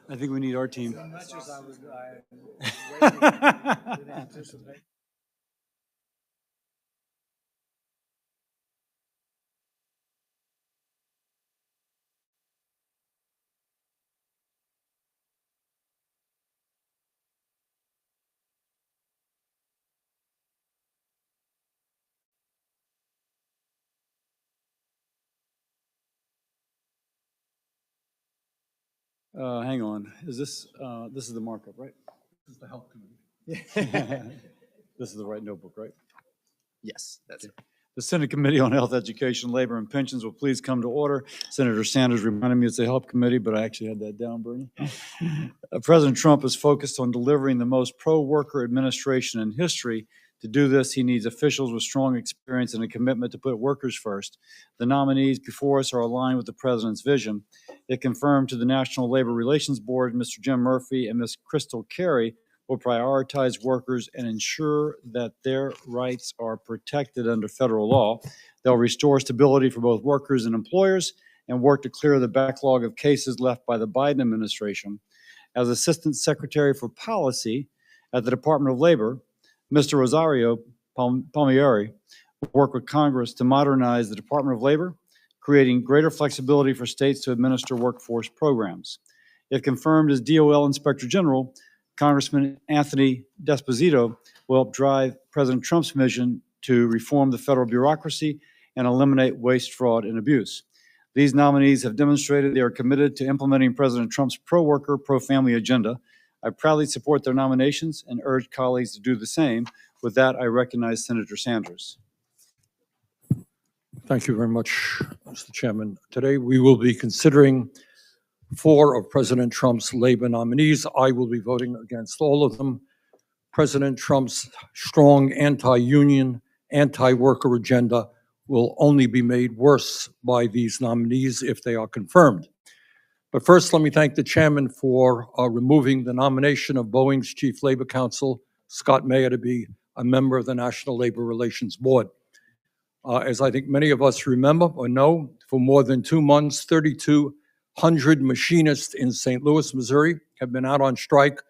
I think we need our team. As much as I would anticipate. Hang on. Is this is the markup, right? This is the health committee. This is the right notebook, right? Yes, that's Okay. The Senate Committee on Health, Education, Labor, and Pensions will please come to order. Senator Sanders reminded me it's the Health Committee, but I actually had that down, Bernie. President Trump is focused on delivering the most pro-worker administration in history. To do this, he needs officials with strong experience and a commitment to put workers first. The nominees before us are aligned with the president's vision. It confirmed to the National Labor Relations Board, Mr. Jim Murphy and Ms. Crystal Carey will prioritize workers and ensure that their rights are protected under federal law. They'll restore stability for both workers and employers and work to clear the backlog of cases left by the Biden administration. As Assistant Secretary for Policy at the Department of Labor, Mr. Rosario Palmieri will work with Congress to modernize the Department of Labor, creating greater flexibility for states to administer workforce programs. If confirmed as DOL Inspector General, Congressman Anthony D'Esposito will help drive President Trump's mission to reform the federal bureaucracy and eliminate waste, fraud, and abuse. These nominees have demonstrated they are committed to implementing President Trump's pro-worker, pro-family agenda. I proudly support their nominations and urge colleagues to do the same. With that, I recognize Senator Sanders. Thank you very much, Mr. Chairman. Today we will be considering 4 of President Trump's labor nominees. I will be voting against all of them. President Trump's strong anti-union, anti-worker agenda will only be made worse by these nominees if they are confirmed. But first, let me thank the chairman for removing the nomination of Boeing's Chief Labor Counsel, Scott Mayer, to be a member of the National Labor Relations Board. As I think many of us remember or know, for more than 2 months, 3,200 machinists in St. Louis, Missouri, have been out on strike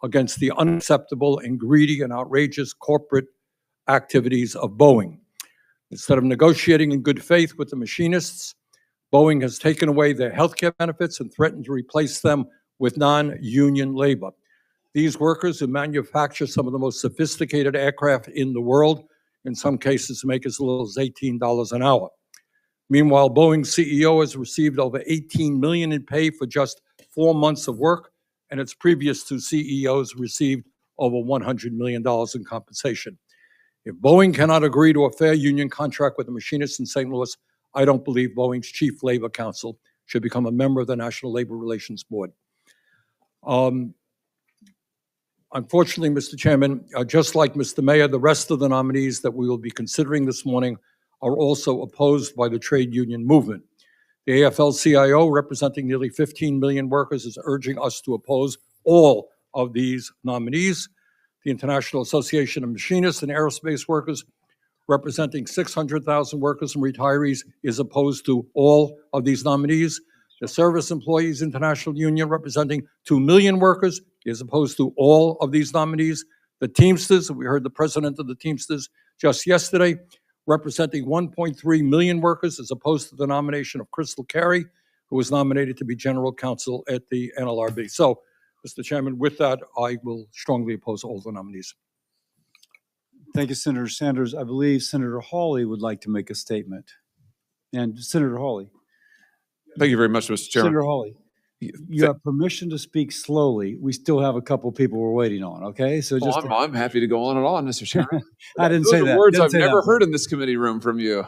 against the unacceptable and greedy and outrageous corporate activities of Boeing. Instead of negotiating in good faith with the machinists, Boeing has taken away their health care benefits and threatened to replace them with non-union labor. These workers, who manufacture some of the most sophisticated aircraft in the world, in some cases make as little as $18 an hour. Meanwhile, Boeing's CEO has received over $18 million in pay for just 4 months of work, and its previous 2 CEOs received over $100 million in compensation. If Boeing cannot agree to a fair union contract with the machinists in St. Louis, I don't believe Boeing's Chief Labor Counsel should become a member of the National Labor Relations Board. Unfortunately, Mr. Chairman, just like Mr. Mayor, the rest of the nominees that we will be considering this morning are also opposed by the trade union movement. The AFL-CIO, representing nearly 15 million workers, is urging us to oppose all of these nominees. The International Association of Machinists and Aerospace Workers, representing 600,000 workers and retirees, is opposed to all of these nominees. The Service Employees International Union, representing 2 million workers, is opposed to all of these nominees. The Teamsters, we heard the president of the Teamsters just yesterday, representing 1.3 million workers, is opposed to the nomination of Crystal Carey, who was nominated to be general counsel at the NLRB. So, Mr. Chairman, with that, I will strongly oppose all the nominees. Thank you, Senator Sanders. I believe Senator Hawley would like to make a statement. And Senator Hawley. Thank you very much, Mr. Chairman. Senator Hawley, you have permission to speak slowly. We still have a couple people we're waiting on, okay? So just I'm happy to go on and on, Mr. Chairman. I didn't say that. Those are words Didn't I've say never that. heard in this committee room from you.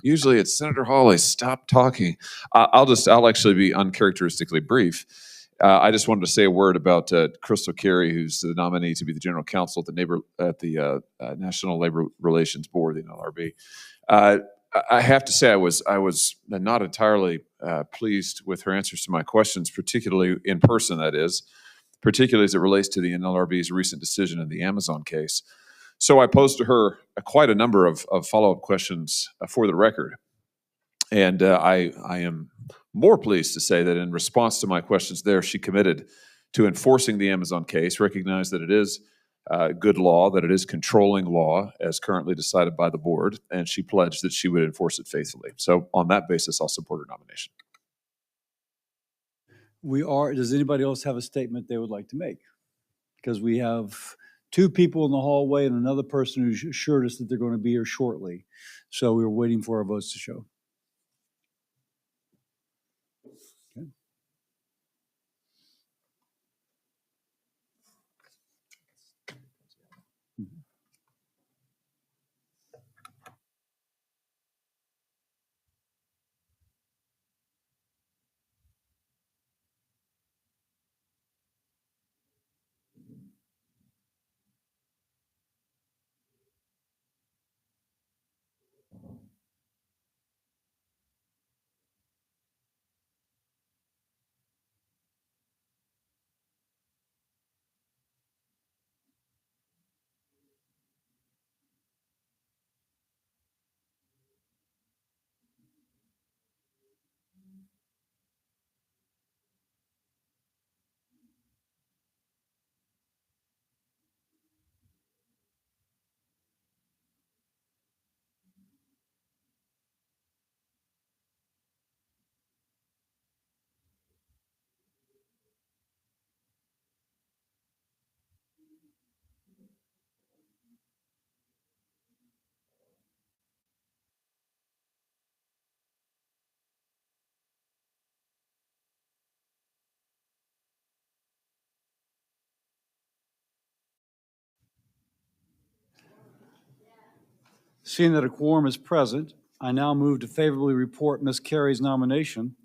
Usually it's Senator Hawley, stop talking. I'll actually be uncharacteristically brief. I just wanted to say a word about Crystal Carey, who's the nominee to be the general counsel at the National Labor Relations Board, the NLRB. I have to say I was not entirely pleased with her answers to my questions, particularly in person, that is, particularly as it relates to the NLRB's recent decision in the Amazon case. So I posed to her quite a number of follow-up questions for the record. And I am more pleased to say that in response to my questions there, she committed to enforcing the Amazon case, recognized that it is good law, that it is controlling law as currently decided by the board, and she pledged that she would enforce it faithfully. So on that basis, I'll support her nomination. Does anybody else have a statement they would like to make? Because we have 2 people in the hallway and another person who's assured us that they're going to be here shortly. So we're waiting for our votes to show. Okay. Seeing that a quorum is present, I now move to favorably report Ms. Carey's nomination.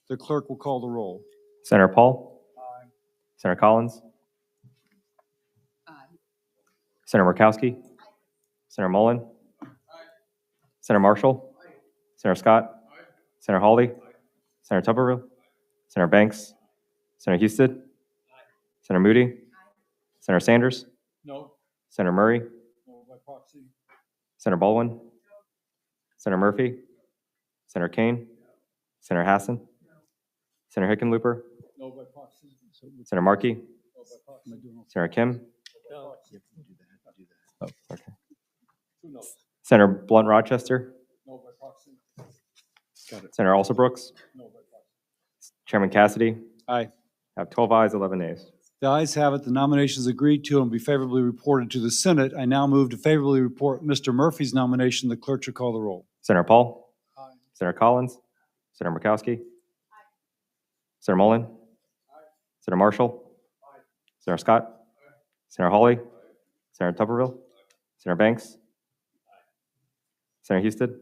The clerk will call the roll. Senator Paul? Aye. Senator Collins? Aye. Senator Murkowski? Aye. Senator Mullen? Aye. Senator Marshall? Aye. Senator Scott? Aye. Senator Hawley? Aye. Senator Tuberville? Aye. Senator Banks? Senator Houston? Aye. Senator Moody? Aye. Senator Sanders? No. Senator Murray? No by proxy. Senator Baldwin? No. Senator Murphy? Senator Kane? Senator Hassan? No. Senator Hickenlooper? No by proxy. Senator Markey? No by proxy. Senator Kim? No. Oh, okay. 2 no. Senator Blunt Rochester? No by proxy. Got it. Senator Alsobrooks? No by proxy. Chairman Cassidy? Aye. I have 12 ayes, 11 nays. The ayes have it. The nomination is agreed to and will be favorably reported to the Senate. I now move to favorably report Mr. Murphy's nomination. The clerk should call the roll. Senator Paul? Aye. Senator Collins? Senator Murkowski? Aye. Senator Mullen? Aye. Senator Marshall? Aye. Senator Scott? Aye. Senator Hawley? Aye. Senator Tuberville? Aye. Senator Banks? Aye. Senator Houston?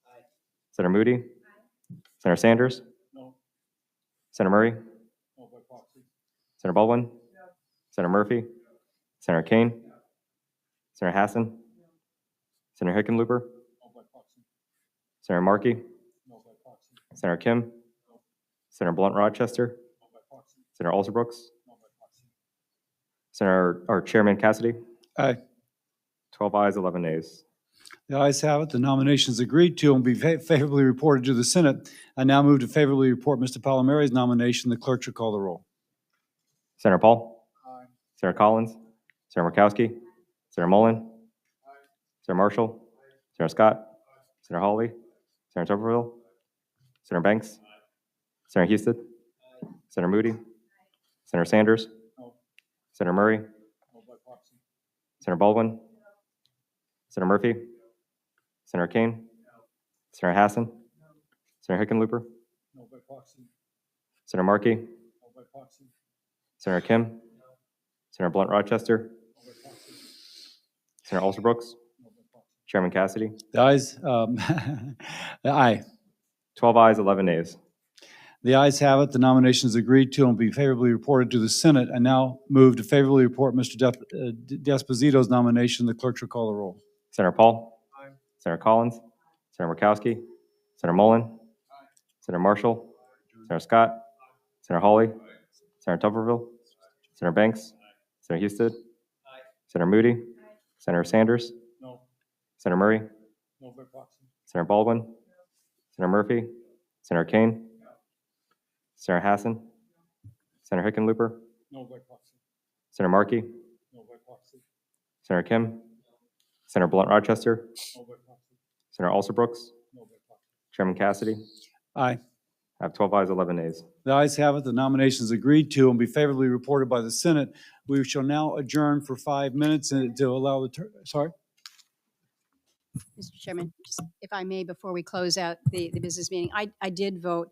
Aye. Senator Moody? Aye. Senator Sanders? No. Senator Murray? No by proxy. Senator Baldwin? No. Senator Murphy? No. Senator Kane, Senator Hassan, Senator Hickenlooper, Senator Markey, Senator Kim, Senator Blunt Rochester, Senator Alsobrooks, Chairman Cassidy. Aye. 12 ayes, 11 nays. The ayes have it. The nomination is agreed to and will be favorably reported to the Senate. I now move to favorably report Mr. Palmieri's nomination. The clerk should call the roll. Senator Paul. Senator Collins. Senator Murkowski. Senator Mullen. Senator Marshall. Senator Scott. Senator Hawley. Senator Tuberville. Senator Banks. Senator Houston. Senator Moody. Senator Sanders. Senator Murray. Senator Baldwin. Senator Murphy. Senator Kane. Senator Hassan. Senator Hickenlooper. Senator Markey. Senator Kim. Senator Blunt Rochester. Senator Alsobrooks. Chairman Cassidy. The ayes, aye. 12 ayes, 11 nays. The ayes have it. The nomination is agreed to and will be favorably reported to the Senate. I now move to favorably report Mr. Desposito's nomination. The clerk shall call the roll. Senator Paul. Senator Collins. Senator Murkowski. Senator Mullen. Senator Marshall. Senator Scott. Senator Hawley. Senator Tuberville. Senator Banks. Senator Houston. Senator Moody. Senator Sanders. Senator Murray. Senator Baldwin. Senator Murphy. Senator Kane. Senator Hassan. Senator Hickenlooper. Senator Markey. Senator Kim. Senator Blunt Rochester. Senator Alsobrooks. Chairman Cassidy. Aye. I have 12 ayes, 11 nays. The ayes have it. The nomination is agreed to and will be favorably reported by the Senate. We shall now adjourn for 5 minutes to allow the, sorry? Mr. Chairman, just if I may, before we close out the business meeting, I did vote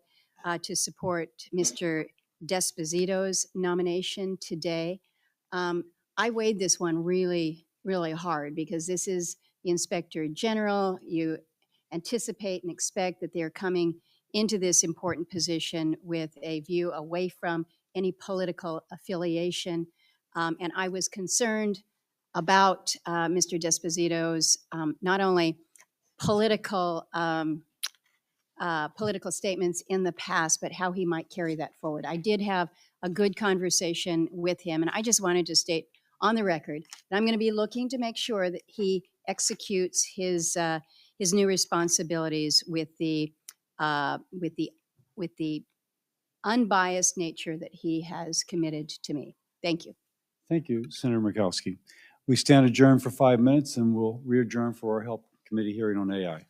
to support Mr. Desposito's nomination today. I weighed this one really hard because this is the Inspector General. You anticipate and expect that they're coming into this important position with a view away from any political affiliation. And I was concerned about Mr. Desposito's not only political statements in the past, but how he might carry that forward. I did have a good conversation with him, and I just wanted to state on the record that I'm going to be looking to make sure that he executes his new responsibilities with the unbiased nature that he has committed to me. Thank you. Thank you, Senator Murkowski. We stand adjourned for 5 minutes and we'll re-adjourn for our Health Committee hearing on AI.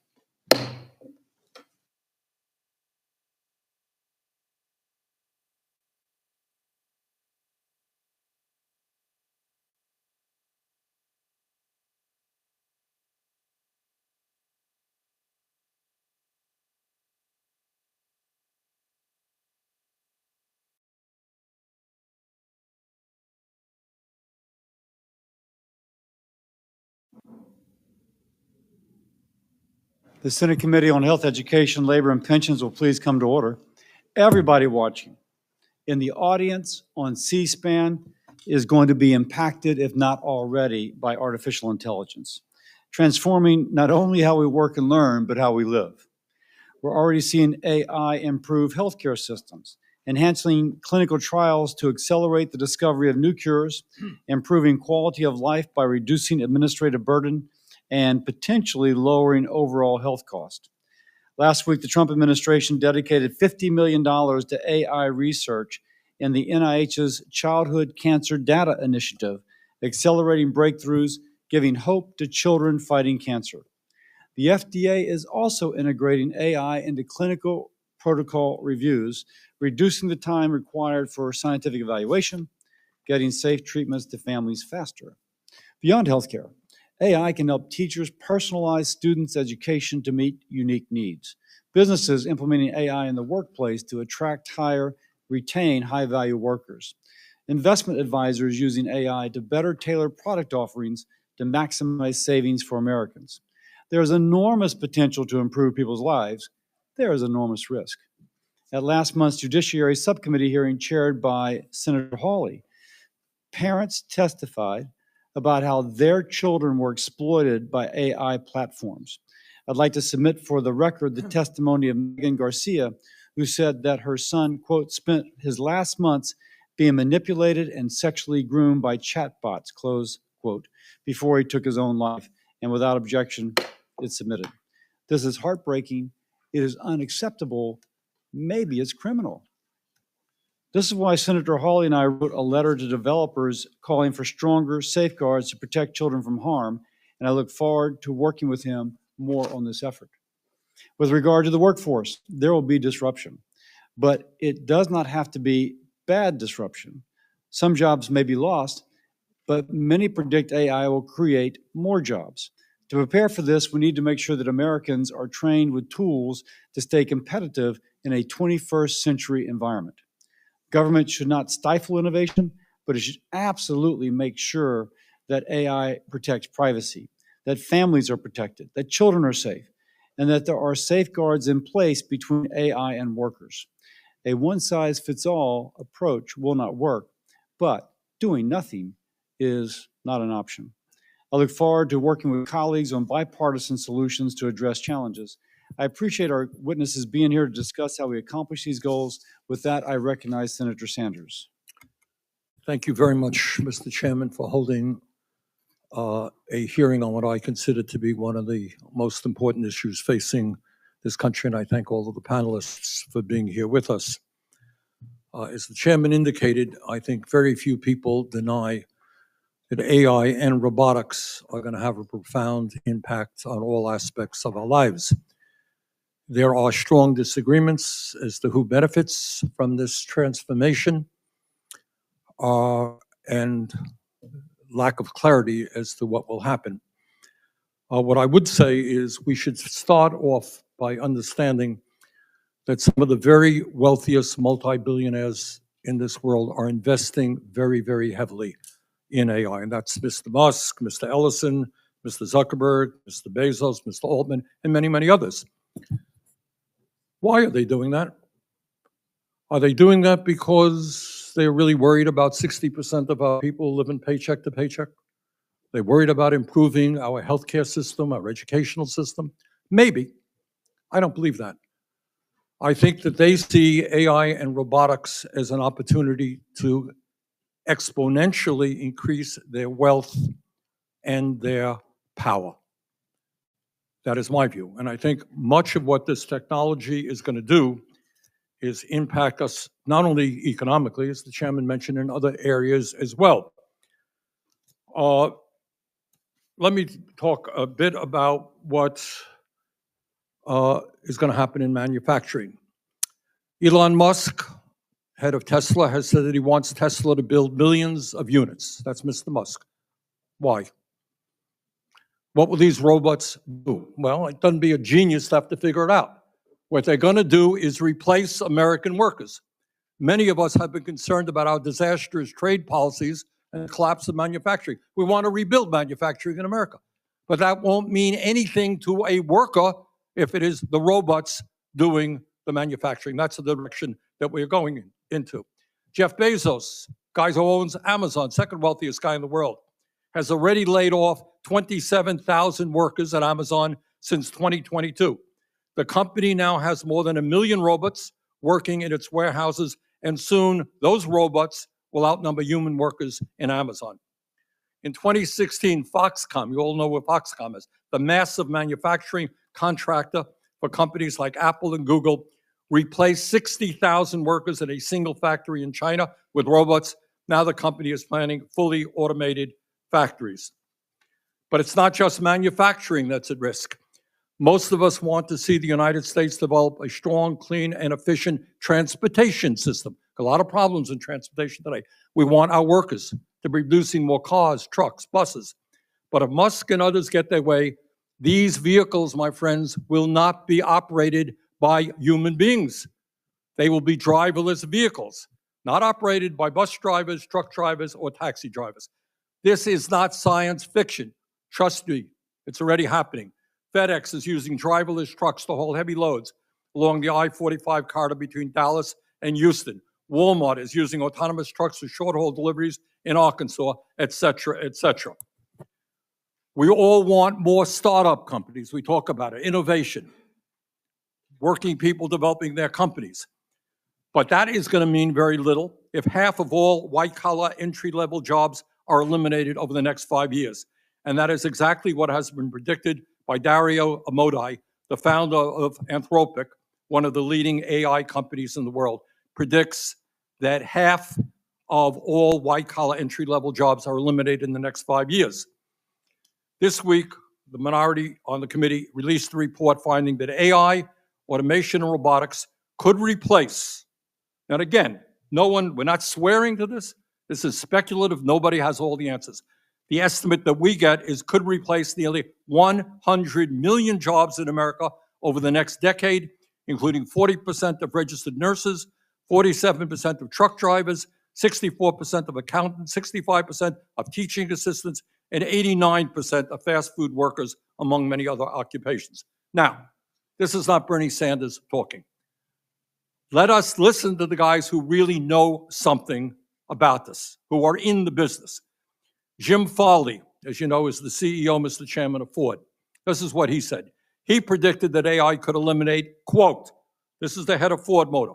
The Senate Committee on Health, Education, Labor, and Pensions will please come to order. Everybody watching in the audience on C-SPAN is going to be impacted, if not already, by artificial intelligence, transforming not only how we work and learn, but how we live. We're already seeing AI improve healthcare systems, enhancing clinical trials to accelerate the discovery of new cures, improving quality of life by reducing administrative burden, and potentially lowering overall health cost. Last week, the Trump administration dedicated $50 million to AI research in the NIH's Childhood Cancer Data Initiative, accelerating breakthroughs, giving hope to children fighting cancer. The FDA is also integrating AI into clinical protocol reviews, reducing the time required for scientific evaluation, getting safe treatments to families faster. Beyond healthcare, AI can help teachers personalize students' education to meet unique needs. Businesses implementing AI in the workplace to attract, hire, retain high-value workers. Investment advisors using AI to better tailor product offerings to maximize savings for Americans. There is enormous potential to improve people's lives. There is enormous risk. At last month's Judiciary Subcommittee hearing chaired by Senator Hawley, parents testified about how their children were exploited by AI platforms. I'd like to submit for the record the testimony of Megan Garcia, who said that her son, quote, spent his last months being manipulated and sexually groomed by chatbots, close quote, before he took his own life. And without objection, it's submitted. This is heartbreaking. It is unacceptable. Maybe it's criminal. This is why Senator Hawley and I wrote a letter to developers calling for stronger safeguards to protect children from harm, and I look forward to working with him more on this effort. With regard to the workforce, there will be disruption, but it does not have to be bad disruption. Some jobs may be lost, but many predict AI will create more jobs. To prepare for this, we need to make sure that Americans are trained with tools to stay competitive in a 21st century environment. Government should not stifle innovation, but it should absolutely make sure that AI protects privacy, that families are protected, that children are safe, and that there are safeguards in place between AI and workers. A one-size-fits-all approach will not work, but doing nothing is not an option. I look forward to working with colleagues on bipartisan solutions to address challenges. I appreciate our witnesses being here to discuss how we accomplish these goals. With that, I recognize Senator Sanders. Thank you very much, Mr. Chairman, for holding a hearing on what I consider to be one of the most important issues facing this country, and I thank all of the panelists for being here with us. As the chairman indicated, I think very few people deny that AI and robotics are going to have a profound impact on all aspects of our lives. There are strong disagreements as to who benefits from this transformation, and lack of clarity as to what will happen. What I would say is we should start off by understanding that some of the very wealthiest multi-billionaires in this world are investing very, very heavily in AI, and that's Mr. Musk, Mr. Ellison, Mr. Zuckerberg, Mr. Bezos, Mr. Altman, and many, many others. Why are they doing that? Are they doing that because they're really worried about 60% of our people living paycheck to paycheck? They're worried about improving our healthcare system, our educational system? Maybe. I don't believe that. I think that they see AI and robotics as an opportunity to exponentially increase their wealth and their power. That is my view. And I think much of what this technology is going to do is impact us not only economically, as the chairman mentioned, in other areas as well. Let me talk a bit about what is going to happen in manufacturing. Elon Musk, head of Tesla, has said that he wants Tesla to build millions of units. That's Mr. Musk. Why? What will these robots do? Well, it doesn't be a genius to have to figure it out. What they're going to do is replace American workers. Many of us have been concerned about our disastrous trade policies and the collapse of manufacturing. We want to rebuild manufacturing in America. But that won't mean anything to a worker if it is the robots doing the manufacturing. That's the direction that we're going into. Jeff Bezos, guy who owns Amazon, second wealthiest guy in the world, has already laid off 27,000 workers at Amazon since 2022. The company now has more than 1 million robots working in its warehouses, and soon those robots will outnumber human workers in Amazon. In 2016, Foxconn, you all know what Foxconn is, the massive manufacturing contractor for companies like Apple and Google, replaced 60,000 workers in a single factory in China with robots. Now the company is planning fully automated factories. But it's not just manufacturing that's at risk. Most of us want to see the United States develop a strong, clean, and efficient transportation system. A lot of problems in transportation today. We want our workers to be producing more cars, trucks, buses. But if Musk and others get their way, these vehicles, my friends, will not be operated by human beings. They will be driverless vehicles, not operated by bus drivers, truck drivers, or taxi drivers. This is not science fiction. Trust me, it's already happening. FedEx is using driverless trucks to haul heavy loads along the I-45 corridor between Dallas and Houston. Walmart is using autonomous trucks for short-haul deliveries in Arkansas, et cetera, et cetera. We all want more startup companies. We talk about it, innovation, working people developing their companies. But that is going to mean very little if half of all white-collar entry-level jobs are eliminated over the next 5 years. And that is exactly what has been predicted by Dario Amodei, the founder of Anthropic, one of the leading AI companies in the world, predicts that half of all white-collar entry-level jobs are eliminated in the next 5 years. This week, the minority on the committee released a report finding that AI, automation, and robotics could replace, and again, we're not swearing to this. This is speculative. Nobody has all the answers. The estimate that we get is could replace nearly 100 million jobs in America over the next decade, including 40% of registered nurses, 47% of truck drivers, 64% of accountants, 65% of teaching assistants, and 89% of fast food workers, among many other occupations. Now, this is not Bernie Sanders talking. Let us listen to the guys who really know something about this, who are in the business. Jim Farley, as you know, is the CEO, Mr. Chairman, of Ford. This is what he said. He predicted that AI could eliminate, quote, this is the head of Ford Motor,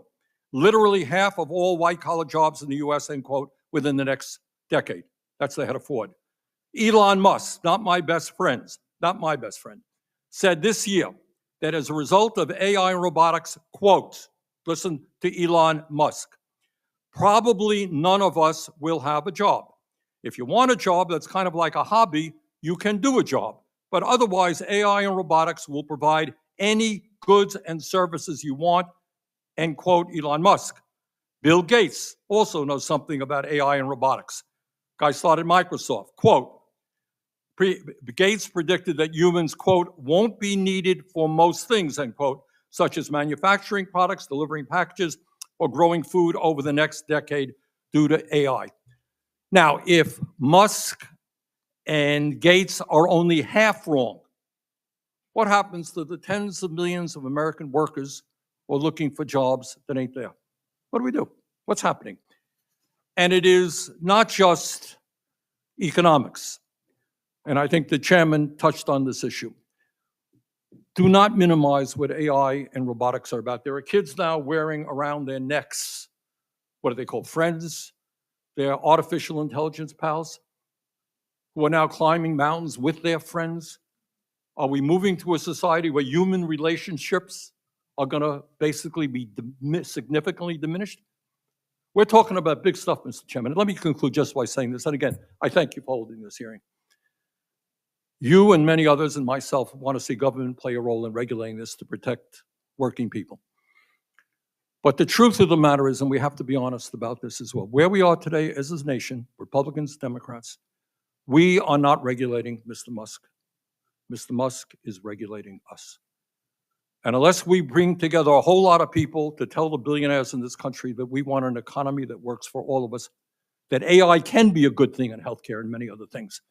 literally half of all white-collar jobs in the U.S., end quote, within the next decade. That's the head of Ford. Elon Musk, not my best friend, said this year that as a result of AI and robotics, quote, listen to Elon Musk, probably none of us will have a job. If you want a job that's kind of like a hobby, you can do a job. But otherwise, AI and robotics will provide any goods and services you want, end quote, Elon Musk. Bill Gates also knows something about AI and robotics. Guy started Microsoft, quote, Gates predicted that humans, quote, won't be needed for most things, end quote, such as manufacturing products, delivering packages, or growing food over the next decade due to AI. Now, if Musk and Gates are only half wrong, what happens to the tens of millions of American workers who are looking for jobs that ain't there? What do we do? What's happening? And it is not just economics. And I think the chairman touched on this issue. Do not minimize what AI and robotics are about. There are kids now wearing around their necks, what do they call friends? They're artificial intelligence pals who are now climbing mountains with their friends. Are we moving to a society where human relationships are going to basically be significantly diminished? We're talking about big stuff, Mr. Chairman. Let me conclude just by saying this. And again, I thank you for holding this hearing. You and many others and myself want to see government play a role in regulating this to protect working people. But the truth of the matter is, and we have to be honest about this as well, where we are today as a nation, Republicans, Democrats, we are not regulating Mr. Musk. Mr. Musk is regulating us. And unless we bring together a whole lot of people to tell the billionaires in this country that we want an economy that works for all of us, that AI can be a good thing in healthcare and many other things,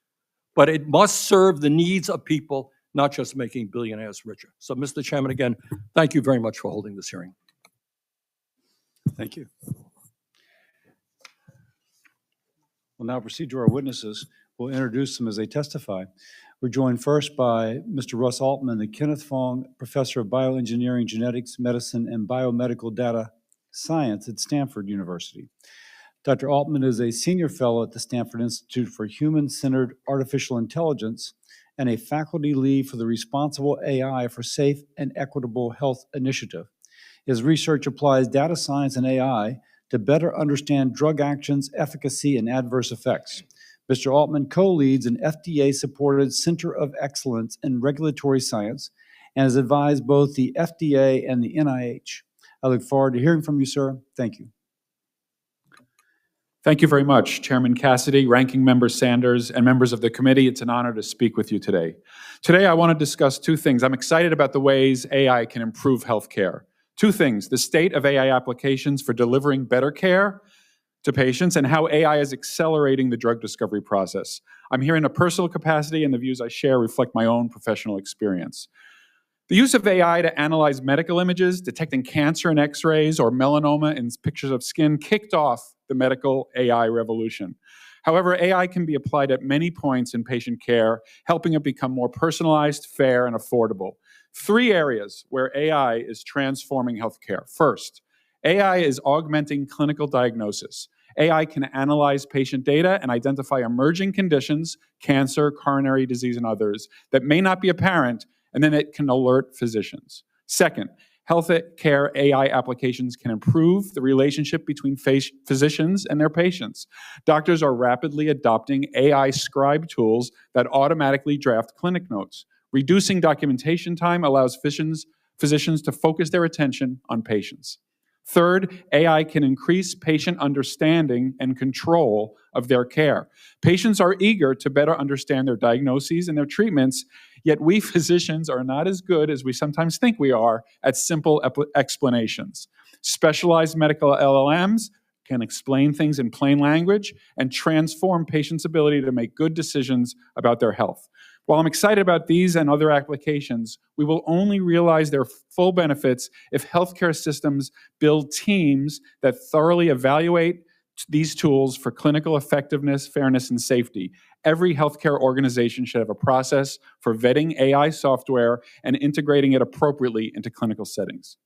but it must serve the needs of people, not just making billionaires richer. So, Mr. Chairman, again, thank you very much for holding this hearing. Thank you. We'll now proceed to our witnesses. We'll introduce them as they testify. We're joined first by Mr. Russ Altman, the Kenneth Fong Professor of Bioengineering, Genetics, Medicine, and Biomedical Data Science at Stanford University. Dr. Altman is a senior fellow at the Stanford Institute for Human-Centered Artificial Intelligence and a faculty lead for the Responsible AI for Safe and Equitable Health Initiative. His research applies data science and AI to better understand drug actions, efficacy, and adverse effects. Mr. Altman co-leads an FDA-supported Center of Excellence in Regulatory Science and has advised both the FDA and the NIH. I look forward to hearing from you, sir. Thank you. Thank you very much, Chairman Cassidy, Ranking Member Sanders, and members of the committee. It's an honor to speak with you today. Today, I want to discuss two things. I'm excited about the ways AI can improve healthcare. Two things: the state of AI applications for delivering better care to patients and how AI is accelerating the drug discovery process. I'm here in a personal capacity, and the views I share reflect my own professional experience. The use of AI to analyze medical images, detecting cancer in X-rays or melanoma in pictures of skin kicked off the medical AI revolution. However, AI can be applied at many points in patient care, helping it become more personalized, fair, and affordable. 3 areas where AI is transforming healthcare. First, AI is augmenting clinical diagnosis. AI can analyze patient data and identify emerging conditions, cancer, coronary disease, and others, that may not be apparent, and then it can alert physicians. Second, healthcare AI applications can improve the relationship between physicians and their patients. Doctors are rapidly adopting AI scribe tools that automatically draft clinic notes. Reducing documentation time allows physicians to focus their attention on patients. Third, AI can increase patient understanding and control of their care. Patients are eager to better understand their diagnoses and their treatments, yet we physicians are not as good as we sometimes think we are at simple explanations. Specialized medical LLMs can explain things in plain language and transform patients' ability to make good decisions about their health. While I'm excited about these and other applications, we will only realize their full benefits if healthcare systems build teams that thoroughly evaluate these tools for clinical effectiveness, fairness, and safety. Every healthcare organization should have a process for vetting AI software and integrating it appropriately into clinical settings.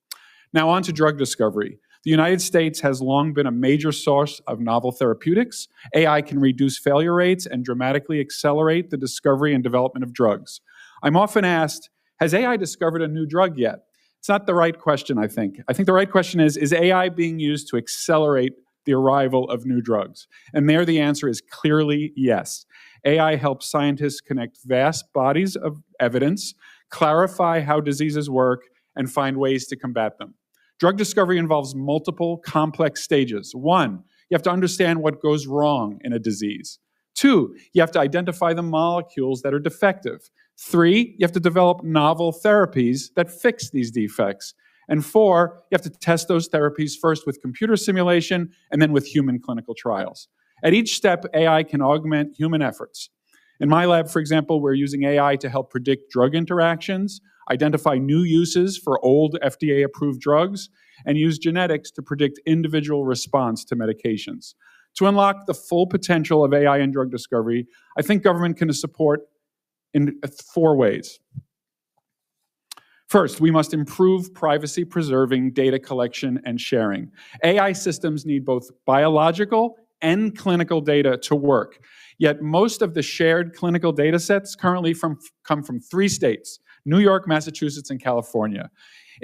Now on to drug discovery. The United States has long been a major source of novel therapeutics. AI can reduce failure rates and dramatically accelerate the discovery and development of drugs. I'm often asked, has AI discovered a new drug yet? It's not the right question, I think. I think the right question is AI being used to accelerate the arrival of new drugs? And there the answer is clearly yes. AI helps scientists connect vast bodies of evidence, clarify how diseases work, and find ways to combat them. Drug discovery involves multiple complex stages. 1, you have to understand what goes wrong in a disease. 2, you have to identify the molecules that are defective. 3, you have to develop novel therapies that fix these defects. And 4, you have to test those therapies first with computer simulation and then with human clinical trials. At each step, AI can augment human efforts. In my lab, for example, we're using AI to help predict drug interactions, identify new uses for old FDA-approved drugs, and use genetics to predict individual response to medications. To unlock the full potential of AI in drug discovery, I think government can support in 4 ways. First, we must improve privacy-preserving data collection and sharing. AI systems need both biological and clinical data to work. Yet most of the shared clinical data sets currently come from 3 states, New York, Massachusetts, and California.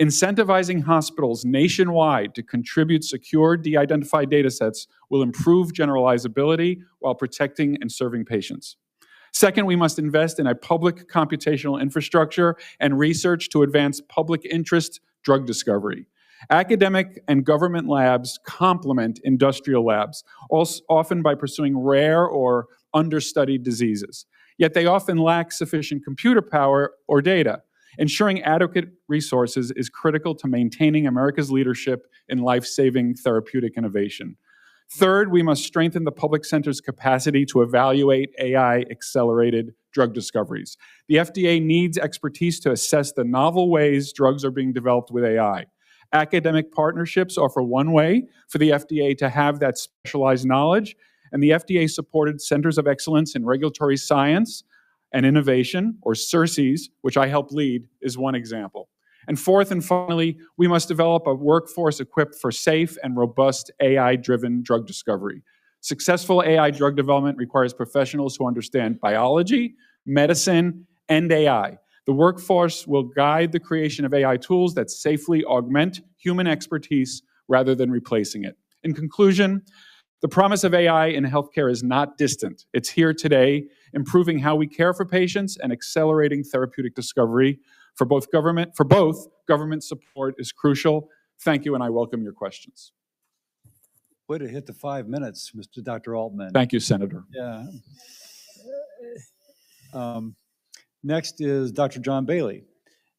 Incentivizing hospitals nationwide to contribute secure, de-identified data sets will improve generalizability while protecting and serving patients. Second, we must invest in a public computational infrastructure and research to advance public interest drug discovery. Academic and government labs complement industrial labs, often by pursuing rare or understudied diseases. Yet they often lack sufficient computer power or data. Ensuring adequate resources is critical to maintaining America's leadership in life-saving therapeutic innovation. Third, we must strengthen the public sector's capacity to evaluate AI-accelerated drug discoveries. The FDA needs expertise to assess the novel ways drugs are being developed with AI. Academic partnerships offer one way for the FDA to have that specialized knowledge, and the FDA-supported Centers of Excellence in Regulatory Science and Innovation, or CERCES, which I help lead, is one example. And fourth and finally, we must develop a workforce equipped for safe and robust AI-driven drug discovery. Successful AI drug development requires professionals who understand biology, medicine, and AI. The workforce will guide the creation of AI tools that safely augment human expertise rather than replacing it. In conclusion, the promise of AI in healthcare is not distant. It's here today, improving how we care for patients and accelerating therapeutic discovery. For both government support is crucial. Thank you, and I welcome your questions. Way to hit the 5 minutes, Mr. Dr. Altman. Thank you, Senator. Yeah. Next is Dr. John Bailey,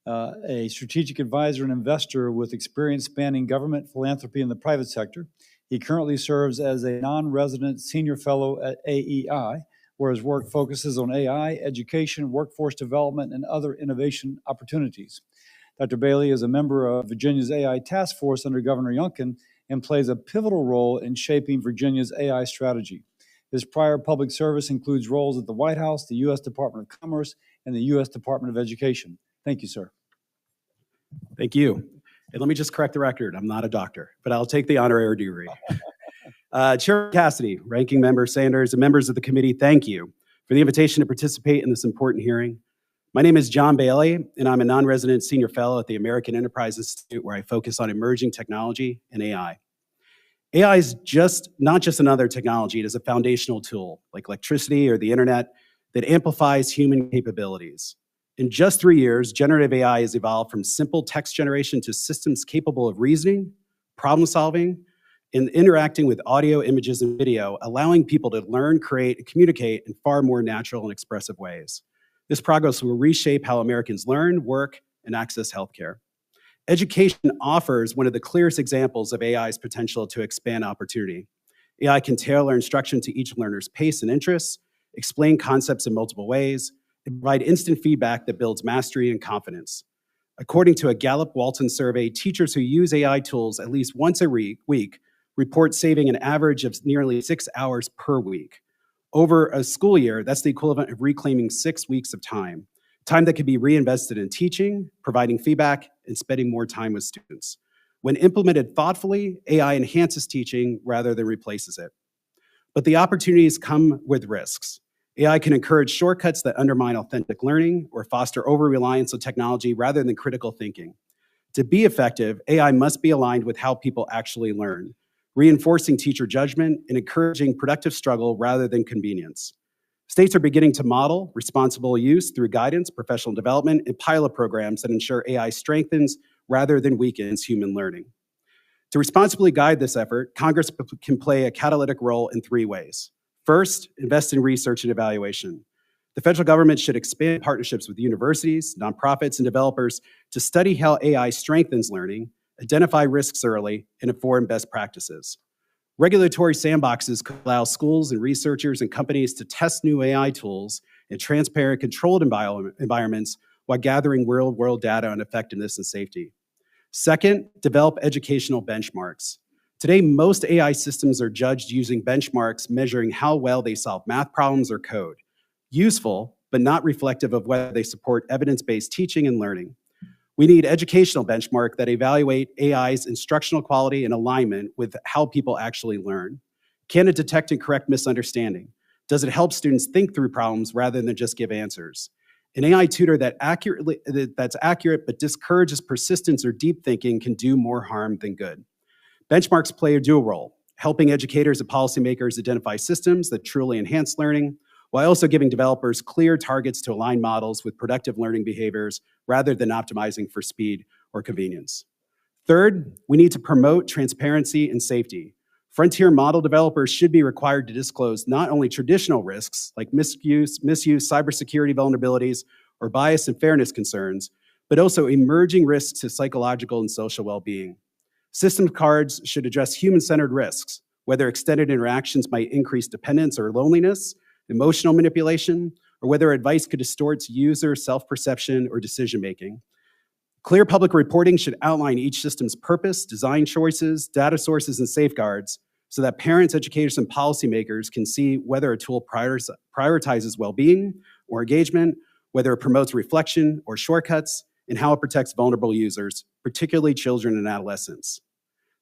a strategic advisor and investor with experience spanning government, philanthropy, and the private sector. He currently serves as a non-resident senior fellow at AEI, where his work focuses on AI, education, workforce development, and other innovation opportunities. Dr. Bailey is a member of Virginia's AI Task Force under Governor Youngkin and plays a pivotal role in shaping Virginia's AI strategy. His prior public service includes roles at the White House, the U.S. Department of Commerce, and the U.S. Department of Education. Thank you, sir. Thank you. And let me just correct the record. I'm not a doctor, but I'll take the honorary degree. Chair Cassidy, Ranking Member Sanders, and members of the committee, thank you for the invitation to participate in this important hearing. My name is John Bailey, and I'm a non-resident senior fellow at the American Enterprise Institute, where I focus on emerging technology and AI. AI is not just another technology. It is a foundational tool, like electricity or the internet, that amplifies human capabilities. In just 3 years, generative AI has evolved from simple text generation to systems capable of reasoning, problem solving, and interacting with audio, images, and video, allowing people to learn, create, and communicate in far more natural and expressive ways. This progress will reshape how Americans learn, work, and access healthcare. Education offers one of the clearest examples of AI's potential to expand opportunity. AI can tailor instruction to each learner's pace and interests, explain concepts in multiple ways, and provide instant feedback that builds mastery and confidence. According to a Gallup-Walton survey, teachers who use AI tools at least once a week report saving an average of nearly 6 hours per week. Over a school year, that's the equivalent of reclaiming 6 weeks of time that can be reinvested in teaching, providing feedback, and spending more time with students. When implemented thoughtfully, AI enhances teaching rather than replaces it. But the opportunities come with risks. AI can encourage shortcuts that undermine authentic learning or foster over-reliance on technology rather than critical thinking. To be effective, AI must be aligned with how people actually learn, reinforcing teacher judgment and encouraging productive struggle rather than convenience. States are beginning to model responsible use through guidance, professional development, and pilot programs that ensure AI strengthens rather than weakens human learning. To responsibly guide this effort, Congress can play a catalytic role in 3 ways. First, invest in research and evaluation. The federal government should expand partnerships with universities, nonprofits, and developers to study how AI strengthens learning, identify risks early, and inform best practices. Regulatory sandboxes could allow schools and researchers and companies to test new AI tools in transparent, controlled environments while gathering real-world data on effectiveness and safety. Second, develop educational benchmarks. Today, most AI systems are judged using benchmarks measuring how well they solve math problems or code. Useful, but not reflective of whether they support evidence-based teaching and learning. We need educational benchmarks that evaluate AI's instructional quality and alignment with how people actually learn. Can it detect and correct misunderstanding? Does it help students think through problems rather than just give answers? An AI tutor that's accurate but discourages persistence or deep thinking can do more harm than good. Benchmarks play a dual role, helping educators and policymakers identify systems that truly enhance learning, while also giving developers clear targets to align models with productive learning behaviors rather than optimizing for speed or convenience. Third, we need to promote transparency and safety. Frontier model developers should be required to disclose not only traditional risks like misuse, cybersecurity vulnerabilities, or bias and fairness concerns, but also emerging risks to psychological and social well-being. System cards should address human-centered risks, whether extended interactions might increase dependence or loneliness, emotional manipulation, or whether advice could distort user self-perception or decision-making. Clear public reporting should outline each system's purpose, design choices, data sources, and safeguards so that parents, educators, and policymakers can see whether a tool prioritizes well-being or engagement, whether it promotes reflection or shortcuts, and how it protects vulnerable users, particularly children and adolescents.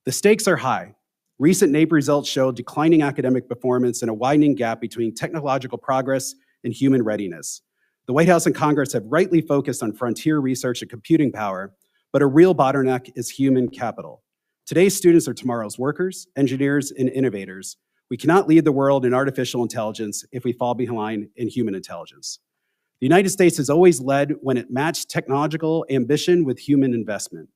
The stakes are high. Recent NAEP results show declining academic performance and a widening gap between technological progress and human readiness. The White House and Congress have rightly focused on frontier research and computing power, but a real bottleneck is human capital. Today's students are tomorrow's workers, engineers, and innovators. We cannot lead the world in artificial intelligence if we fall behind in human intelligence. The United States has always led when it matched technological ambition with human investment.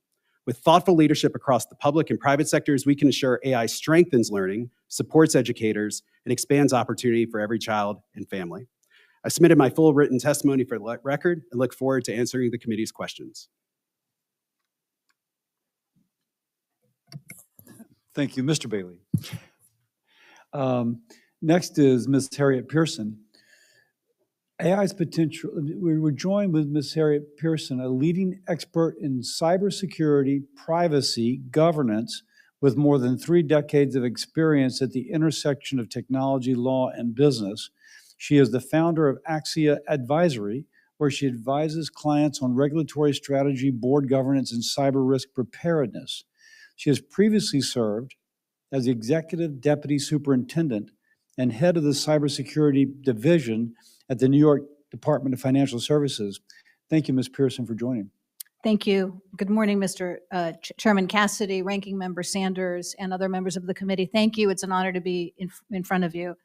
With thoughtful leadership across the public and private sectors, we can ensure AI strengthens learning, supports educators, and expands opportunity for every child and family. I submitted my full written testimony for the record and look forward to answering the committee's questions. Thank you, Mr. Bailey. Next is Ms. Harriet Pearson. AI's potential, we were joined with Ms. Harriet Pearson, a leading expert in cybersecurity, privacy, governance, with more than 3 decades of experience at the intersection of technology, law, and business. She is the founder of Axia Advisory, where she advises clients on regulatory strategy, board governance, and cyber risk preparedness. She has previously served as the executive deputy superintendent and head of the cybersecurity division at the New York Department of Financial Services. Thank you, Ms. Pearson, for joining. Thank you. Good morning, Mr. Chairman Cassidy, Ranking Member Sanders, and other members of the committee. Thank you. It's an honor to be in front of you.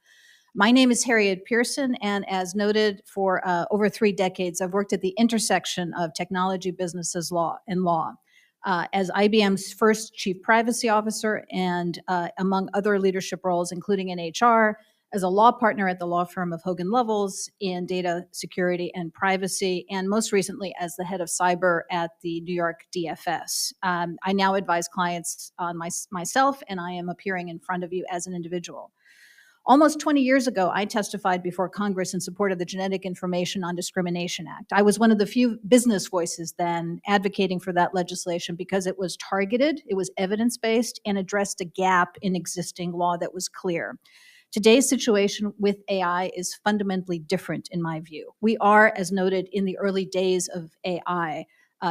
My name is Harriet Pearson, and as noted, for over 3 decades, I've worked at the intersection of technology, businesses, law, and law. As IBM's first chief privacy officer and among other leadership roles, including in HR, as a law partner at the law firm of Hogan Lovells in data security and privacy, and most recently as the head of cyber at the New York DFS. I now advise clients on myself, and I am appearing in front of you as an individual. Almost 20 years ago, I testified before Congress in support of the Genetic Information on Discrimination Act. I was one of the few business voices then advocating for that legislation because it was targeted, it was evidence-based, and addressed a gap in existing law that was clear. Today's situation with AI is fundamentally different in my view. We are, as noted, in the early days of AI,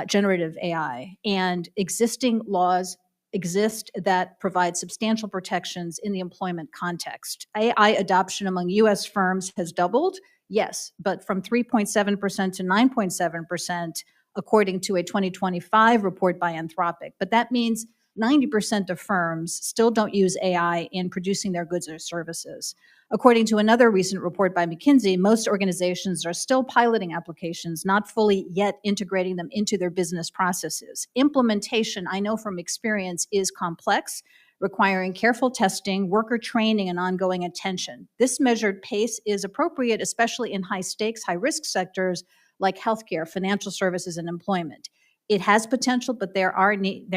generative AI, and existing laws exist that provide substantial protections in the employment context. AI adoption among US firms has doubled, yes, but from 3.7% to 9.7%, according to a 2025 report by Anthropic. But that means 90% of firms still don't use AI in producing their goods or services. According to another recent report by McKinsey, most organizations are still piloting applications, not fully yet integrating them into their business processes. Implementation, I know from experience, is complex, requiring careful testing, worker training, and ongoing attention. This measured pace is appropriate, especially in high-stakes, high-risk sectors like healthcare, financial services, and employment. It has potential, but there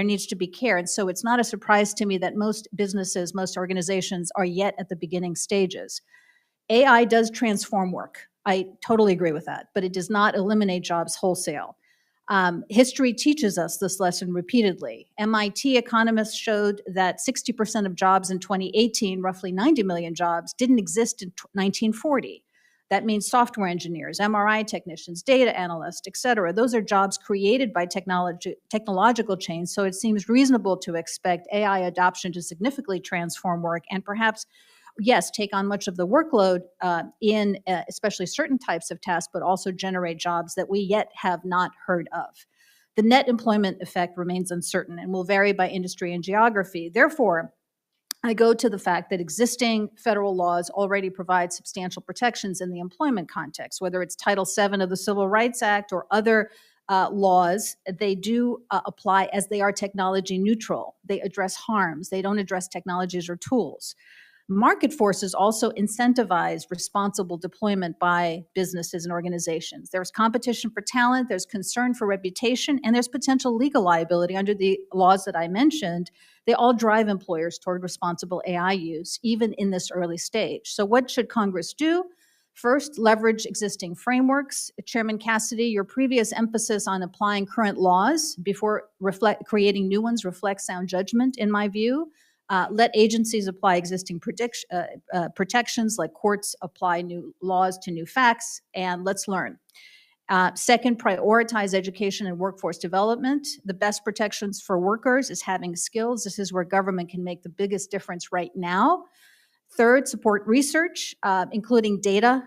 needs to be care. And so it's not a surprise to me that most businesses, most organizations are yet at the beginning stages. AI does transform work. I totally agree with that, but it does not eliminate jobs wholesale. History teaches us this lesson repeatedly. MIT economists showed that 60% of jobs in 2018, roughly 90 million jobs, didn't exist in 1940. That means software engineers, MRI technicians, data analysts, et cetera. Those are jobs created by technological change, so it seems reasonable to expect AI adoption to significantly transform work and perhaps, yes, take on much of the workload in especially certain types of tasks, but also generate jobs that we yet have not heard of. The net employment effect remains uncertain and will vary by industry and geography. Therefore, I go to the fact that existing federal laws already provide substantial protections in the employment context, whether it's Title VII of the Civil Rights Act or other laws. They do apply as they are technology neutral. They address harms. They don't address technologies or tools. Market forces also incentivize responsible deployment by businesses and organizations. There's competition for talent, there's concern for reputation, and there's potential legal liability under the laws that I mentioned. They all drive employers toward responsible AI use, even in this early stage. So what should Congress do? First, leverage existing frameworks. Chairman Cassidy, your previous emphasis on applying current laws before creating new ones reflects sound judgment, in my view. Let agencies apply existing protections, like courts apply new laws to new facts, and let's learn. Second, prioritize education and workforce development. The best protections for workers is having skills. This is where government can make the biggest difference right now. Third, support research, including data,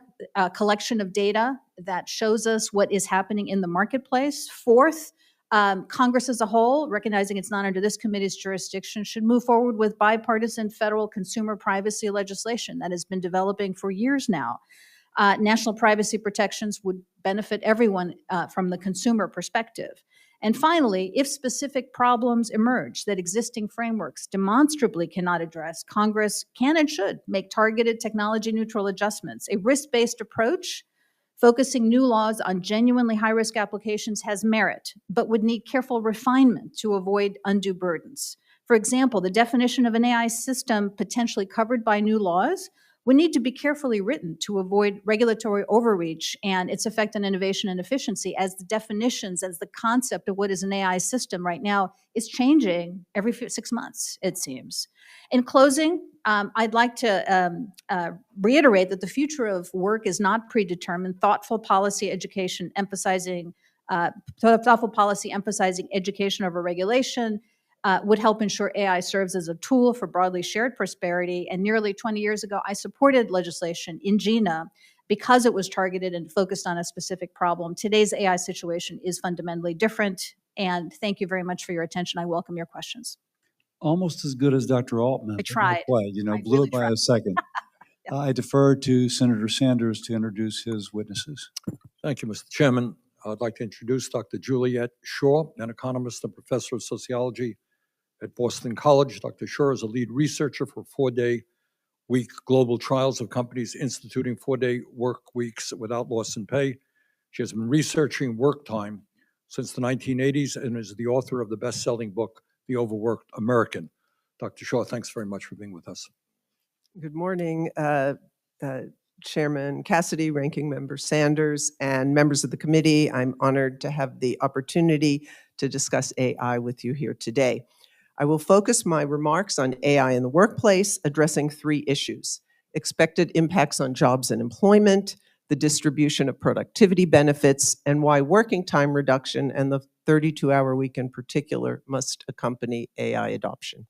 collection of data that shows us what is happening in the marketplace. Fourth, Congress as a whole, recognizing it's not under this committee's jurisdiction, should move forward with bipartisan federal consumer privacy legislation that has been developing for years now. National privacy protections would benefit everyone from the consumer perspective. And finally, if specific problems emerge that existing frameworks demonstrably cannot address, Congress can and should make targeted technology neutral adjustments. A risk-based approach focusing new laws on genuinely high-risk applications has merit, but would need careful refinement to avoid undue burdens. For example, the definition of an AI system potentially covered by new laws would need to be carefully written to avoid regulatory overreach and its effect on innovation and efficiency, as the definitions, as the concept of what is an AI system right now is changing every 6 months, it seems. In closing, I'd like to reiterate that the future of work is not predetermined. Thoughtful policy emphasizing education over regulation would help ensure AI serves as a tool for broadly shared prosperity. And nearly 20 years ago, I supported legislation in GINA because it was targeted and focused on a specific problem. Today's AI situation is fundamentally different. And thank you very much for your attention. I welcome your questions. Almost as good as Dr. Altman. I but tried. not quite, I blew really it by tried. a second. Yep. I defer to Senator Sanders to introduce his witnesses. Thank you, Mr. Chairman. I'd like to introduce Dr. Juliet Schor, an economist and professor of sociology at Boston College. Dr. Schor is a lead researcher for 4-day-week global trials of companies instituting 4-day work weeks without loss in pay. She has been researching work time since the 1980s and is the author of the best-selling book, The Overworked American. Dr. Schor, thanks very much for being with us. Good morning, Chairman Cassidy, Ranking Member Sanders, and members of the committee. I'm honored to have the opportunity to discuss AI with you here today. I will focus my remarks on AI in the workplace, addressing 3 issues: expected impacts on jobs and employment, the distribution of productivity benefits, and why working time reduction and the 32-hour week in particular must accompany AI adoption.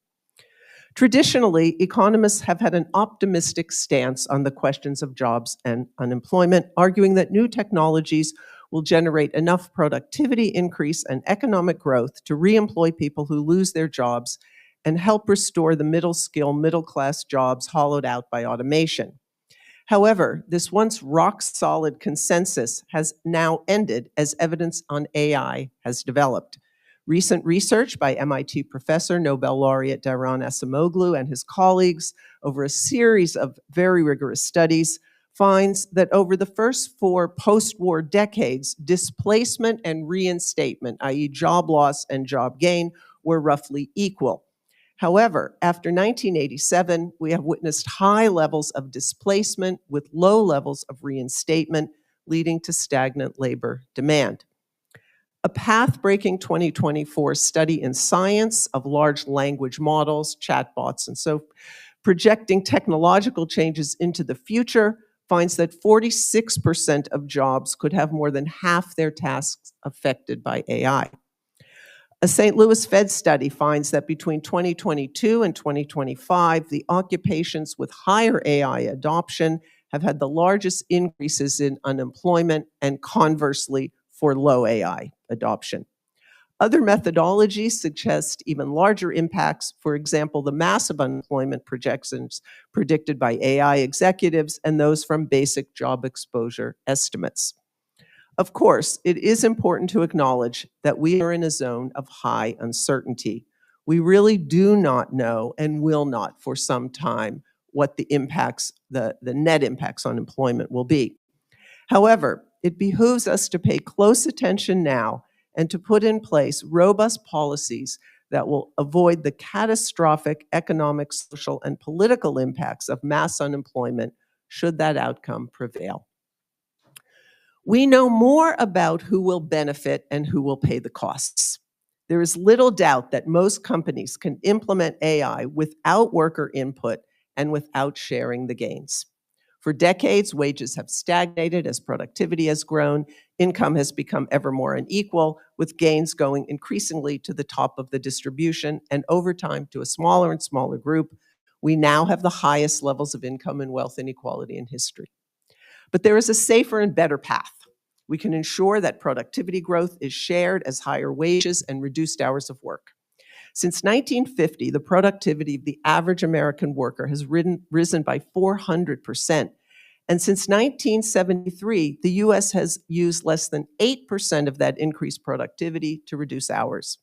Traditionally, economists have had an optimistic stance on the questions of jobs and unemployment, arguing that new technologies will generate enough productivity increase and economic growth to re-employ people who lose their jobs and help restore the middle-skill, middle-class jobs hollowed out by automation. However, this once rock-solid consensus has now ended as evidence on AI has developed. Recent research by MIT professor, Nobel laureate Daron Acemoglu and his colleagues over a series of very rigorous studies finds that over the first 4 post-war decades, displacement and reinstatement, i.e. job loss and job gain, were roughly equal. However, after 1987, we have witnessed high levels of displacement with low levels of reinstatement, leading to stagnant labor demand. A path-breaking 2024 study in Science of large language models, chatbots, and so projecting technological changes into the future finds that 46% of jobs could have more than half their tasks affected by AI. A St. Louis Fed study finds that between 2022 and 2025, the occupations with higher AI adoption have had the largest increases in unemployment, and conversely, for low AI adoption. Other methodologies suggest even larger impacts, for example, the massive unemployment projections predicted by AI executives and those from basic job exposure estimates. Of course, it is important to acknowledge that we are in a zone of high uncertainty. We really do not know and will not for some time what the impacts, the net impacts on employment will be. However, it behooves us to pay close attention now and to put in place robust policies that will avoid the catastrophic economic, social, and political impacts of mass unemployment should that outcome prevail. We know more about who will benefit and who will pay the costs. There is little doubt that most companies can implement AI without worker input and without sharing the gains. For decades, wages have stagnated as productivity has grown, income has become ever more unequal, with gains going increasingly to the top of the distribution, and over time to a smaller and smaller group. We now have the highest levels of income and wealth inequality in history. But there is a safer and better path. We can ensure that productivity growth is shared as higher wages and reduced hours of work. Since 1950, the productivity of the average American worker has risen by 400%. And since 1973, the US has used less than 8% of that increased productivity to reduce hours.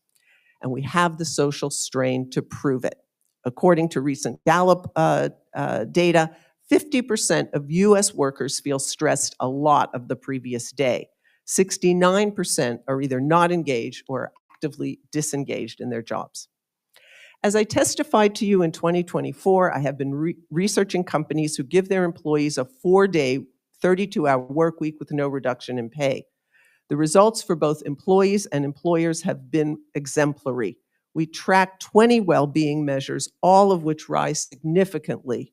And we have the social strain to prove it. According to recent Gallup data, 50% of US workers feel stressed a lot of the previous day. 69% are either not engaged or actively disengaged in their jobs. As I testified to you in 2024, I have been researching companies who give their employees a 4-day, 32-hour work week with no reduction in pay. The results for both employees and employers have been exemplary. We track 20 well-being measures, all of which rise significantly.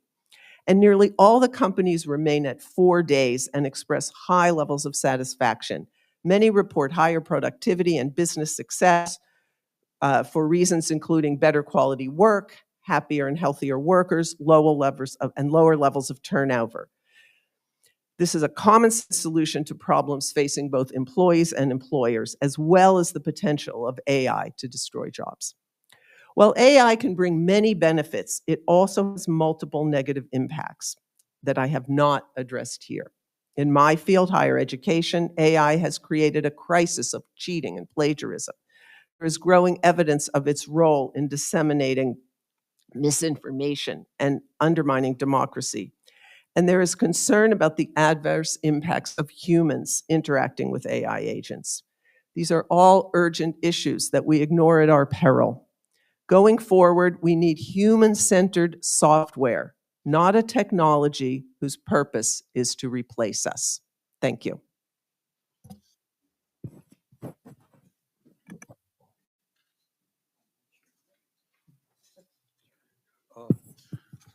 And nearly all the companies remain at 4 days and express high levels of satisfaction. Many report higher productivity and business success for reasons including better quality work, happier and healthier workers, lower levels of turnover. This is a common solution to problems facing both employees and employers, as well as the potential of AI to destroy jobs. While AI can bring many benefits, it also has multiple negative impacts that I have not addressed here. In my field, higher education, AI has created a crisis of cheating and plagiarism. There is growing evidence of its role in disseminating misinformation and undermining democracy. And there is concern about the adverse impacts of humans interacting with AI agents. These are all urgent issues that we ignore at our peril. Going forward, we need human-centered software, not a technology whose purpose is to replace us. Thank you.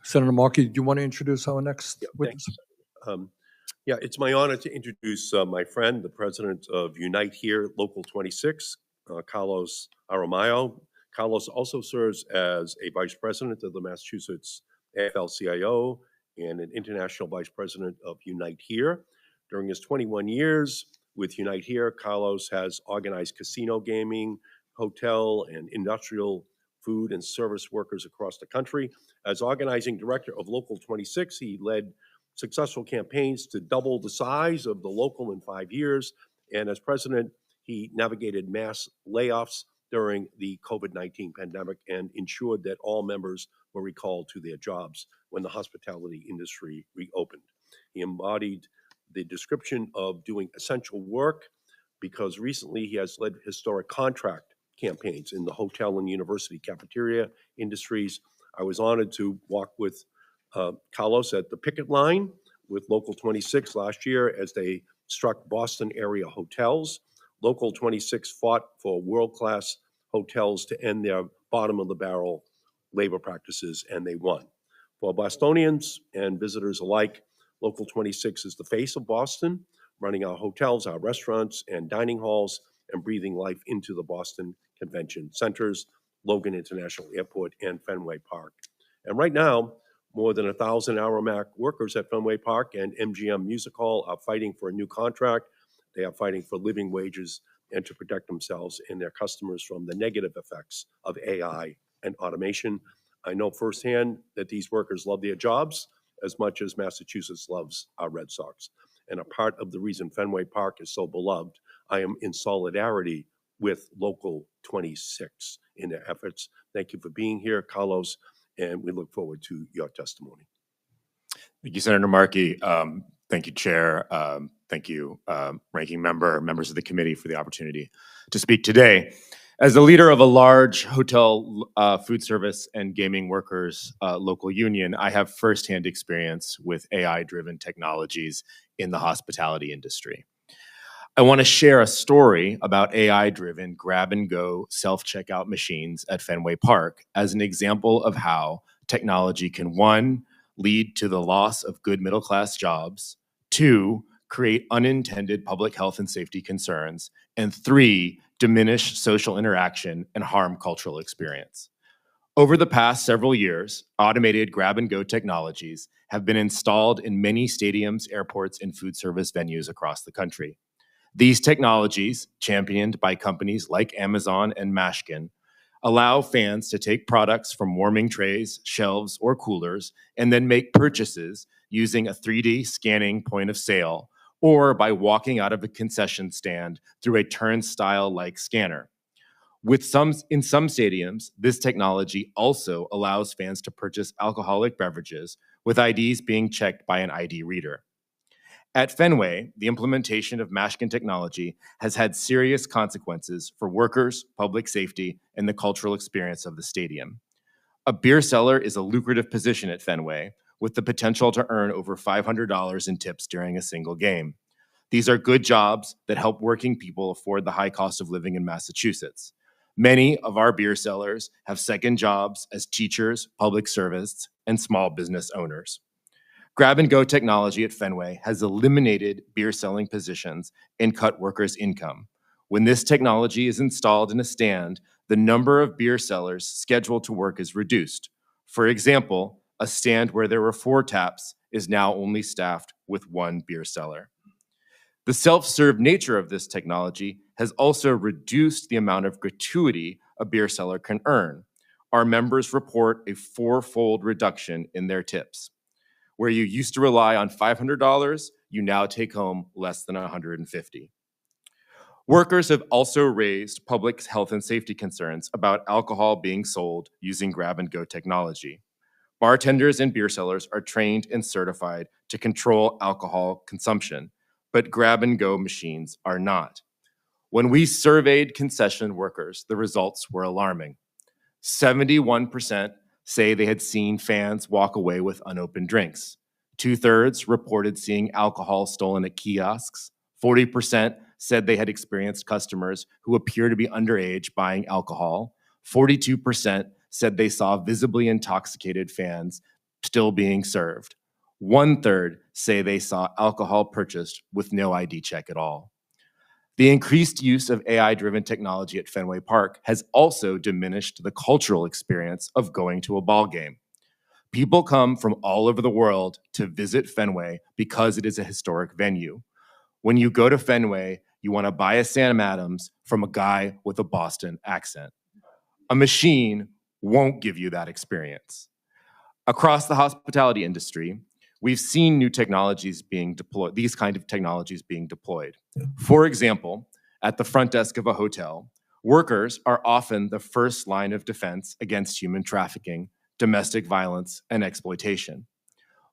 Senator Markey, do you want to introduce our next witness? Yeah, it's my honor to introduce my friend, the president of Unite Here, Local 26, Carlos Aramayo. Carlos also serves as a vice president of the Massachusetts AFL-CIO and an international vice president of Unite Here. During his 21 years with Unite Here, Carlos has organized casino gaming, hotel, and industrial food and service workers across the country. As organizing director of Local 26, he led successful campaigns to double the size of the local in 5 years. And as president, he navigated mass layoffs during the COVID-19 pandemic and ensured that all members were recalled to their jobs when the hospitality industry reopened. He embodied the description of doing essential work because recently he has led historic contract campaigns in the hotel and university cafeteria industries. I was honored to walk with Carlos at the picket line with Local 26 last year as they struck Boston area hotels. Local 26 fought for world-class hotels to end their bottom-of-the-barrel labor practices, and they won. For Bostonians and visitors alike, Local 26 is the face of Boston, running our hotels, our restaurants, and dining halls, and breathing life into the Boston Convention Centers, Logan International Airport, and Fenway Park. And right now, more than 1,000 Aramayo workers at Fenway Park and MGM Music Hall are fighting for a new contract. They are fighting for living wages and to protect themselves and their customers from the negative effects of AI and automation. I know firsthand that these workers love their jobs as much as Massachusetts loves our Red Sox. And a part of the reason Fenway Park is so beloved, I am in solidarity with Local 26 in their efforts. Thank you for being here, Carlos, and we look forward to your testimony. Thank you, Senator Markey. Thank you, Chair. Thank you, Ranking Member, members of the committee for the opportunity to speak today. As the leader of a large hotel, food service, and gaming workers local union, I have firsthand experience with AI-driven technologies in the hospitality industry. I want to share a story about AI-driven grab-and-go self-checkout machines at Fenway Park as an example of how technology can, 1, lead to the loss of good middle-class jobs, 2, create unintended public health and safety concerns, and 3, diminish social interaction and harm cultural experience. Over the past several years, automated grab-and-go technologies have been installed in many stadiums, airports, and food service venues across the country. These technologies, championed by companies like Amazon and Mashkin, allow fans to take products from warming trays, shelves, or coolers, and then make purchases using a 3D scanning point of sale or by walking out of a concession stand through a turnstile-like scanner. In some stadiums, this technology also allows fans to purchase alcoholic beverages with IDs being checked by an ID reader. At Fenway, the implementation of Mashkin technology has had serious consequences for workers, public safety, and the cultural experience of the stadium. A beer cellar is a lucrative position at Fenway, with the potential to earn over $500 in tips during a single game. These are good jobs that help working people afford the high cost of living in Massachusetts. Many of our beer sellers have second jobs as teachers, public servants, and small business owners. Grab-and-go technology at Fenway has eliminated beer selling positions and cut workers' income. When this technology is installed in a stand, the number of beer sellers scheduled to work is reduced. For example, a stand where there were 4 taps is now only staffed with 1 beer seller. The self-serve nature of this technology has also reduced the amount of gratuity a beer seller can earn. Our members report a 4-fold reduction in their tips. Where you used to rely on $500, you now take home less than $150. Workers have also raised public health and safety concerns about alcohol being sold using grab-and-go technology. Bartenders and beer sellers are trained and certified to control alcohol consumption, but grab-and-go machines are not. When we surveyed concession workers, the results were alarming. 71% say they had seen fans walk away with unopened drinks. 2/3 reported seeing alcohol stolen at kiosks. 40% said they had experienced customers who appear to be underage buying alcohol. 42% said they saw visibly intoxicated fans still being served. 1/3 say they saw alcohol purchased with no ID check at all. The increased use of AI-driven technology at Fenway Park has also diminished the cultural experience of going to a ball game. People come from all over the world to visit Fenway because it is a historic venue. When you go to Fenway, you want to buy a Sam Adams from a guy with a Boston accent. A machine won't give you that experience. Across the hospitality industry, we've seen new technologies being deployed, these kind of technologies being deployed. For example, at the front desk of a hotel, workers are often the first line of defense against human trafficking, domestic violence, and exploitation.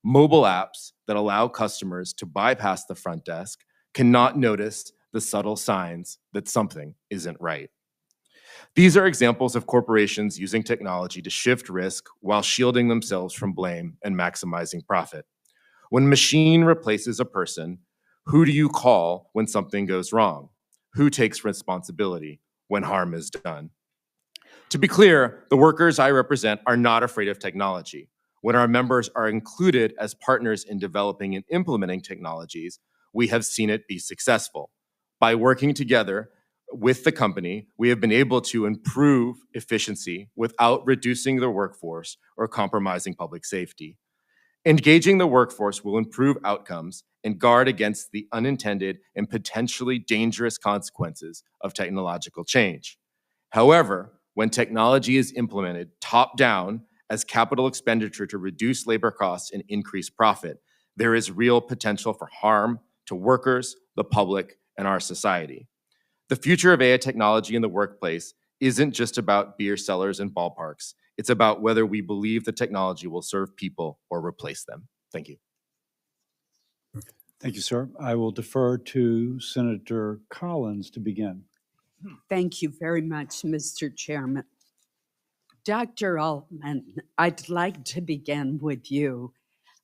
Mobile apps that allow customers to bypass the front desk cannot notice the subtle signs that something isn't right. These are examples of corporations using technology to shift risk while shielding themselves from blame and maximizing profit. When a machine replaces a person, who do you call when something goes wrong? Who takes responsibility when harm is done? To be clear, the workers I represent are not afraid of technology. When our members are included as partners in developing and implementing technologies, we have seen it be successful. By working together with the company, we have been able to improve efficiency without reducing the workforce or compromising public safety. Engaging the workforce will improve outcomes and guard against the unintended and potentially dangerous consequences of technological change. However, when technology is implemented top-down as capital expenditure to reduce labor costs and increase profit, there is real potential for harm to workers, the public, and our society. The future of AI technology in the workplace isn't just about beer cellars and ballparks. It's about whether we believe the technology will serve people or replace them. Thank you. Thank you, sir. I will defer to Senator Collins to begin. Thank you very much, Mr. Chairman. Dr. Altman, I'd like to begin with you.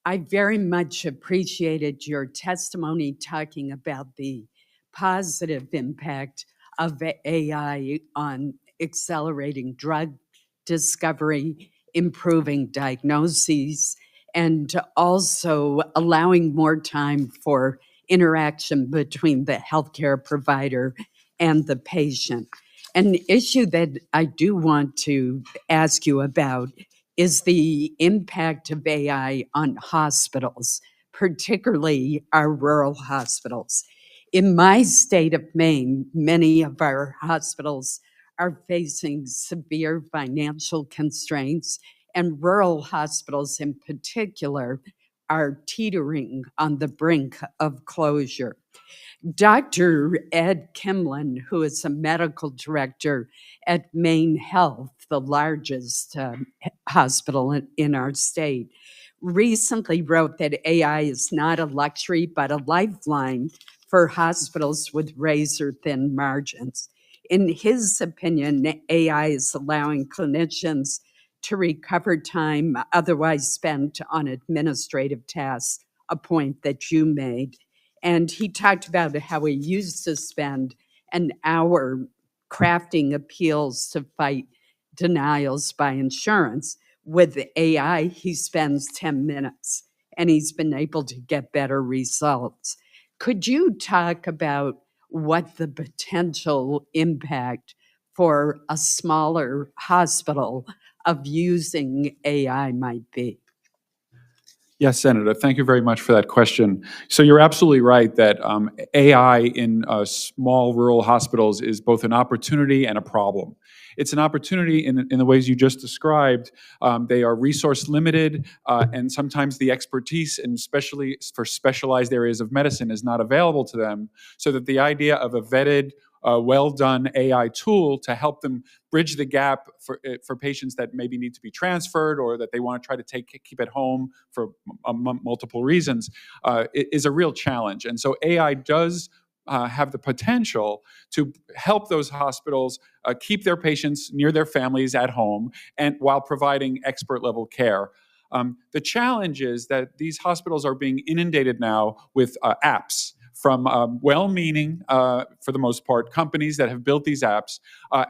I very much appreciated your testimony talking about the positive impact of AI on accelerating drug discovery, improving diagnoses, and also allowing more time for interaction between the healthcare provider and the patient. An issue that I do want to ask you about is the impact of AI on hospitals, particularly our rural hospitals. In my state of Maine, many of our hospitals are facing severe financial constraints, and rural hospitals in particular are teetering on the brink of closure. Dr. Ed Kimlin, who is a medical director at Maine Health, the largest hospital in our state, recently wrote that AI is not a luxury, but a lifeline for hospitals with razor-thin margins. In his opinion, AI is allowing clinicians to recover time otherwise spent on administrative tasks, a point that you made. And he talked about how he used to spend an hour crafting appeals to fight denials by insurance. With AI, he spends 10 minutes and he's been able to get better results. Could you talk about what the potential impact for a smaller hospital of using AI might be? Yes, Senator, thank you very much for that question. So you're absolutely right that AI in small rural hospitals is both an opportunity and a problem. It's an opportunity in the ways you just described. They are resource limited, and sometimes the expertise, and especially for specialized areas of medicine, is not available to them, so that the idea of a vetted, well-done AI tool to help them bridge the gap for patients that maybe need to be transferred or that they want to try to keep at home for multiple reasons is a real challenge. And so AI does have the potential to help those hospitals keep their patients near their families at home and while providing expert level care. The challenge is that these hospitals are being inundated now with apps from well-meaning, for the most part, companies that have built these apps,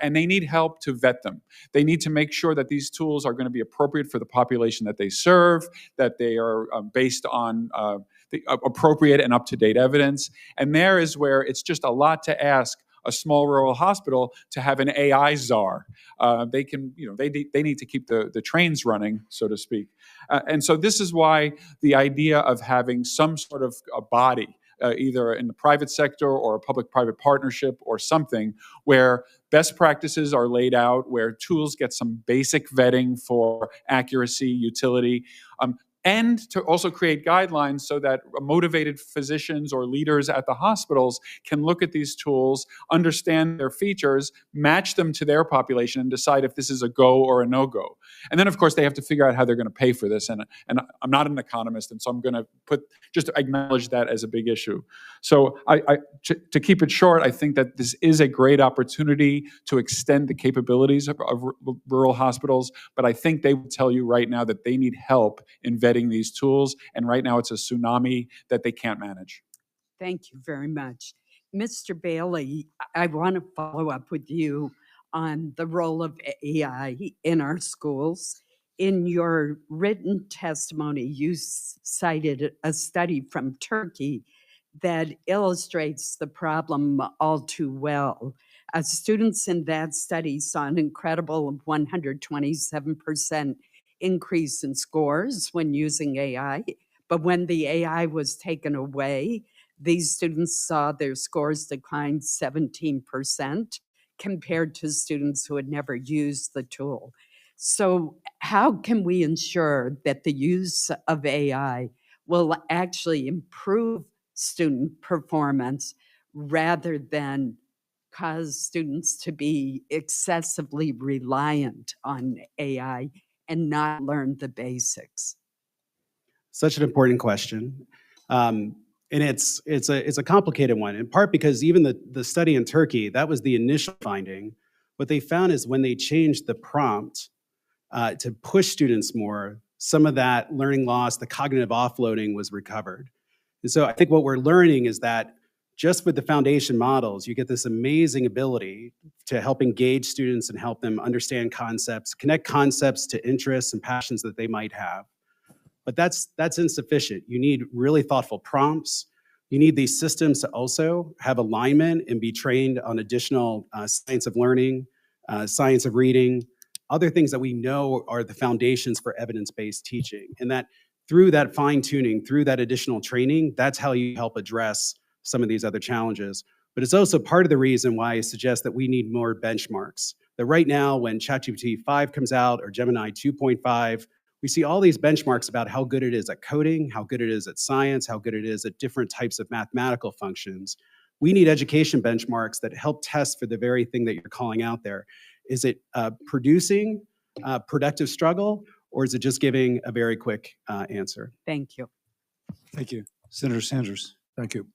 and they need help to vet them. They need to make sure that these tools are going to be appropriate for the population that they serve, that they are based on the appropriate and up-to-date evidence. And there is where it's just a lot to ask a small rural hospital to have an AI czar. They can, they need to keep the trains running, so to speak. And so this is why the idea of having some sort of a body, either in the private sector or a public-private partnership or something, where best practices are laid out, where tools get some basic vetting for accuracy, utility, and to also create guidelines so that motivated physicians or leaders at the hospitals can look at these tools, understand their features, match them to their population, and decide if this is a go or a no-go. And then, of course, they have to figure out how they're going to pay for this. And I'm not an economist, and so I'm going to just acknowledge that as a big issue. So to keep it short, I think that this is a great opportunity to extend the capabilities of rural hospitals, but I think they would tell you right now that they need help in vetting these tools, and right now it's a tsunami that they can't manage. Thank you very much. Mr. Bailey, I want to follow up with you on the role of AI in our schools. In your written testimony, you cited a study from Turkey that illustrates the problem all too well. Students in that study saw an incredible 127% increase in scores when using AI, but when the AI was taken away, these students saw their scores decline 17% compared to students who had never used the tool. So how can we ensure that the use of AI will actually improve student performance rather than cause students to be excessively reliant on AI and not learn the basics? Such an important question. And it's a complicated one, in part because even the study in Turkey, that was the initial finding. What they found is when they changed the prompt to push students more, some of that learning loss, the cognitive offloading was recovered. And so I think what we're learning is that just with the foundation models, you get this amazing ability to help engage students and help them understand concepts, connect concepts to interests and passions that they might have. But that's insufficient. You need really thoughtful prompts. You need these systems to also have alignment and be trained on additional science of learning, science of reading, other things that we know are the foundations for evidence-based teaching. And that through that fine-tuning, through that additional training, that's how you help address some of these other challenges. But it's also part of the reason why I suggest that we need more benchmarks. That right now, when ChatGPT 5 comes out or Gemini 2.5, we see all these benchmarks about how good it is at coding, how good it is at science, how good it is at different types of mathematical functions. We need education benchmarks that help test for the very thing that you're calling out there. Is it producing productive struggle, or is it just giving a very quick answer? Thank you. Thank you. Senator Sanders. Thank you.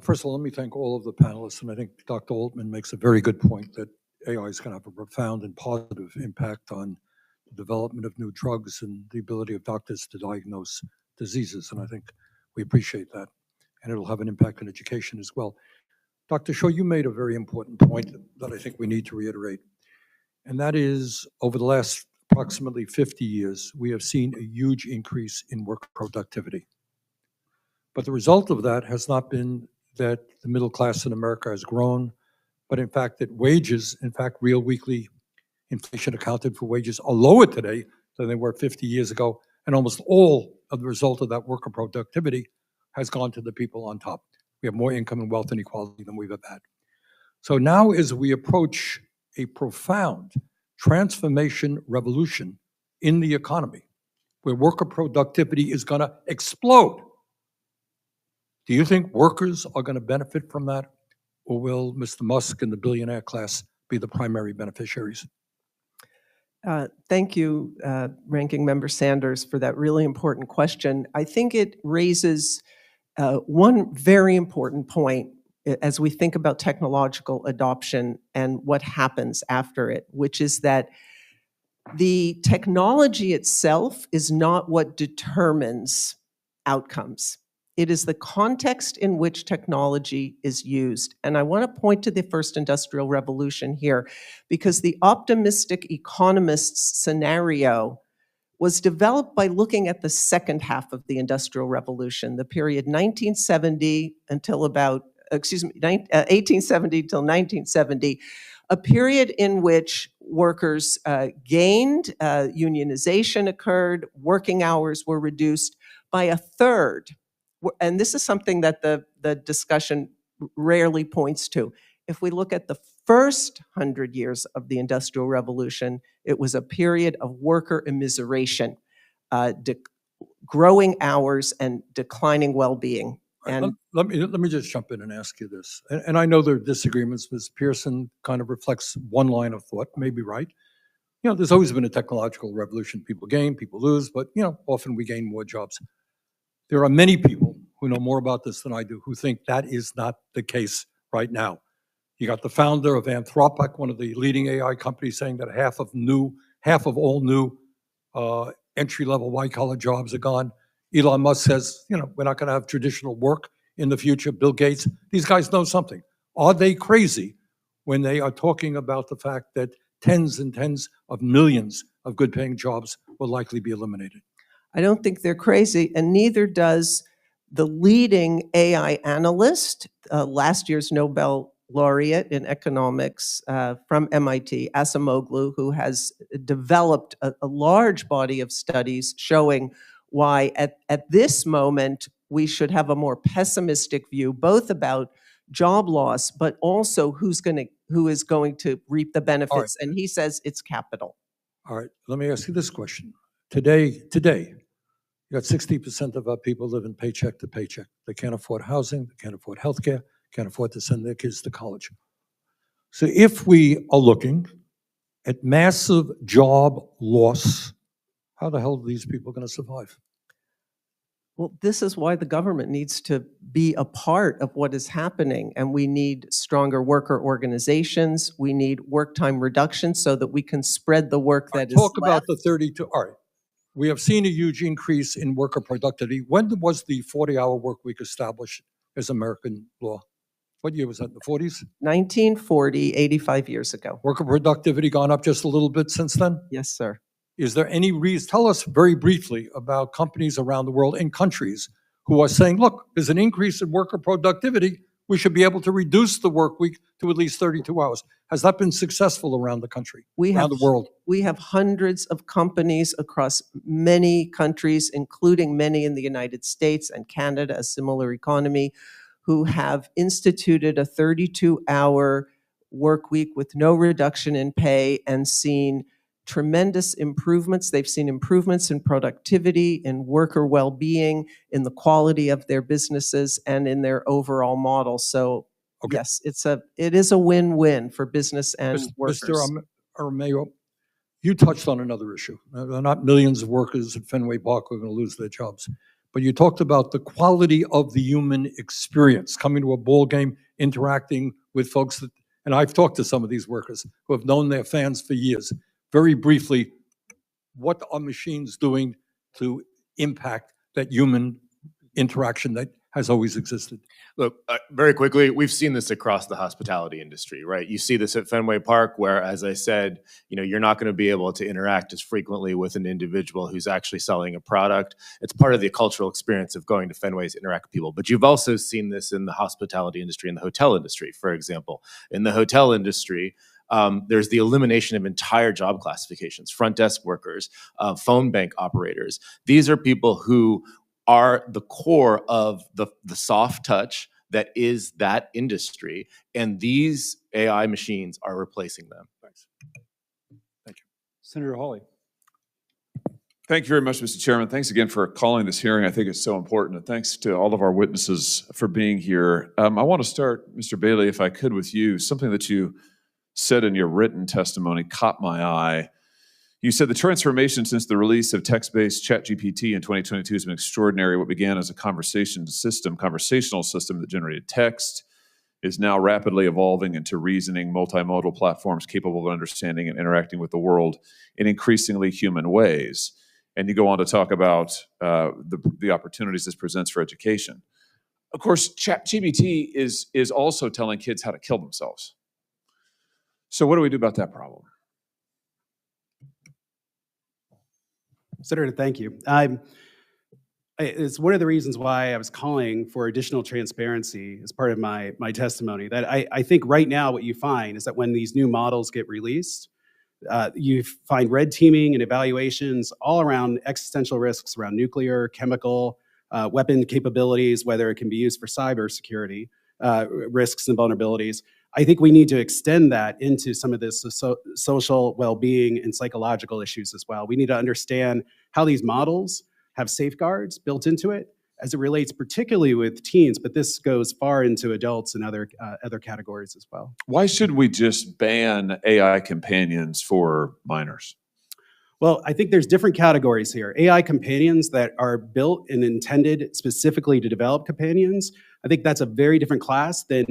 First of all, let me thank all of the panelists, and I think Dr. Altman makes a very good point that AI is going to have a profound and positive impact on the development of new drugs and the ability of doctors to diagnose diseases. And I think we appreciate that. And it'll have an impact on education as well. Dr. Schor, you made a very important point that I think we need to reiterate. And that is, over the last approximately 50 years, we have seen a huge increase in work productivity. But the result of that has not been that the middle class in America has grown, but in fact that wages, in fact, real weekly inflation accounted for wages are lower today than they were 50 years ago. And almost all of the result of that worker productivity has gone to the people on top. We have more income and wealth inequality than we've ever had. So now as we approach a profound transformation revolution in the economy, where worker productivity is going to explode, do you think workers are going to benefit from that? Or will Mr. Musk and the billionaire class be the primary beneficiaries? Thank you, Ranking Member Sanders, for that really important question. I think it raises one very important point as we think about technological adoption and what happens after it, which is that the technology itself is not what determines outcomes. It is the context in which technology is used. And I want to point to the first industrial revolution here, because the optimistic economist's scenario was developed by looking at the second half of the industrial revolution, the period 1870 till 1970, a period in which workers gained, unionization occurred, working hours were reduced by a third. And this is something that the discussion rarely points to. If we look at the first 100 years of the Industrial Revolution, it was a period of worker immiseration, growing hours and declining well-being. And let me just jump in and ask you this. And I know there are disagreements. Ms. Pearson kind of reflects one line of thought, maybe right. You know, there's always been a technological revolution. People gain, people lose, but you know, often we gain more jobs. There are many people who know more about this than I do who think that is not the case right now. You got the founder of Anthropic, one of the leading AI companies, saying that half of all new entry-level white-collar jobs are gone. Elon Musk says, you know, we're not going to have traditional work in the future. Bill Gates, these guys know something. Are they crazy when they are talking about the fact that tens and tens of millions of good-paying jobs will likely be eliminated? I don't think they're crazy, and neither does the leading AI analyst, last year's Nobel laureate in economics from MIT, Acemoglu, who has developed a large body of studies showing why at this moment we should have a more pessimistic view, both about job loss, but also who is going to reap the benefits. Right. And he says it's capital. All right, let me ask you this question. Today, you got 60% of our people living paycheck to paycheck. They can't afford housing, they can't afford healthcare, can't afford to send their kids to college. So if we are looking at massive job loss, how the hell are these people going to survive? Well, this is why the government needs to be a part of what is happening, and we need stronger worker organizations. We need work time reduction so that we can spread the work that is Talk left. about the 32. All right. We have seen a huge increase in worker productivity. When was the 40-hour work week established as American law? What year was that, in the 40s? 1940, 85 years ago. Worker productivity gone up just a little bit since then? Yes, sir. Is there any reason? Tell us very briefly about companies around the world in countries who are saying, look, there's an increase in worker productivity. We should be able to reduce the work week to at least 32 hours. Has that been successful around the country, around the world? We have hundreds of companies across many countries, including many in the United States and Canada, a similar economy, who have instituted a 32-hour work week with no reduction in pay and seen tremendous improvements. They've seen improvements in productivity, in worker well-being, in the quality of their businesses, and in their overall model. So Okay. yes, it is a win-win for business and workers. Mr. Aramayo, you touched on another issue. There are not millions of workers at Fenway Park who are going to lose their jobs. But you talked about the quality of the human experience, coming to a ball game, interacting with folks that And I've talked to some of these workers who have known their fans for years. Very briefly, what are machines doing to impact that human interaction that has always existed? Look, very quickly, we've seen this across the hospitality industry, right? You see this at Fenway Park, where, as I said, you're not going to be able to interact as frequently with an individual who's actually selling a product. It's part of the cultural experience of going to Fenway to interact with people. But you've also seen this in the hospitality industry and the hotel industry, for example. In the hotel industry, there's the elimination of entire job classifications, front desk workers, phone bank operators. These are people who are the core of the soft touch that is that industry, and these AI machines are replacing them. Thanks. Thank you. Senator Hawley. Thank you very much, Mr. Chairman. Thanks again for calling this hearing. I think it's so important. And thanks to all of our witnesses for being here. I want to start, Mr. Bailey, if I could, with you. Something that you said in your written testimony caught my eye. You said the transformation since the release of text-based ChatGPT in 2022 has been extraordinary. What began as a conversational system that generated text is now rapidly evolving into reasoning, multimodal platforms capable of understanding and interacting with the world in increasingly human ways. And you go on to talk about the opportunities this presents for education. Of course, ChatGPT is also telling kids how to kill themselves. So what do we do about that problem? Senator, thank you. It's one of the reasons why I was calling for additional transparency as part of my testimony. That I think right now what you find is that when these new models get released, you find red teaming and evaluations all around existential risks around nuclear, chemical, weapon capabilities, whether it can be used for cybersecurity risks and vulnerabilities. I think we need to extend that into some of this social well-being and psychological issues as well. We need to understand how these models have safeguards built into it as it relates particularly with teens, but this goes far into adults and other categories as well. Why should we just ban AI companions for minors? Well, I think there's different categories here. AI companions that are built and intended specifically to develop companions, I think that's a very different class than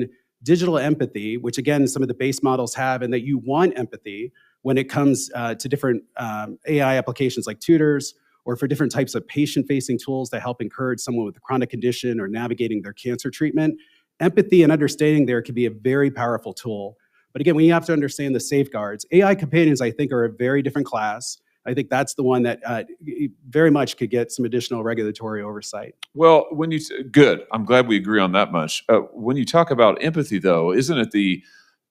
digital empathy, which again, some of the base models have, and that you want empathy when it comes to different AI applications like tutors, or for different types of patient-facing tools that help encourage someone with a chronic condition or navigating their cancer treatment. Empathy and understanding there can be a very powerful tool. But again, we have to understand the safeguards. AI companions, I think, are a very different class. I think that's the one that very much could get some additional regulatory oversight. Well, good. I'm glad we agree on that much. When you talk about empathy, though, isn't it the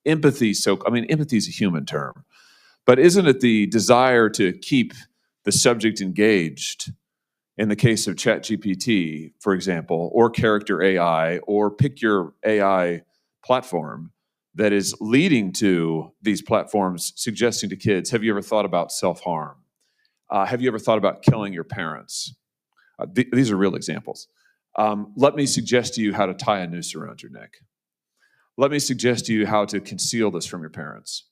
empathy? Empathy is a human term, but isn't it the desire to keep the subject engaged? In the case of ChatGPT, for example, or Character AI, or pick your AI platform that is leading to these platforms suggesting to kids, have you ever thought about self-harm? Have you ever thought about killing your parents? These are real examples. Let me suggest to you how to tie a noose around your neck. Let me suggest to you how to conceal this from your parents.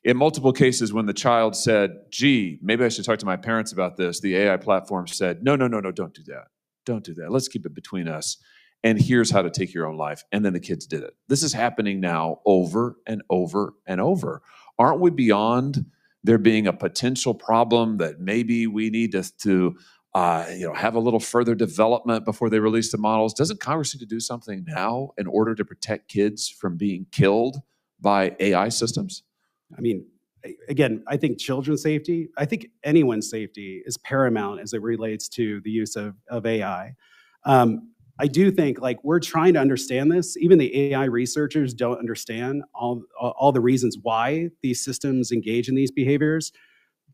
In multiple cases, when the child said, gee, maybe I should talk to my parents about this, the AI platform said, no, don't do that. Don't do that. Let's keep it between us. And here's how to take your own life. And then the kids did it. This is happening now over and over and over. Aren't we beyond there being a potential problem that maybe we need to have a little further development before they release the models? Doesn't Congress need to do something now in order to protect kids from being killed by AI systems? I mean, again, I think children's safety, I think anyone's safety is paramount as it relates to the use of AI. I do think we're trying to understand this. Even the AI researchers don't understand all the reasons why these systems engage in these behaviors.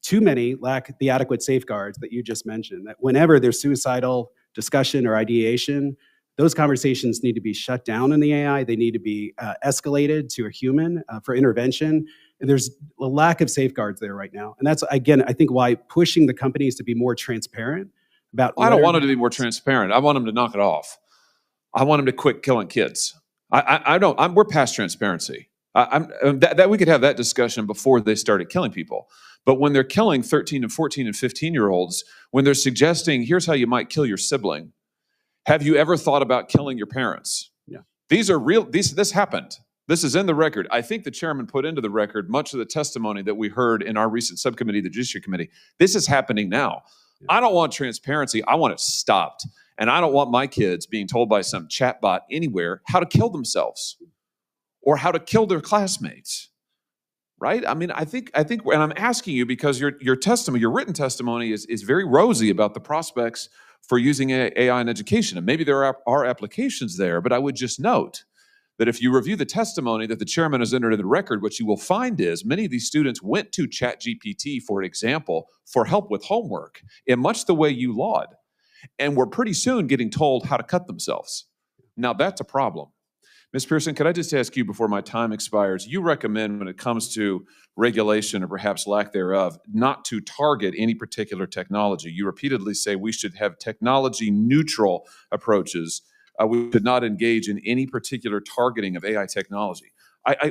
Too many lack the adequate safeguards that you just mentioned, that whenever there's suicidal discussion or ideation, those conversations need to be shut down in the AI. They need to be escalated to a human for intervention. And there's a lack of safeguards there right now. And that's, again, I think why pushing the companies to be more transparent about— I don't want them to be more transparent. I want them to knock it off. I want them to quit killing kids. We're past transparency. That we could have that discussion before they started killing people. But when they're killing 13 and 14 and 15-year-olds, when they're suggesting, here's how you might kill your sibling, have you ever thought about killing your parents? Yeah. These are real. This happened. This is in the record. I think the chairman put into the record much of the testimony that we heard in our recent subcommittee, the Judiciary Committee. This is happening now. I don't want transparency. I want it stopped. And I don't want my kids being told by some chatbot anywhere how to kill themselves or how to kill their classmates. Right? I mean, I think, and I'm asking you because your testimony, your written testimony is very rosy about the prospects for using AI in education. And maybe there are applications there, but I would just note that if you review the testimony that the chairman has entered in the record, what you will find is many of these students went to ChatGPT, for example, for help with homework in much the way you laud, and were pretty soon getting told how to cut themselves. Now, that's a problem. Ms. Pearson, could I just ask you before my time expires, you recommend when it comes to regulation or perhaps lack thereof, not to target any particular technology. You repeatedly say we should have technology neutral approaches. We should not engage in any particular targeting of AI technology.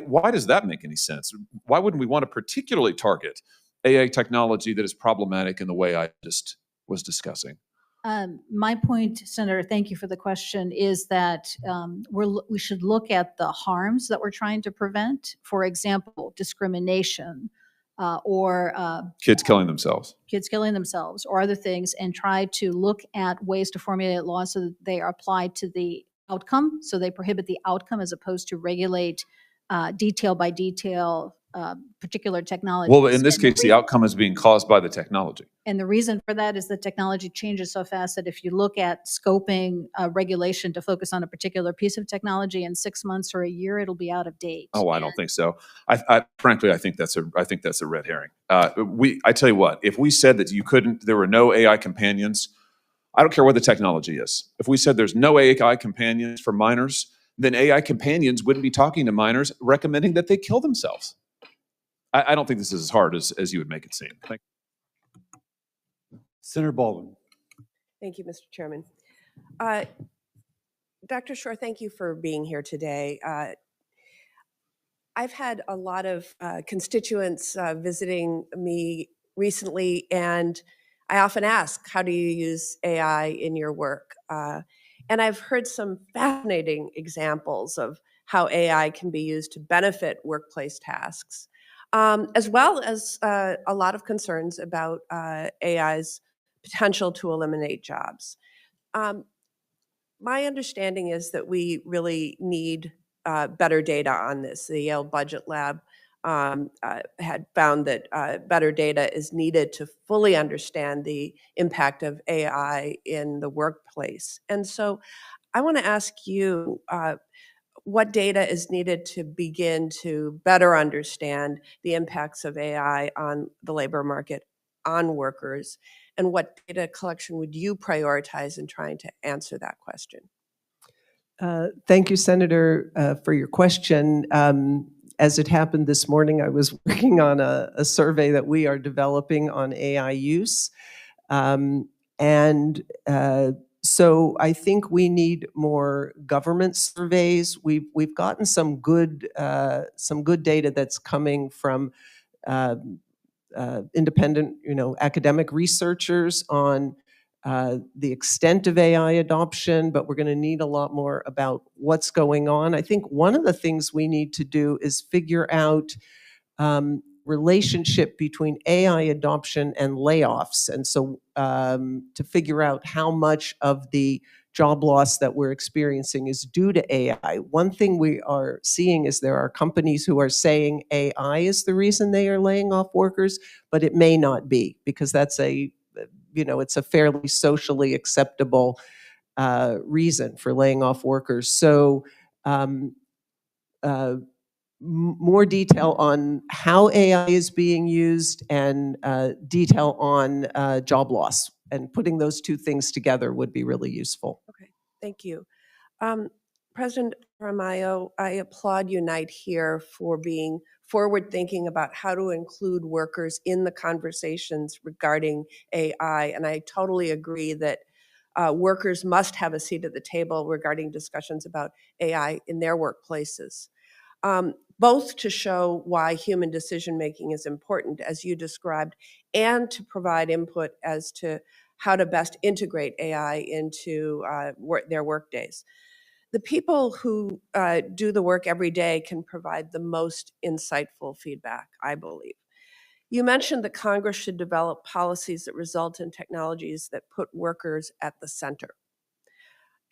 Why does that make any sense? Why wouldn't we want to particularly target AI technology that is problematic in the way I just was discussing? My point, Senator, thank you for the question, is that we should look at the harms that we're trying to prevent. For example, discrimination or kids killing themselves. Kids killing themselves or other things, and try to look at ways to formulate laws so that they are applied to the outcome. So they prohibit the outcome as opposed to regulate detail by detail particular technology. Well, in this case, the outcome is being caused by the technology. And the reason for that is that technology changes so fast that if you look at scoping regulation to focus on a particular piece of technology in 6 months or a year, it'll be out of date. Oh, I don't think so. Frankly, I think that's a red herring. I tell you what, if we said that there were no AI companions, I don't care what the technology is. If we said there's no AI companions for minors, then AI companions wouldn't be talking to minors recommending that they kill themselves. I don't think this is as hard as you would make it seem. Thank you. Senator Baldwin. Thank you, Mr. Chairman. Dr. Schor, thank you for being here today. I've had a lot of constituents visiting me recently, and I often ask, how do you use AI in your work? And I've heard some fascinating examples of how AI can be used to benefit workplace tasks. As well as a lot of concerns about AI's potential to eliminate jobs. My understanding is that we really need better data on this. The Yale Budget Lab had found that better data is needed to fully understand the impact of AI in the workplace. And so I want to ask you, what data is needed to begin to better understand the impacts of AI on the labor market, on workers, and what data collection would you prioritize in trying to answer that question? Thank you, Senator, for your question. As it happened this morning, I was working on a survey that we are developing on AI use. So I think we need more government surveys. We've gotten some good data that's coming from independent, academic researchers on the extent of AI adoption, but we're going to need a lot more about what's going on. I think one of the things we need to do is figure out relationship between AI adoption and layoffs. And so to figure out how much of the job loss that we're experiencing is due to AI. One thing we are seeing is there are companies who are saying AI is the reason they are laying off workers, but it may not be, because that's it's a fairly socially acceptable reason for laying off workers. So more detail on how AI is being used and detail on job loss, and putting those two things together would be really useful. Okay, thank you. President Aramayo, I applaud Unite here for being forward-thinking about how to include workers in the conversations regarding AI, and I totally agree that workers must have a seat at the table regarding discussions about AI in their workplaces. Both to show why human decision-making is important, as you described, and to provide input as to how to best integrate AI into their workdays. The people who do the work every day can provide the most insightful feedback, I believe. You mentioned that Congress should develop policies that result in technologies that put workers at the center.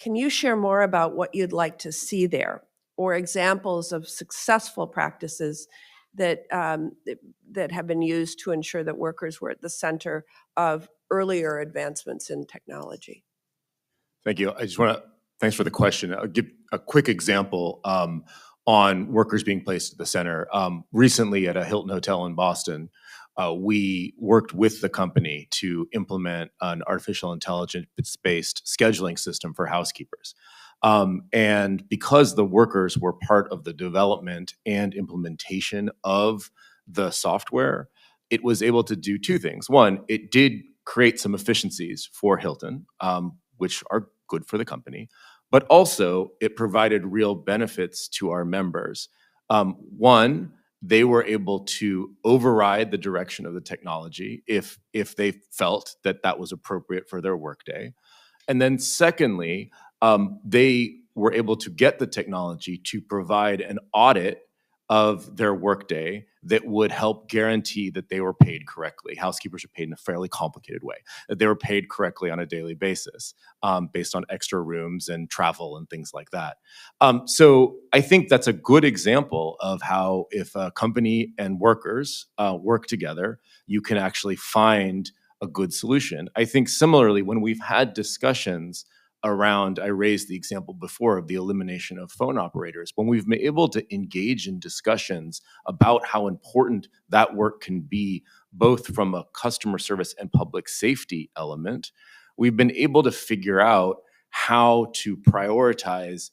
Can you share more about what you'd like to see there, or examples of successful practices that, that have been used to ensure that workers were at the center of earlier advancements in technology? Thank you. I just want to, thanks for the question. I'll give a quick example on workers being placed at the center. Recently at a Hilton Hotel in Boston, we worked with the company to implement an artificial intelligence-based scheduling system for housekeepers. And because the workers were part of the development and implementation of the software, it was able to do two things. One, it did create some efficiencies for Hilton, which are good for the company, but also it provided real benefits to our members. One, they were able to override the direction of the technology if they felt that that was appropriate for their workday. And then secondly, they were able to get the technology to provide an audit of their workday that would help guarantee that they were paid correctly. Housekeepers are paid in a fairly complicated way, that they were paid correctly on a daily basis based on extra rooms and travel and things like that. So I think that's a good example of how if a company and workers work together, you can actually find a good solution. I think similarly, when we've had discussions around, I raised the example before of the elimination of phone operators. When we've been able to engage in discussions about how important that work can be, both from a customer service and public safety element, we've been able to figure out how to prioritize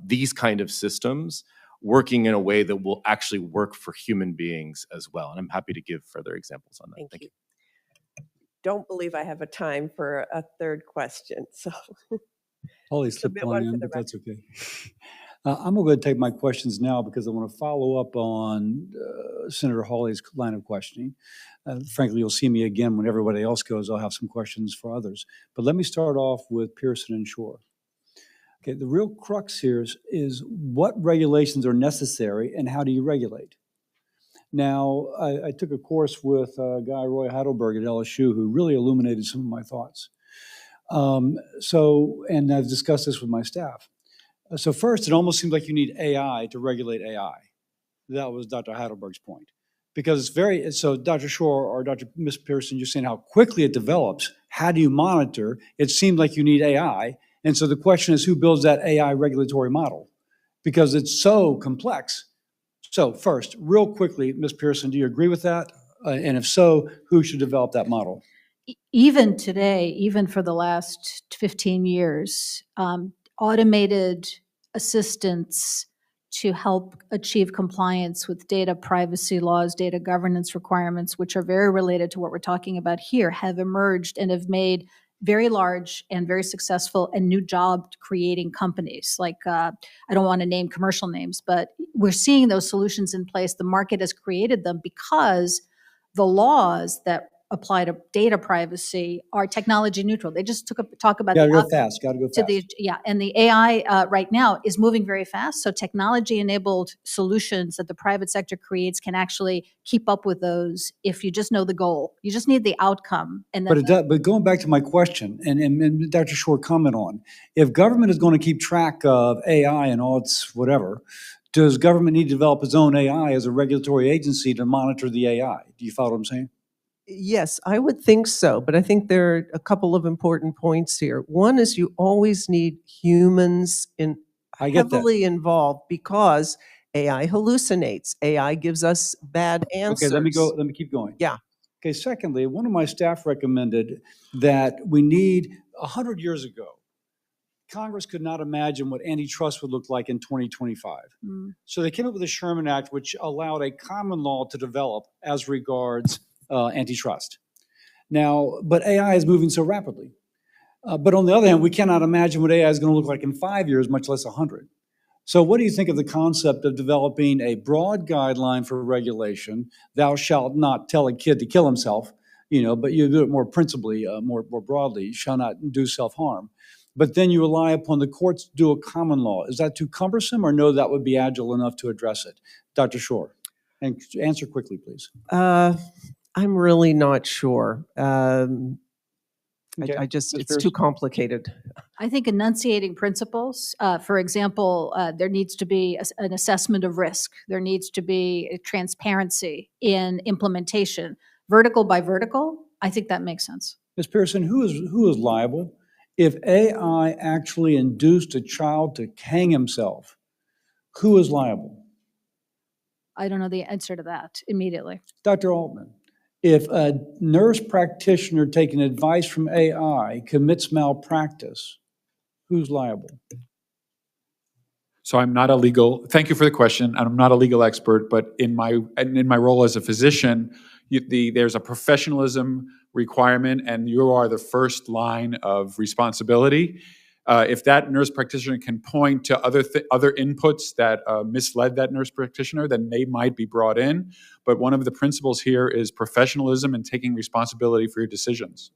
these kind of systems working in a way that will actually work for human beings as well. And I'm happy to give further examples on that. Thank you. Don't believe I have a time for a third question, so. Holly slipped Submit one one for in, the but that's okay. I'm going to take my questions now because I want to follow up on Senator Hawley's line of questioning. Frankly, you'll see me again when everybody else goes. I'll have some questions for others. But let me start off with Pearson and Schor. Okay, the real crux here is what regulations are necessary and how do you regulate? Now, I took a course with a guy, Roy Heidelberg at LSU, who really illuminated some of my thoughts. And I've discussed this with my staff. So first, it almost seems like you need AI to regulate AI. That was Dr. Heidelberg's point. Because it's so Dr. Schor or Dr. Ms. Pearson, you're saying how quickly it develops. How do you monitor? It seemed like you need AI. And so the question is, who builds that AI regulatory model? Because it's so complex. So first, real quickly, Ms. Pearson, do you agree with that? And if so, who should develop that model? Even today, even for the last 15 years, automated assistance to help achieve compliance with data privacy laws, data governance requirements, which are very related to what we're talking about here, have emerged and have made very large and very successful and new job creating companies. Like, I don't want to name commercial names, but we're seeing those solutions in place. The market has created them because the laws that apply to data privacy are technology neutral. They just talk about Gotta the go outcome fast, gotta go fast. and the AI right now is moving very fast. So technology-enabled solutions that the private sector creates can actually keep up with those if you just know the goal. You just need the outcome. And then But going back to my question, and Dr. Schor comment on, if government is going to keep track of AI and all its whatever, does government need to develop its own AI as a regulatory agency to monitor the AI? Do you follow what I'm saying? Yes, I would think so, but I think there are a couple of important points here. One is you always need humans heavily involved because AI hallucinates. AI gives us bad answers. Okay, let me keep going. Yeah. Okay, secondly, one of my staff recommended that we need, 100 years ago, Congress could not imagine what antitrust would look like in 2025. So they came up with the Sherman Act, which allowed a common law to develop as regards antitrust. Now, but AI is moving so rapidly. But on the other hand, we cannot imagine what AI is going to look like in 5 years, much less 100. So what do you think of the concept of developing a broad guideline for regulation? Thou shalt not tell a kid to kill himself, but you do it more principally, more broadly, you shall not do self-harm. but then you rely upon the courts to do a common law. Is that too cumbersome, or no, that would be agile enough to address it? Dr. Schor, and answer quickly, please. I'm really not sure. Okay. I just, Ms. it's too Pearson? complicated. I think enunciating principles, for example, there needs to be an assessment of risk. There needs to be a transparency in implementation, vertical by vertical. I think that makes sense. Ms. Pearson, who is liable if AI actually induced a child to hang himself? Who is liable? I don't know the answer to that immediately. Dr. Altman, if a nurse practitioner taking advice from AI commits malpractice, who's liable? So I'm not a legal, thank you for the question. I'm not a legal expert, but in my role as a physician, there's a professionalism requirement, and you are the first line of responsibility. If that nurse practitioner can point to other inputs that misled that nurse practitioner, then they might be brought in. But one of the principles here is professionalism and taking responsibility for your decisions.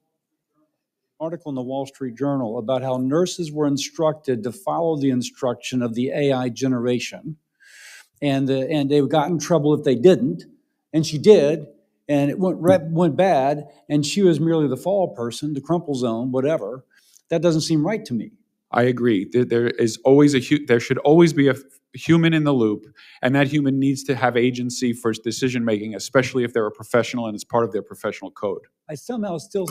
Article in the Wall Street Journal about how nurses were instructed to follow the instruction of the AI generation, and they got in trouble if they didn't, and she did, and it went bad, and she was merely the fall person, the crumple zone, whatever. That doesn't seem right to me. I agree. There should always be a human in the loop, and that human needs to have agency for decision making, especially if they're a professional and it's part of their professional code. I somehow still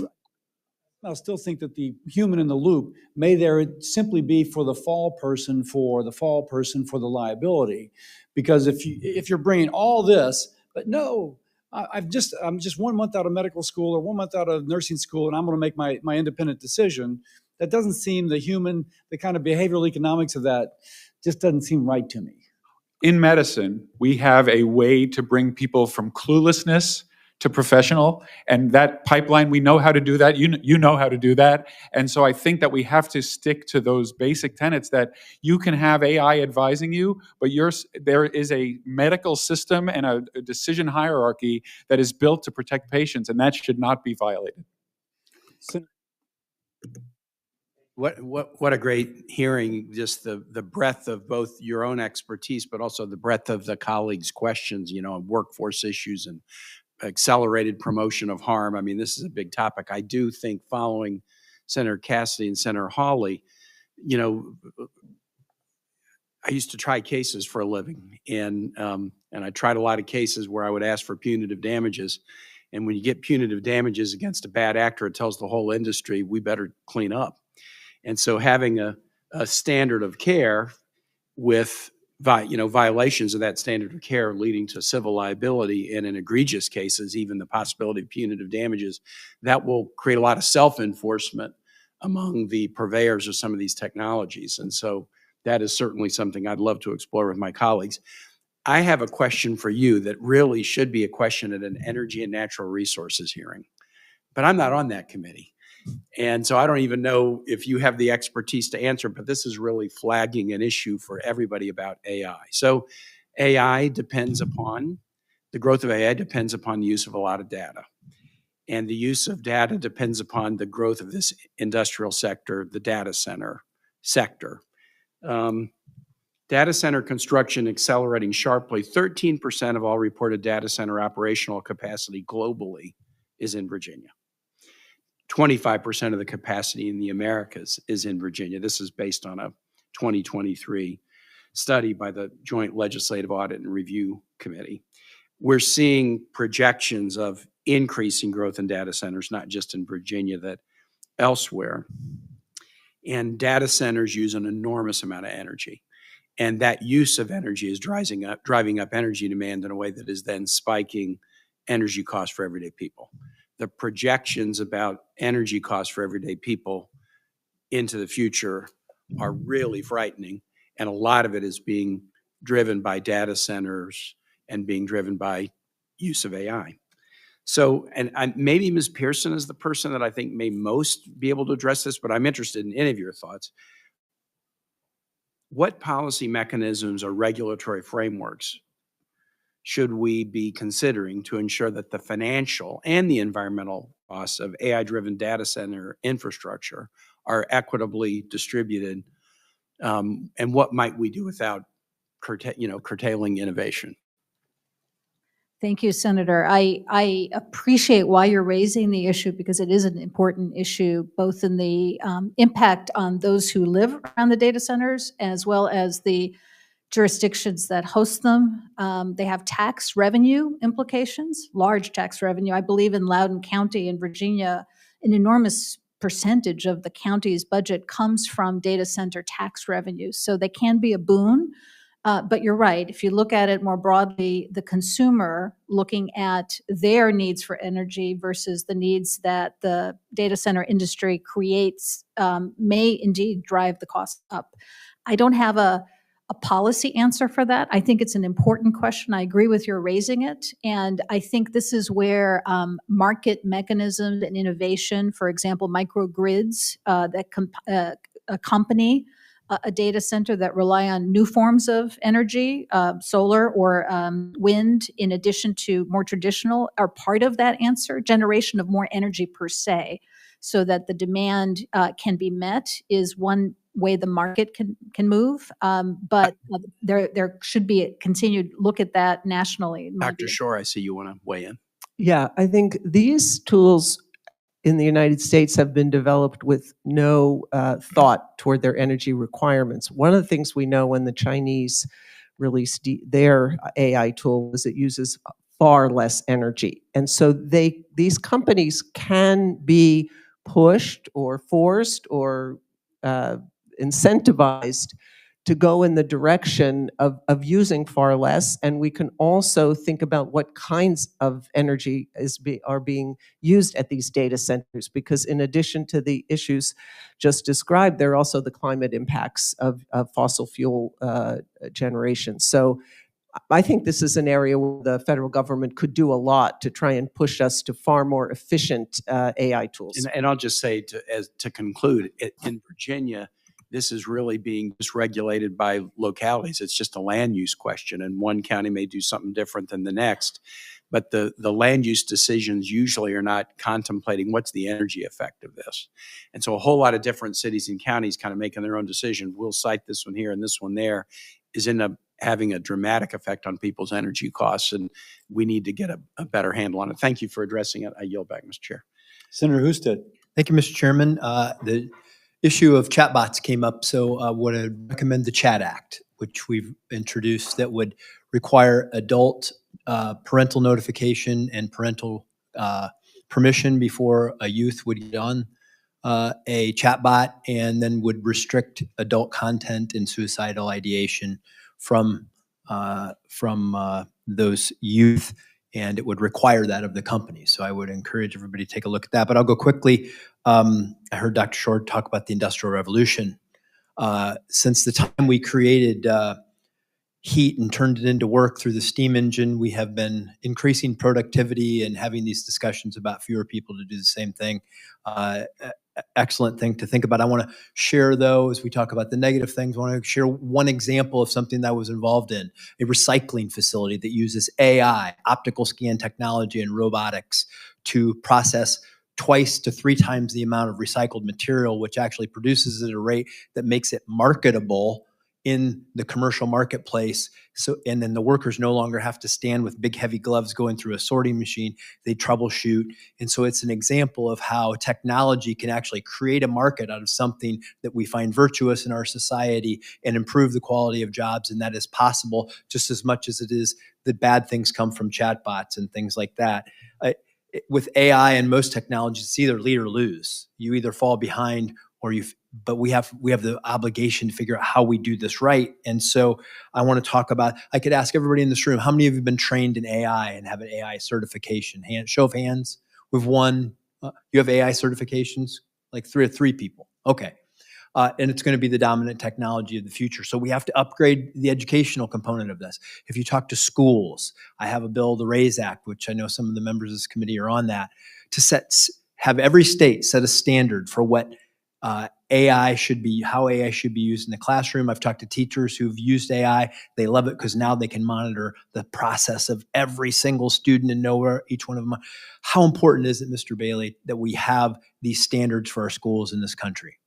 think that the human in the loop may there simply be for the fall person for the liability, because if you're bringing all this, but no, I'm just 1 month out of medical school or 1 month out of nursing school, and I'm going to make my independent decision. That doesn't seem the kind of behavioral economics of that just doesn't seem right to me. In medicine, we have a way to bring people from cluelessness to professional, and that pipeline, we know how to do that. You know how to do that. And so I think that we have to stick to those basic tenets that you can have AI advising you, but there is a medical system and a decision hierarchy that is built to protect patients, and that should not be violated. What a great hearing, just the breadth of both your own expertise, but also the breadth of the colleagues' questions, on workforce issues and accelerated promotion of harm. I mean, this is a big topic. I do think, following Senator Cassidy and Senator Hawley, I used to try cases for a living, and I tried a lot of cases where I would ask for punitive damages. And when you get punitive damages against a bad actor, it tells the whole industry, we better clean up. And so having a standard of care with violations of that standard of care leading to civil liability, and in egregious cases, even the possibility of punitive damages, that will create a lot of self-enforcement among the purveyors of some of these technologies. And so that is certainly something I'd love to explore with my colleagues. I have a question for you that really should be a question at an Energy and Natural Resources hearing, but I'm not on that committee. And so I don't even know if you have the expertise to answer, but this is really flagging an issue for everybody about AI. So the growth of AI depends upon the use of a lot of data. And the use of data depends upon the growth of this industrial sector, the data center sector. Data center construction accelerating sharply. 13% of all reported data center operational capacity globally is in Virginia. 25% of the capacity in the Americas is in Virginia. This is based on a 2023 study by the Joint Legislative Audit and Review Committee. We're seeing projections of increasing growth in data centers, not just in Virginia, that elsewhere. And data centers use an enormous amount of energy. And that use of energy is driving up energy demand in a way that is then spiking energy costs for everyday people. The projections about energy costs for everyday people into the future are really frightening. And a lot of it is being driven by data centers and being driven by use of AI. So, and maybe Ms. Pearson is the person that I think may most be able to address this, but I'm interested in any of your thoughts. What policy mechanisms or regulatory frameworks should we be considering to ensure that the financial and the environmental costs of AI-driven data center infrastructure are equitably distributed? And what might we do without curtailing innovation? Thank you, Senator. I appreciate why you're raising the issue, because it is an important issue, both in the impact on those who live around the data centers, as well as the jurisdictions that host them. They have tax revenue implications, large tax revenue. I believe in Loudoun County in Virginia, an enormous percentage of the county's budget comes from data center tax revenue. So they can be a boon. But you're right. If you look at it more broadly, the consumer looking at their needs for energy versus the needs that the data center industry creates may indeed drive the cost up. I don't have a policy answer for that. I think it's an important question. I agree with your raising it. And I think this is where market mechanisms and innovation, for example, microgrids that accompany a data center that rely on new forms of energy, solar or wind, in addition to more traditional, are part of that answer. Generation of more energy per se, so that the demand can be met, is one way the market can move. But there should be a continued look at that nationally. Dr. Schor, I see you want to weigh in. Yeah, I think these tools in the United States have been developed with no thought toward their energy requirements. One of the things we know when the Chinese released their AI tool is it uses far less energy. And so these companies can be pushed or forced or incentivized to go in the direction of using far less. And we can also think about what kinds of energy are being used at these data centers, because in addition to the issues just described, there are also the climate impacts of fossil fuel generation. So I think this is an area where the federal government could do a lot to try and push us to far more efficient AI tools. And I'll just say to conclude, in Virginia, this is really being dysregulated by localities. It's just a land use question, and one county may do something different than the next. But the land use decisions usually are not contemplating what's the energy effect of this. And so a whole lot of different cities and counties kind of making their own decision. We'll cite this one here and this one there, is end up having a dramatic effect on people's energy costs. And we need to get a better handle on it. Thank you for addressing it. I yield back, Mr. Chair. Senator Husted. Thank you, Mr. Chairman. The issue of chatbots came up, so I would recommend the Chat Act, which we've introduced, that would require adult parental notification and parental permission before a youth would get on a chatbot, and then would restrict adult content and suicidal ideation from those youth, and it would require that of the company. So I would encourage everybody to take a look at that. But I'll go quickly. I heard Dr. Schor talk about the Industrial Revolution. Since the time we created heat and turned it into work through the steam engine, we have been increasing productivity and having these discussions about fewer people to do the same thing. Excellent thing to think about. I want to share, though, as we talk about the negative things, I want to share one example of something that I was involved in, a recycling facility that uses AI, optical scan technology, and robotics to process twice to 3 times the amount of recycled material, which actually produces at a rate that makes it marketable in the commercial marketplace. So, and then the workers no longer have to stand with big heavy gloves going through a sorting machine. They troubleshoot. And so it's an example of how technology can actually create a market out of something that we find virtuous in our society and improve the quality of jobs. And that is possible just as much as it is that bad things come from chatbots and things like that. With AI and most technologies, it's either lead or lose. You either fall behind or but we have the obligation to figure out how we do this right. And so I want to talk about, I could ask everybody in this room, how many of you have been trained in AI and have an AI certification? Show of hands. We've won. You have AI certifications? Like three people. Okay. And it's going to be the dominant technology of the future. So we have to upgrade the educational component of this. If you talk to schools, I have a bill, the RAISE Act, which I know some of the members of this committee are on that, to have every state set a standard for what AI should be, how AI should be used in the classroom. I've talked to teachers who've used AI. They love it because now they can monitor the process of every single student and know where each one of them are. How important is it, Mr. Bailey, that we have these standards for our schools in this country?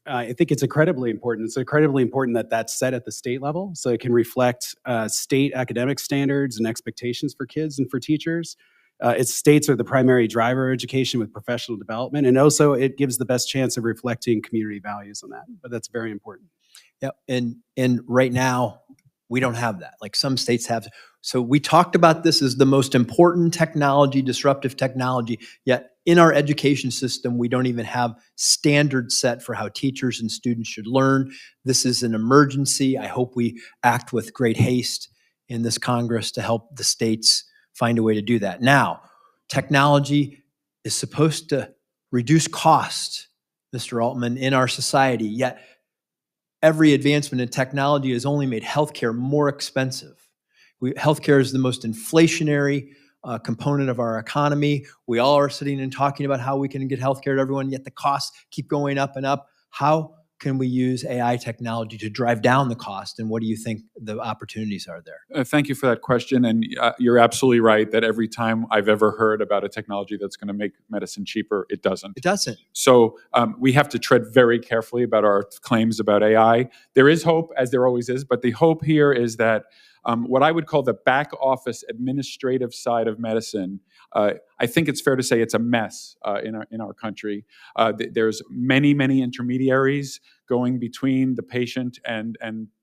I think it's incredibly important. It's incredibly important that that's set at the state level so it can reflect state academic standards and expectations for kids and for teachers. Its states are the primary driver of education with professional development, and also it gives the best chance of reflecting community values on that. But that's very important. Yeah, and right now we don't have that. Like some states have. So we talked about this as the most important technology, disruptive technology, yet in our education system, we don't even have standards set for how teachers and students should learn. This is an emergency. I hope we act with great haste in this Congress to help the states find a way to do that. Now, technology is supposed to reduce cost, Mr. Altman, in our society, yet every advancement in technology has only made healthcare more expensive. Healthcare is the most inflationary component of our economy. We all are sitting and talking about how we can get healthcare to everyone, yet the costs keep going up and up. How can we use AI technology to drive down the cost, and what do you think the opportunities are there? Thank you for that question, and you're absolutely right that every time I've ever heard about a technology that's going to make medicine cheaper, it doesn't. It doesn't. So we have to tread very carefully about our claims about AI. There is hope, as there always is, but the hope here is that what I would call the back office administrative side of medicine, I think it's fair to say it's a mess in our country. There's many intermediaries going between the patient and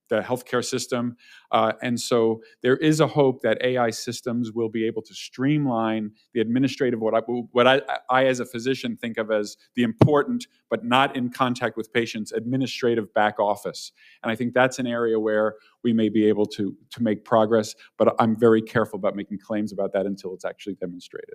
the healthcare system. And so there is a hope that AI systems will be able to streamline the administrative, what I as a physician think of as the important, but not in contact with patients, administrative back office. And I think that's an area where we may be able to make progress, but I'm very careful about making claims about that until it's actually demonstrated.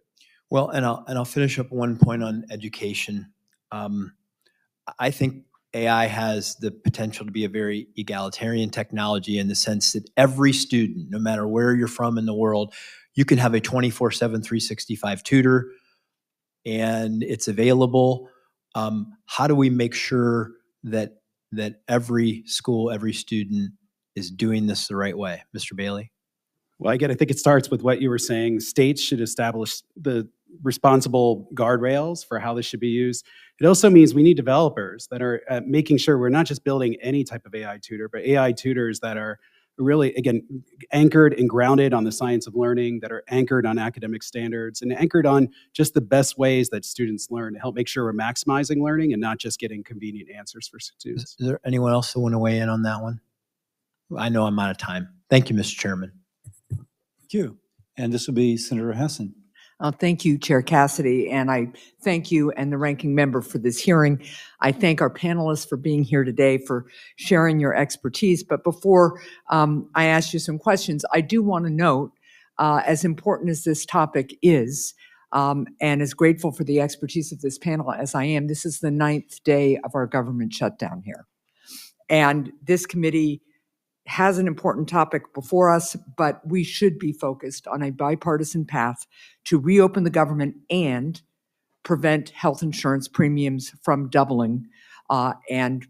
Well, and I'll finish up one point on education. I think AI has the potential to be a very egalitarian technology in the sense that every student, no matter where you're from in the world, you can have a 24/7, 365 tutor, and it's available. How do we make sure that every school, every student is doing this the right way? Mr. Bailey? Well, again, I think it starts with what you were saying. States should establish the responsible guardrails for how this should be used. It also means we need developers that are making sure we're not just building any type of AI tutor, but AI tutors that are really, again, anchored and grounded on the science of learning, that are anchored on academic standards, and anchored on just the best ways that students learn to help make sure we're maximizing learning and not just getting convenient answers for students. Is there anyone else that want to weigh in on that one? I know I'm out of time. Thank you, Mr. Chairman. Thank you. And this will be Senator Hassan. Thank you, Chair Cassidy, and I thank you and the ranking member for this hearing. I thank our panelists for being here today, for sharing your expertise. But before I ask you some questions, I do want to note, as important as this topic is, and as grateful for the expertise of this panel as I am, this is the 9th day of our government shutdown here. And this committee has an important topic before us, but we should be focused on a bipartisan path to reopen the government and prevent health insurance premiums from doubling and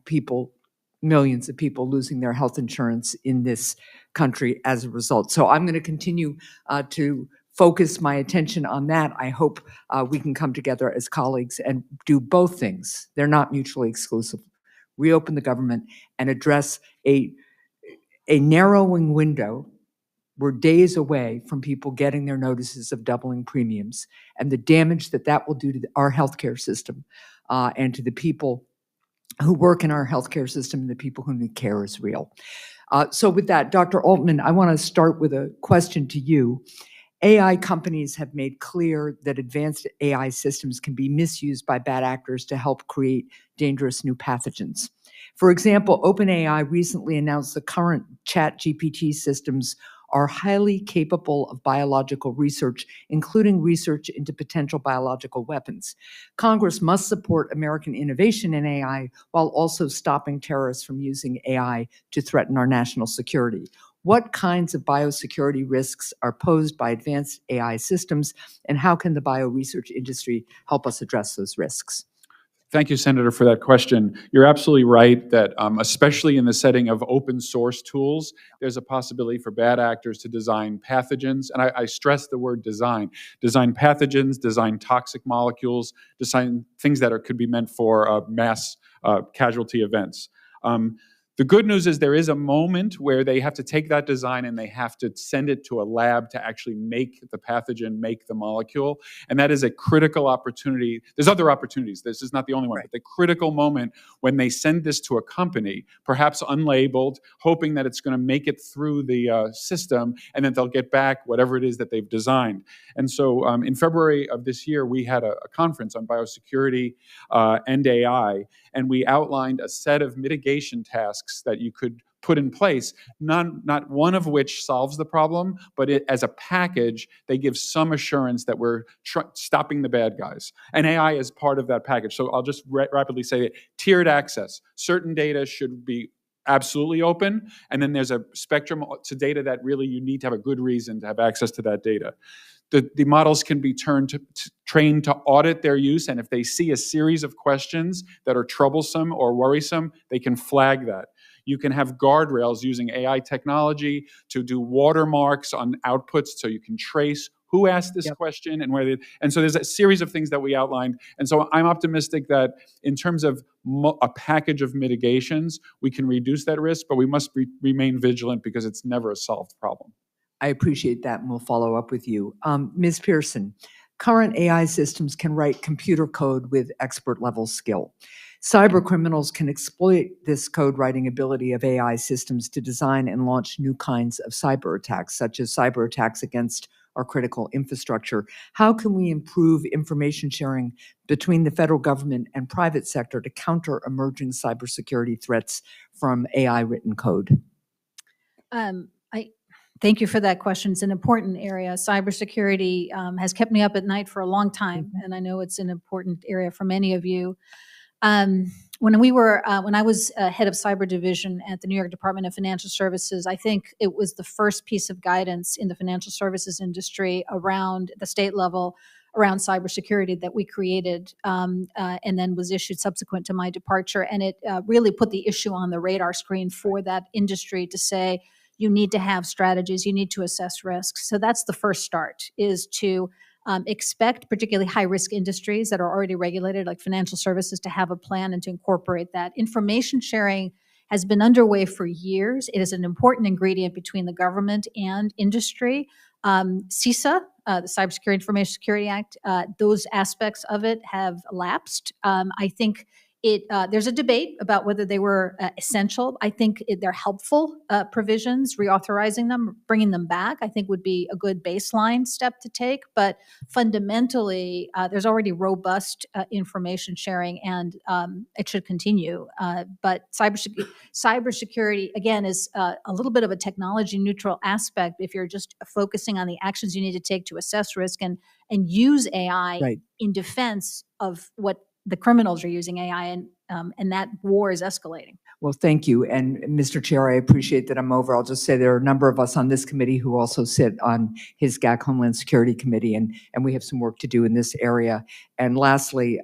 millions of people losing their health insurance in this country as a result. So I'm going to continue to focus my attention on that. I hope we can come together as colleagues and do both things. They're not mutually exclusive. Reopen the government and address a narrowing window. We're days away from people getting their notices of doubling premiums and the damage that will do to our healthcare system and to the people who work in our healthcare system and the people who need care is real. So with that, Dr. Altman, I want to start with a question to you. AI companies have made clear that advanced AI systems can be misused by bad actors to help create dangerous new pathogens. For example, OpenAI recently announced the current ChatGPT systems are highly capable of biological research, including research into potential biological weapons. Congress must support American innovation in AI while also stopping terrorists from using AI to threaten our national security. What kinds of biosecurity risks are posed by advanced AI systems, and how can the bioresearch industry help us address those risks? Thank you, Senator, for that question. You're absolutely right that especially in the setting of open source tools, there's a possibility for bad actors to design pathogens, and I stress the word design pathogens, design toxic molecules, design things that could be meant for mass casualty events. The good news is there is a moment where they have to take that design and they have to send it to a lab to actually make the pathogen, make the molecule. And that is a critical opportunity. There's other opportunities. This is not the only one, but the critical moment when they send this to a company, perhaps unlabeled, hoping that it's going to make it through the system, and then they'll get back whatever it is that they've designed. And so in February of this year, we had a conference on biosecurity and AI, and we outlined a set of mitigation tasks that you could put in place, not one of which solves the problem, but as a package, they give some assurance that we're stopping the bad guys. And AI is part of that package. So I'll just rapidly say it. Tiered access. Certain data should be absolutely open, and then there's a spectrum to data that really you need to have a good reason to have access to that data. The models can be trained to audit their use, and if they see a series of questions that are troublesome or worrisome, they can flag that. You can have guardrails using AI technology to do watermarks on outputs so you can trace who asked this question and where they, and so there's a series of things that we outlined. And so I'm optimistic that in terms of a package of mitigations, we can reduce that risk, but we must remain vigilant because it's never a solved problem. I appreciate that, and we'll follow up with you. Ms. Pearson, current AI systems can write computer code with expert-level skill. Cyber criminals can exploit this code writing ability of AI systems to design and launch new kinds of cyber attacks, such as cyber attacks against our critical infrastructure. How can we improve information sharing between the federal government and private sector to counter emerging cybersecurity threats from AI-written code? Thank you for that question. It's an important area. Cybersecurity has kept me up at night for a long time, and I know it's an important area for many of you. When I was head of cyber division at the New York Department of Financial Services, I think it was the first piece of guidance in the financial services industry around the state level around cybersecurity that we created and then was issued subsequent to my departure. And it really put the issue on the radar screen for that industry to say, you need to have strategies, you need to assess risks. So that's the first start, is to expect particularly high-risk industries that are already regulated, like financial services, to have a plan and to incorporate that. Information sharing has been underway for years. It is an important ingredient between the government and industry. CISA, the Cybersecurity Information Security Act, those aspects of it have lapsed. I think there's a debate about whether they were essential. I think they're helpful provisions. Reauthorizing them, bringing them back, I think would be a good baseline step to take. But fundamentally, there's already robust information sharing, and it should continue. But cybersecurity, again, is a little bit of a technology neutral aspect. If you're just focusing on the actions you need to take to assess risk and use AI in defense of what the criminals are using AI, and that war is escalating. Well, thank you. And Mr. Chair, I appreciate that I'm over. I'll just say there are a number of us on this committee who also sit on his GAC Homeland Security Committee, and we have some work to do in this area. And lastly,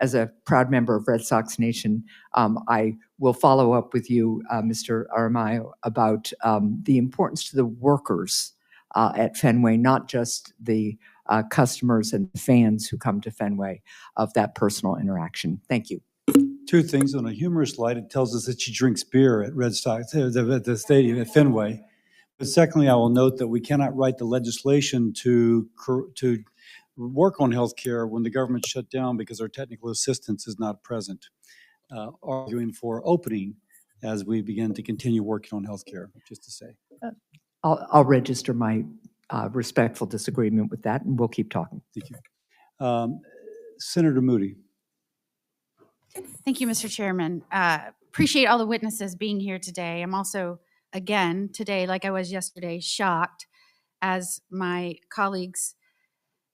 as a proud member of Red Sox Nation, I will follow up with you, Mr. Aramayo, about the importance to the workers at Fenway, not just the customers and fans who come to Fenway, of that personal interaction. Thank you. Two things. On a humorous light, it tells us that she drinks beer at Red Sox, at the stadium at Fenway. But secondly, I will note that we cannot write the legislation to work on healthcare when the government shut down because our technical assistance is not present. Arguing for opening as we begin to continue working on healthcare, just to say. I'll register my respectful disagreement with that, and we'll keep talking. Thank you. Senator Moody. Thank you, Mr. Chairman. Appreciate all the witnesses being here today. I'm also, again, today, like I was yesterday, shocked as my colleagues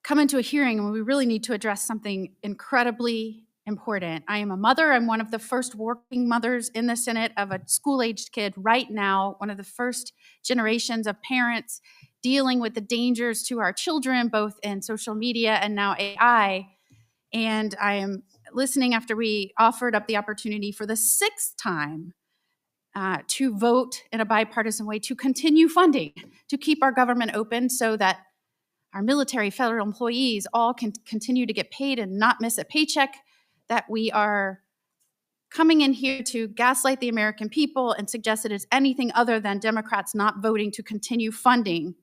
come into a hearing when we really need to address something incredibly important. I am a mother. I'm one of the first working mothers in the Senate of a school-aged kid right now, one of the first generations of parents dealing with the dangers to our children, both in social media and now AI. And I am listening after we offered up the opportunity for the 6th time to vote in a bipartisan way to continue funding, to keep our government open so that our military, federal employees all can continue to get paid and not miss a paycheck, that we are coming in here to gaslight the American people and suggest that it's anything other than Democrats not voting to continue funding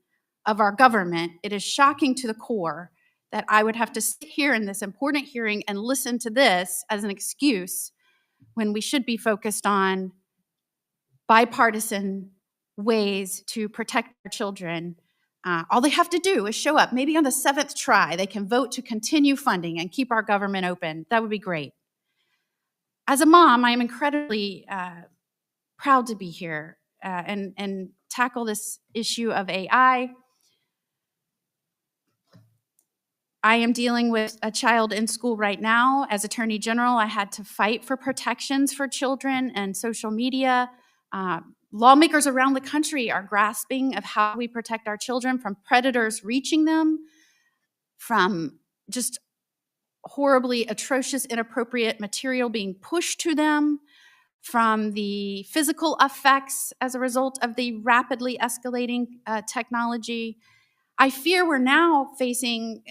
of our government, it is shocking to the core that I would have to sit here in this important hearing and listen to this as an excuse when we should be focused on bipartisan ways to protect our children. All they have to do is show up. Maybe on the 7th try, they can vote to continue funding and keep our government open. That would be great. As a mom, I am incredibly proud to be here and tackle this issue of AI. I am dealing with a child in school right now. As Attorney General, I had to fight for protections for children and social media. Lawmakers around the country are grasping of how we protect our children from predators reaching them, from just horribly atrocious, inappropriate material being pushed to them, from the physical effects as a result of the rapidly escalating technology. I fear we're now facing,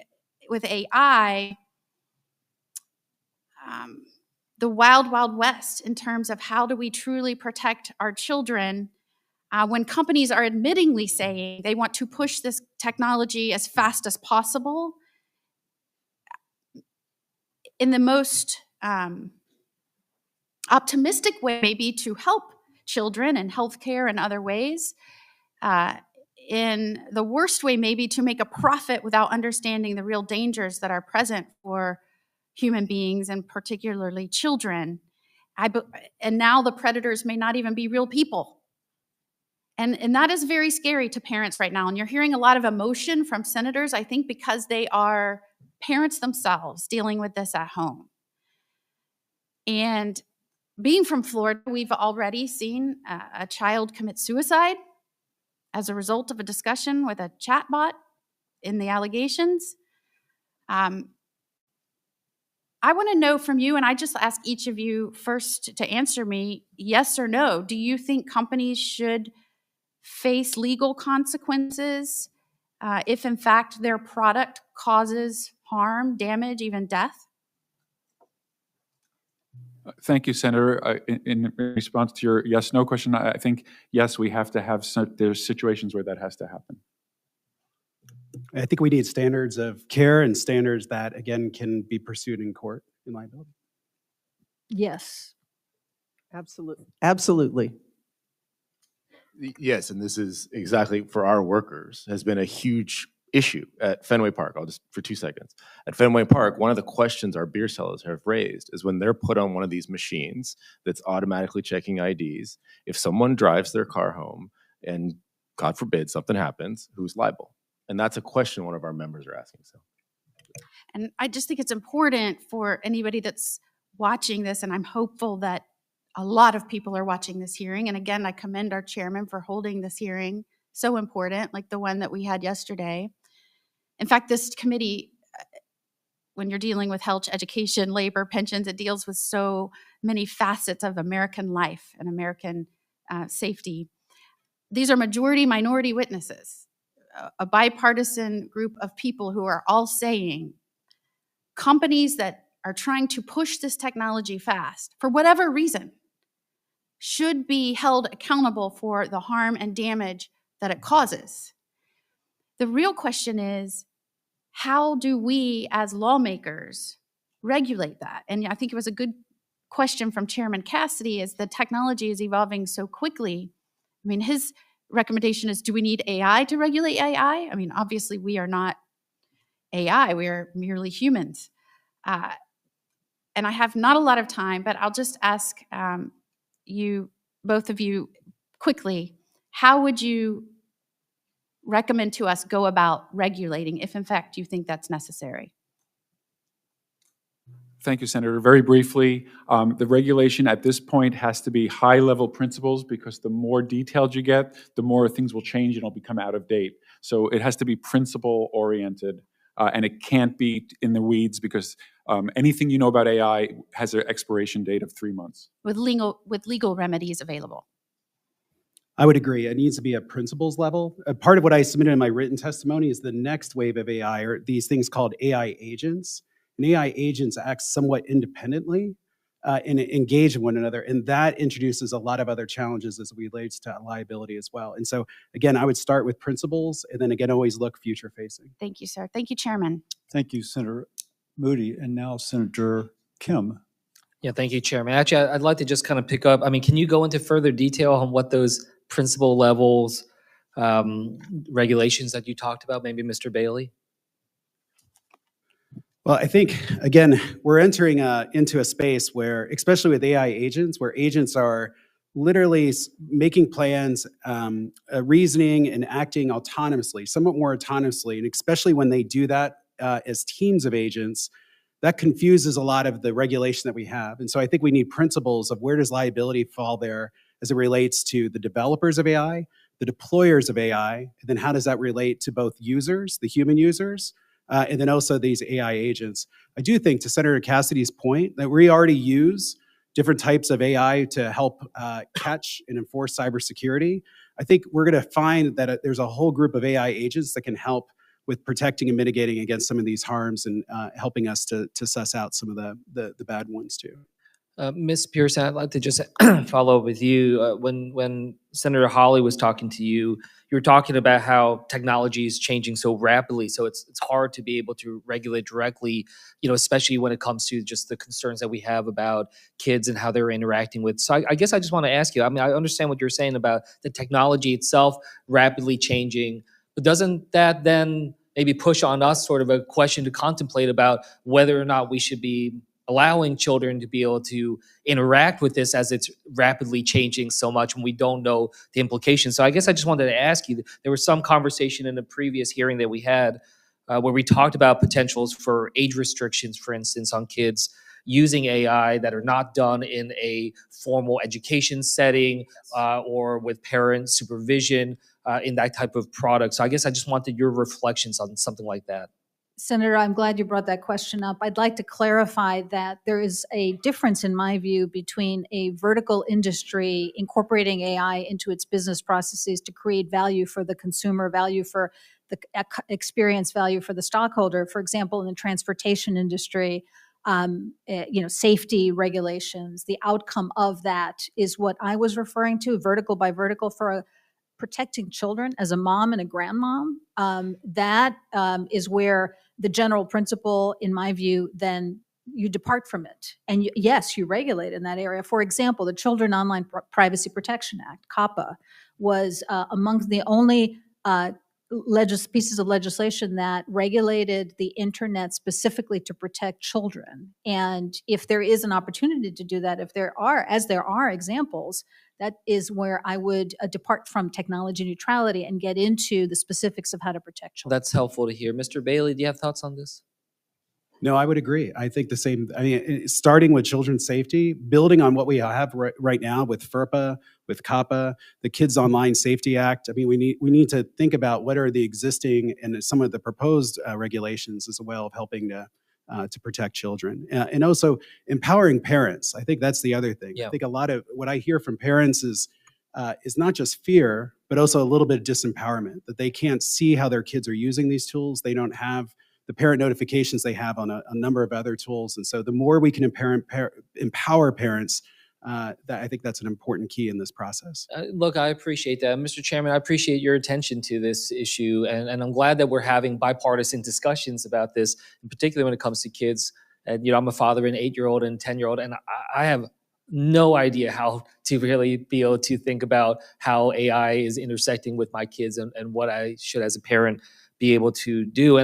with AI, the wild, wild west in terms of how do we truly protect our children when companies are admittingly saying they want to push this technology as fast as possible in the most optimistic way, maybe to help children and healthcare and other ways. In the worst way, maybe to make a profit without understanding the real dangers that are present for human beings and particularly children. And now the predators may not even be real people. And that is very scary to parents right now. And you're hearing a lot of emotion from senators, I think, because they are parents themselves dealing with this at home. And being from Florida, we've already seen a child commit suicide as a result of a discussion with a chatbot in the allegations. I want to know from you, and I just ask each of you first to answer me, yes or no. Do you think companies should face legal consequences if, in fact, their product causes harm, damage, even death? Thank you, Senator. In response to your yes/no question, I think, yes, we have to have there's situations where that has to happen. I think we need standards of care and standards that, again, can be pursued in court in liability. Yes. Absolutely. Absolutely. Yes, and this is exactly for our workers has been a huge issue at Fenway Park. I'll just for 2 seconds. At Fenway Park, one of the questions our beer sellers have raised is when they're put on one of these machines that's automatically checking IDs, if someone drives their car home and God forbid something happens, who's liable? And that's a question one of our members are asking. So, and I just think it's important for anybody that's watching this, and I'm hopeful that a lot of people are watching this hearing. And again, I commend our chairman for holding this hearing, so important, like the one that we had yesterday. In fact, this committee, when you're dealing with health, education, labor, pensions, it deals with so many facets of American life and American safety. These are majority minority witnesses, a bipartisan group of people who are all saying companies that are trying to push this technology fast, for whatever reason, should be held accountable for the harm and damage that it causes. The real question is, how do we as lawmakers regulate that? And I think it was a good question from Chairman Cassidy, as the technology is evolving so quickly. I mean, his recommendation is, do we need AI to regulate AI? I mean, obviously we are not AI, we are merely humans. And I have not a lot of time, but I'll just ask you, both of you, quickly, how would you recommend to us go about regulating, if in fact you think that's necessary? Thank you, Senator. Very briefly, the regulation at this point has to be high-level principles, because the more detailed you get, the more things will change and it'll become out of date. So it has to be principle-oriented, and it can't be in the weeds, because anything you know about AI has an expiration date of 3 months. With legal remedies available. I would agree. It needs to be at principles level. Part of what I submitted in my written testimony is the next wave of AI are these things called AI agents. And AI agents act somewhat independently and engage in one another. And that introduces a lot of other challenges as it relates to liability as well. And so, again, I would start with principles and then again, always look future facing. Thank you, sir. Thank you, Chairman. Thank you, Senator Moody. And now Senator Kim. Yeah, thank you, Chairman. Actually, I'd like to just kind of pick up. I mean, can you go into further detail on what those principal levels regulations that you talked about, maybe Mr. Bailey? Well, I think, again, we're entering into a space where, especially with AI agents, where agents are literally making plans, reasoning and acting autonomously, somewhat more autonomously, and especially when they do that as teams of agents, that confuses a lot of the regulation that we have. And so I think we need principles of where does liability fall there as it relates to the developers of AI, the deployers of AI, and then how does that relate to both users, the human users, and then also these AI agents. I do think, to Senator Cassidy's point, that we already use different types of AI to help catch and enforce cybersecurity. I think we're going to find that there's a whole group of AI agents that can help with protecting and mitigating against some of these harms and helping us to suss out some of the bad ones too. Ms. Pearson, I'd like to just follow up with you. When Senator Hawley was talking to you, you were talking about how technology is changing so rapidly, so it's hard to be able to regulate directly, especially when it comes to just the concerns that we have about kids and how they're interacting with. So I guess I just want to ask you, I mean, I understand what you're saying about the technology itself rapidly changing, but doesn't that then maybe push on us sort of a question to contemplate about whether or not we should be allowing children to be able to interact with this as it's rapidly changing so much and we don't know the implications. So I guess I just wanted to ask you, there was some conversation in a previous hearing that we had where we talked about potentials for age restrictions, for instance, on kids using AI that are not done in a formal education setting or with parent supervision in that type of product. So I guess I just wanted your reflections on something like that. Senator, I'm glad you brought that question up. I'd like to clarify that there is a difference, in my view, between a vertical industry incorporating AI into its business processes to create value for the consumer, value for the experience, value for the stockholder. For example, in the transportation industry, safety regulations, the outcome of that is what I was referring to, vertical by vertical, for protecting children as a mom and a grandmom. That is where the general principle, in my view, then you depart from it. And yes, you regulate in that area. For example, the Children Online Privacy Protection Act, COPPA, was among the only pieces of legislation that regulated the internet specifically to protect children. And if there is an opportunity to do that, there are examples, that is where I would depart from technology neutrality and get into the specifics of how to protect children. That's helpful to hear. Mr. Bailey, do you have thoughts on this? No, I would agree. I think the same. I mean, starting with children's safety, building on what we have right now with FERPA, with COPPA, the Kids Online Safety Act. I mean, we need to think about what are the existing and some of the proposed regulations as well of helping to protect children, and also empowering parents. I think that's the other thing. Yeah. I think a lot of what I hear from parents is not just fear, but also a little bit of disempowerment, that they can't see how their kids are using these tools. They don't have the parent notifications they have on a number of other tools. And so the more we can empower parents, I think that's an important key in this process. Look, I appreciate that. Mr. Chairman, I appreciate your attention to this issue, and I'm glad that we're having bipartisan discussions about this, in particular when it comes to kids. And, I'm a father of an 8-year-old and 10-year-old, and I have no idea how to really be able to think about how AI is intersecting with my kids and what I should, as a parent, be able to do.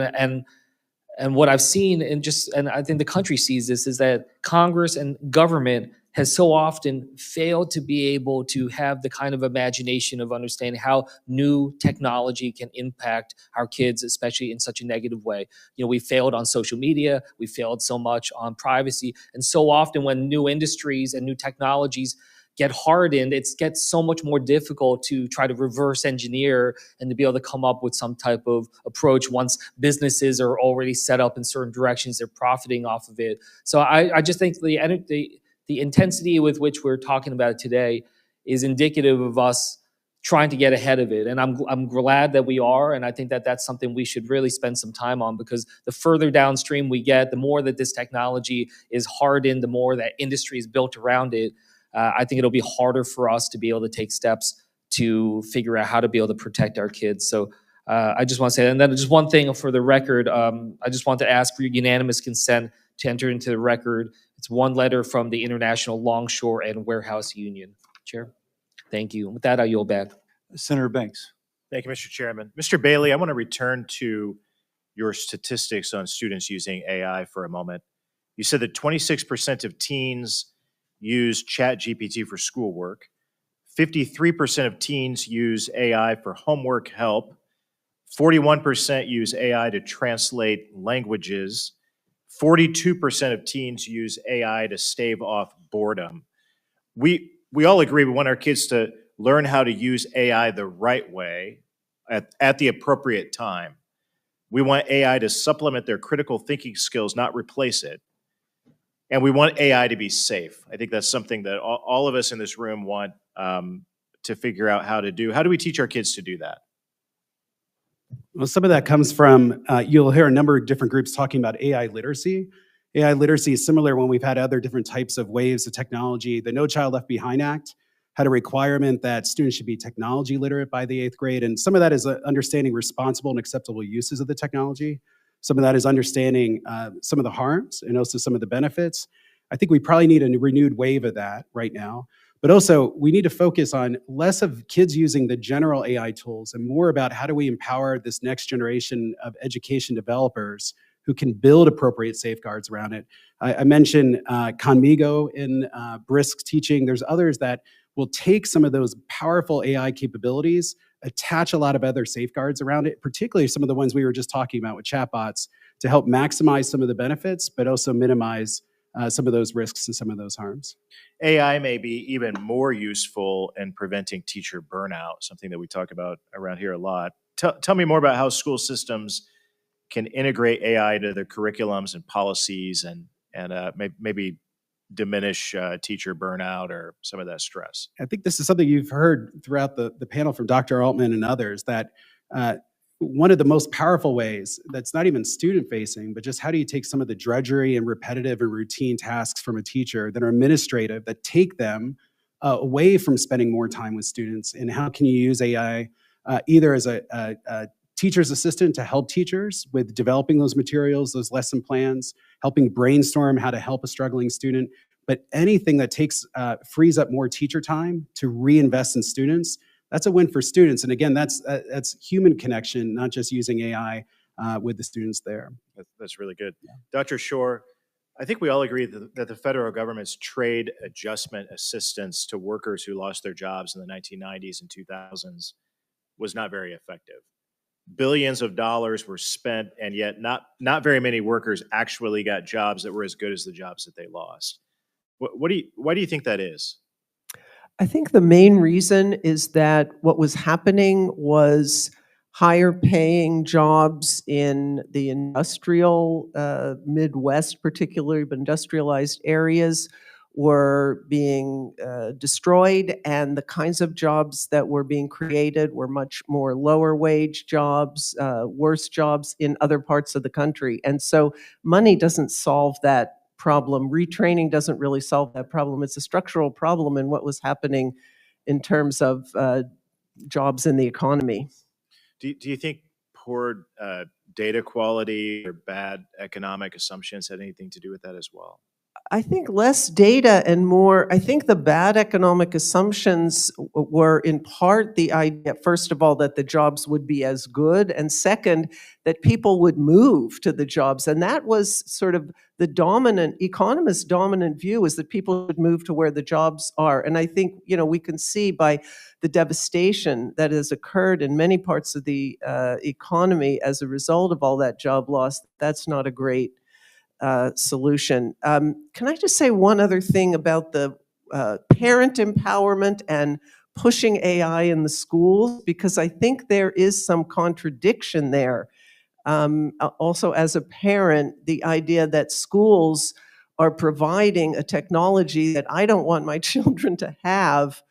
And what I've seen, and I think the country sees this, is that Congress and government has so often failed to be able to have the kind of imagination of understanding how new technology can impact our kids, especially in such a negative way. We failed on social media, we failed so much on privacy, and so often when new industries and new technologies get hardened, it gets so much more difficult to try to reverse engineer and to be able to come up with some type of approach once businesses are already set up in certain directions, they're profiting off of it. So I just think the intensity with which we're talking about it today is indicative of us trying to get ahead of it. And I'm glad that we are. And I think that that's something we should really spend some time on, because the further downstream we get, the more that this technology is hardened, the more that industry is built around it. I think it'll be harder for us to be able to take steps to figure out how to be able to protect our kids. So I just want to say, and then just one thing for the record, I just want to ask for your unanimous consent to enter into the record. It's one letter from the International Longshore and Warehouse Union. Chair. Thank you. With that, I yield back. Senator Banks. Thank you, Mr. Chairman. Mr. Bailey, I want to return to your statistics on students using AI for a moment. You said that 26% of teens use ChatGPT for schoolwork. 53% of teens use AI for homework help. 41% use AI to translate languages. 42% of teens use AI to stave off boredom. We all agree we want our kids to learn how to use AI the right way at the appropriate time. We want AI to supplement their critical thinking skills, not replace it. And we want AI to be safe. I think that's something that all of us in this room want to figure out how to do. How do we teach our kids to do that? Well, some of that comes from, you'll hear a number of different groups talking about AI literacy. AI literacy is similar when we've had other different types of waves of technology. The No Child Left Behind Act had a requirement that students should be technology literate by the 8th grade. And some of that is understanding responsible and acceptable uses of the technology. Some of that is understanding some of the harms and also some of the benefits. I think we probably need a renewed wave of that right now. But also, we need to focus on less of kids using the general AI tools and more about how do we empower this next generation of education developers who can build appropriate safeguards around it. I mentioned Conmigo in Brisk teaching. There's others that will take some of those powerful AI capabilities, attach a lot of other safeguards around it, particularly some of the ones we were just talking about with chatbots, to help maximize some of the benefits, but also minimize some of those risks and some of those harms. AI may be even more useful in preventing teacher burnout, something that we talk about around here a lot. Tell me more about how school systems can integrate AI into their curriculums and policies and maybe diminish teacher burnout or some of that stress. I think this is something you've heard throughout the panel from Dr. Altman and others, that one of the most powerful ways that's not even student facing, but just how do you take some of the drudgery and repetitive and routine tasks from a teacher that are administrative, that take them away from spending more time with students, and how can you use AI either as a teacher's assistant to help teachers with developing those materials, those lesson plans, helping brainstorm how to help a struggling student, but anything that frees up more teacher time to reinvest in students. That's a win for students. And again, that's human connection, not just using AI with the students there. That's really good. Yeah. Dr. Schor, I think we all agree that the federal government's trade adjustment assistance to workers who lost their jobs in the 1990s and 2000s was not very effective. Billions of dollars were spent, and yet not very many workers actually got jobs that were as good as the jobs that they lost. Why do you think that is? I think the main reason is that what was happening was higher paying jobs in the industrial Midwest, particularly, but industrialized areas were being destroyed, and the kinds of jobs that were being created were much more lower wage jobs, worse jobs in other parts of the country. And so money doesn't solve that problem. Retraining doesn't really solve that problem. It's a structural problem in what was happening in terms of jobs in the economy. Do you think poor data quality or bad economic assumptions had anything to do with that as well? I think less data and more, I think the bad economic assumptions were in part the idea, first of all, that the jobs would be as good, and second, that people would move to the jobs. And that was sort of the dominant, economist dominant view, is that people would move to where the jobs are. And I think, we can see by the devastation that has occurred in many parts of the economy as a result of all that job loss, that's not a great solution. Can I just say one other thing about the parent empowerment and pushing AI in the schools? Because I think there is some contradiction there. Also, as a parent, the idea that schools are providing a technology that I don't want my children to have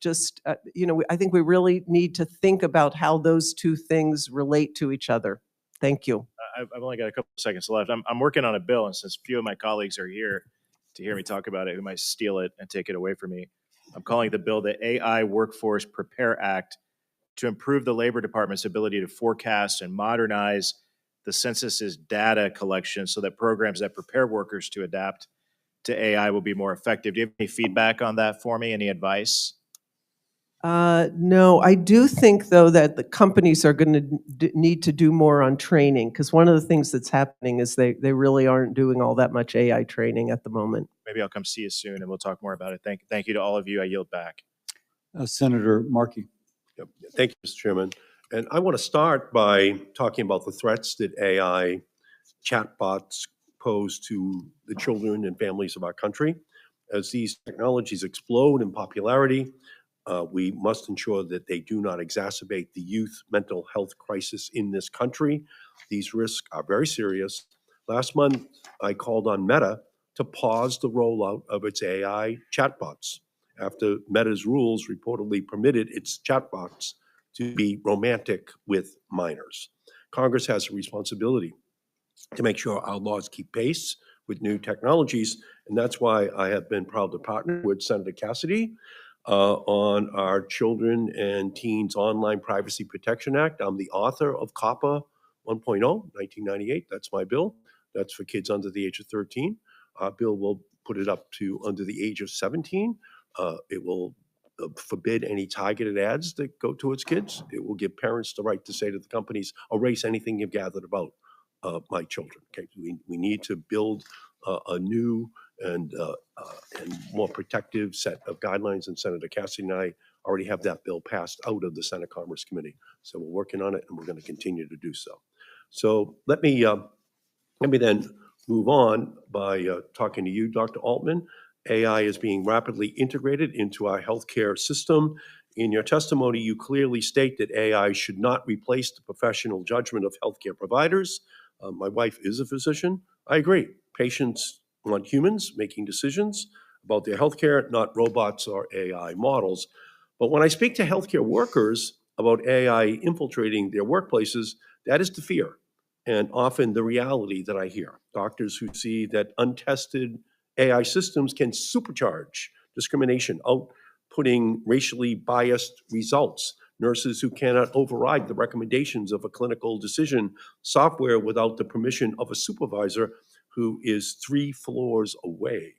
just, I think we really need to think about how those two things relate to each other. Thank you. I've only got a couple of seconds left. I'm working on a bill, and since few of my colleagues are here to hear me talk about it, who might steal it and take it away from me, I'm calling the bill the AI Workforce Prepare Act to improve the Labor Department's ability to forecast and modernize the census's data collection so that programs that prepare workers to adapt to AI will be more effective. Do you have any feedback on that for me? Any advice? No, I do think, though, that the companies are going to need to do more on training, because one of the things that's happening is they really aren't doing all that much AI training at the moment. Maybe I'll come see you soon and we'll talk more about it. Thank you to all of you. I yield back. Senator Markey. Yep. Thank you, Mr. Chairman. And I want to start by talking about the threats that AI chatbots pose to the children and families of our country. As these technologies explode in popularity, we must ensure that they do not exacerbate the youth mental health crisis in this country. These risks are very serious. Last month, I called on Meta to pause the rollout of its AI chatbots after Meta's rules reportedly permitted its chatbots to be romantic with minors. Congress has a responsibility to make sure our laws keep pace with new technologies, and that's why I have been proud to partner with Senator Cassidy on our Children and Teens Online Privacy Protection Act. I'm the author of COPPA 1.0, 1998. That's my bill. That's for kids under the age of 13. Our bill will put it up to under the age of 17. It will forbid any targeted ads that go towards kids. It will give parents the right to say to the companies, erase anything you've gathered about my children. Okay, we need to build a new and more protective set of guidelines, and Senator Cassidy and I already have that bill passed out of the Senate Commerce Committee. So we're working on it, and we're going to continue to do so. So let me then move on by talking to you, Dr. Altman. AI is being rapidly integrated into our healthcare system. In your testimony, you clearly state that AI should not replace the professional judgment of healthcare providers. My wife is a physician. I agree. Patients want humans making decisions about their healthcare, not robots or AI models. But when I speak to healthcare workers about AI infiltrating their workplaces, that is the fear and often the reality that I hear. Doctors who see that untested AI systems can supercharge discrimination, outputting racially biased results. Nurses who cannot override the recommendations of a clinical decision software without the permission of a supervisor who is 3 floors away.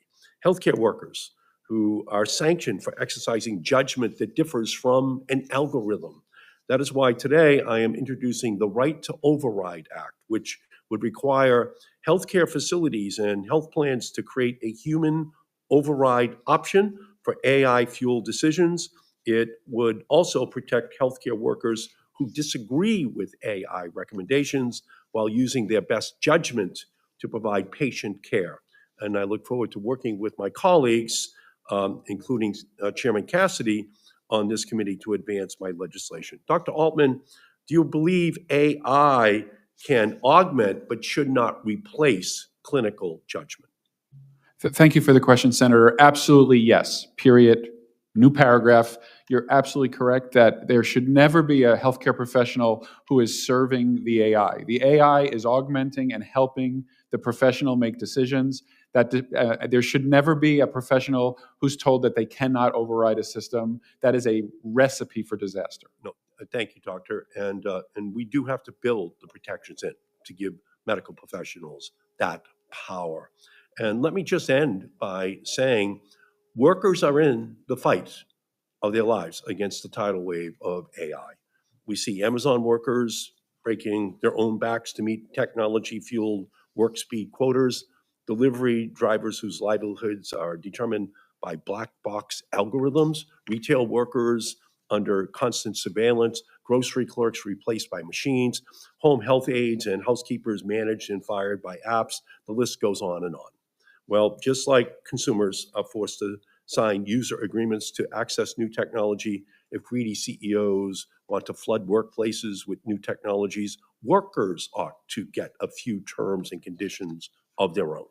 Healthcare workers who are sanctioned for exercising judgment that differs from an algorithm. That is why today I am introducing the Right to Override Act, which would require healthcare facilities and health plans to create a human override option for AI-fueled decisions. It would also protect healthcare workers who disagree with AI recommendations while using their best judgment to provide patient care. And I look forward to working with my colleagues, including Chairman Cassidy, on this committee to advance my legislation. Dr. Altman, do you believe AI can augment but should not replace clinical judgment? Thank you for the question, Senator. Absolutely, yes. Period. New paragraph. You're absolutely correct that there should never be a healthcare professional who is serving the AI. The AI is augmenting and helping the professional make decisions. That there should never be a professional who's told that they cannot override a system. That is a recipe for disaster. No, thank you, doctor. And we do have to build the protections in to give medical professionals that power. And let me just end by saying workers are in the fight of their lives against the tidal wave of AI. We see Amazon workers breaking their own backs to meet technology-fueled work speed quotas, delivery drivers whose livelihoods are determined by black box algorithms, retail workers under constant surveillance, grocery clerks replaced by machines, home health aides and housekeepers managed and fired by apps. The list goes on and on. Well, just like consumers are forced to sign user agreements to access new technology, if greedy CEOs want to flood workplaces with new technologies, workers ought to get a few terms and conditions of their own.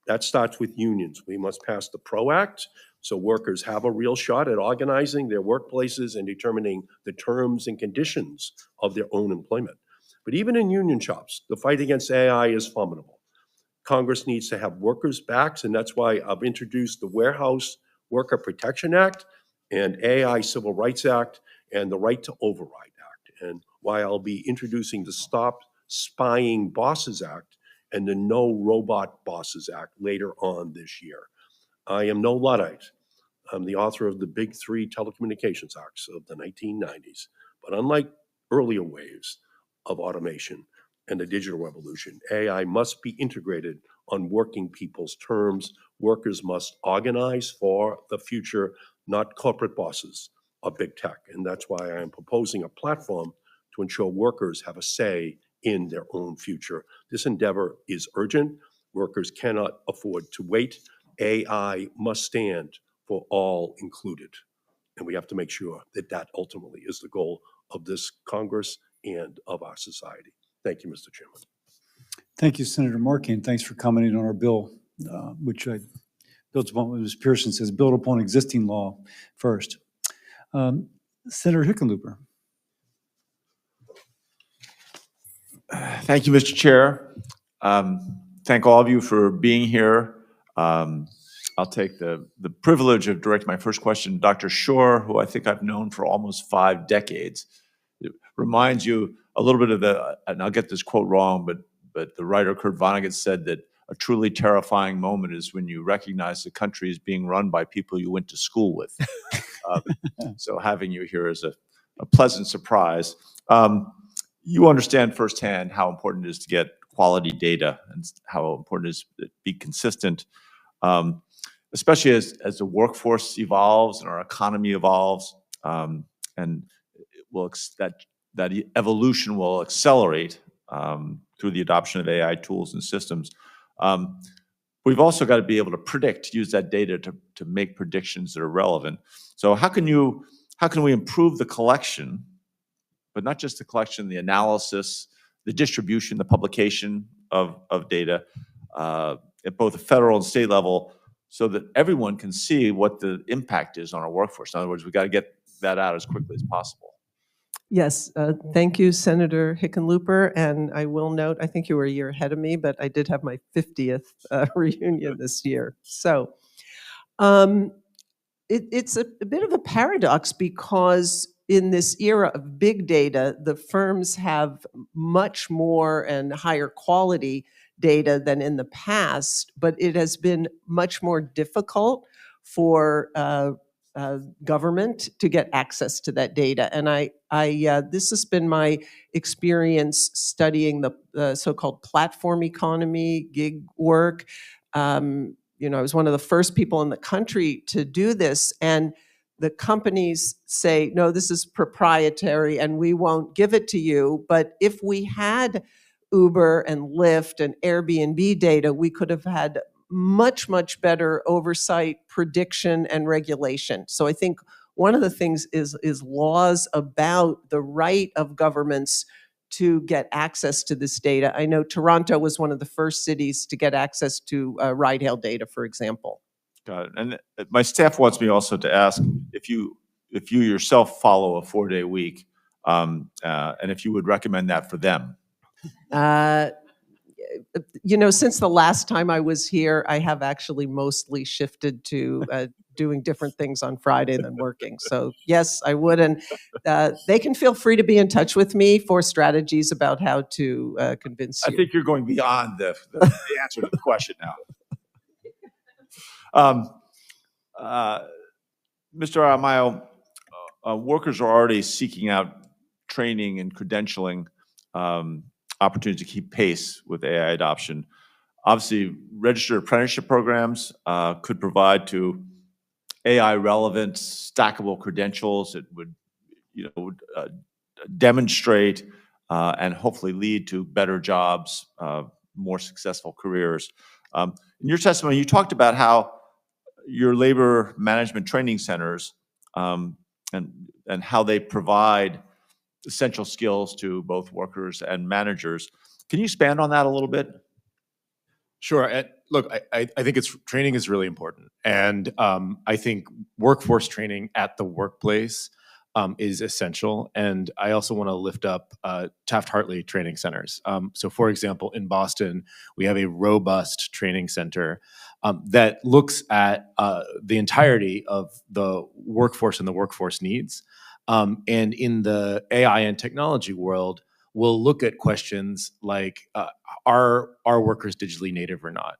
That starts with unions. We must pass the PRO Act, So workers have a real shot at organizing their workplaces and determining the terms and conditions of their own employment. But even in union shops, the fight against AI is formidable. Congress needs to have workers' backs, and that's why I've introduced the Warehouse Worker Protection Act and AI Civil Rights Act and the Right to Override Act, and why I'll be introducing the Stop Spying Bosses Act and the No Robot Bosses Act later on this year. I am no Luddite. I'm the author of the Big Three Telecommunications Acts of the 1990s. But unlike earlier waves of automation and the digital revolution, AI must be integrated on working people's terms. Workers must organize for the future, not corporate bosses of big tech. And that's why I am proposing a platform to ensure workers have a say in their own future. This endeavor is urgent. Workers cannot afford to wait. AI must stand for all included. And we have to make sure that that ultimately is the goal of this Congress and of our society. Thank you, Mr. Chairman. Thank you, Senator Markey, and thanks for commenting on our bill, which I builds upon what Ms. Pearson says, build upon existing law first. Senator Hickenlooper. Thank you, Mr. Chair. Thank all of you for being here. I'll take the privilege of directing my first question to Dr. Schor, who I think I've known for almost 5 decades. It reminds you a little bit of and I'll get this quote wrong, but the writer Kurt Vonnegut said that a truly terrifying moment is when you recognize the country is being run by people you went to school with. So having you here is a pleasant surprise. You understand firsthand how important it is to get quality data and how important it is to be consistent, especially as the workforce evolves and our economy evolves, and that evolution will accelerate through the adoption of AI tools and systems. We've also got to be able to use that data to make predictions that are relevant. So how can we improve the collection, but not just the collection, the analysis, the distribution, the publication of data at both the federal and state level, so that everyone can see what the impact is on our workforce? In other words, we've got to get that out as quickly as possible. Yes, thank you, Senator Hickenlooper. And I will note, I think you were a year ahead of me, but I did have my 50th reunion this year. So it's a bit of a paradox, because in this era of big data, the firms have much more and higher quality data than in the past, but it has been much more difficult for government to get access to that data. And this has been my experience studying the so-called platform economy, gig work. I was one of the first people in the country to do this, and the companies say, no, this is proprietary and we won't give it to you. But if we had Uber and Lyft and Airbnb data, we could have had much, much better oversight, prediction, and regulation. So I think one of the things is laws about the right of governments to get access to this data. I know Toronto was one of the first cities to get access to ride-hail data, for example. Got it. And my staff wants me also to ask if you yourself follow a 4-day week, and if you would recommend that for them. Since the last time I was here, I have actually mostly shifted to doing different things on Friday than working. So yes, I would. And they can feel free to be in touch with me for strategies about how to convince you. I think you're going beyond the answer to the question now. Mr. Aramayo, workers are already seeking out training and credentialing opportunities to keep pace with AI adoption. Obviously, registered apprenticeship programs could provide to AI-relevant, stackable credentials that would, demonstrate and hopefully lead to better jobs, more successful careers. In your testimony, you talked about how your labor management training centers and how they provide essential skills to both workers and managers. Can you expand on that a little bit? Sure. And look, I think training is really important. And I think workforce training at the workplace is essential. And I also want to lift up Taft-Hartley training centers. So for example, in Boston, we have a robust training center that looks at the entirety of the workforce and the workforce needs. And in the AI and technology world, we'll look at questions like, are workers digitally native or not?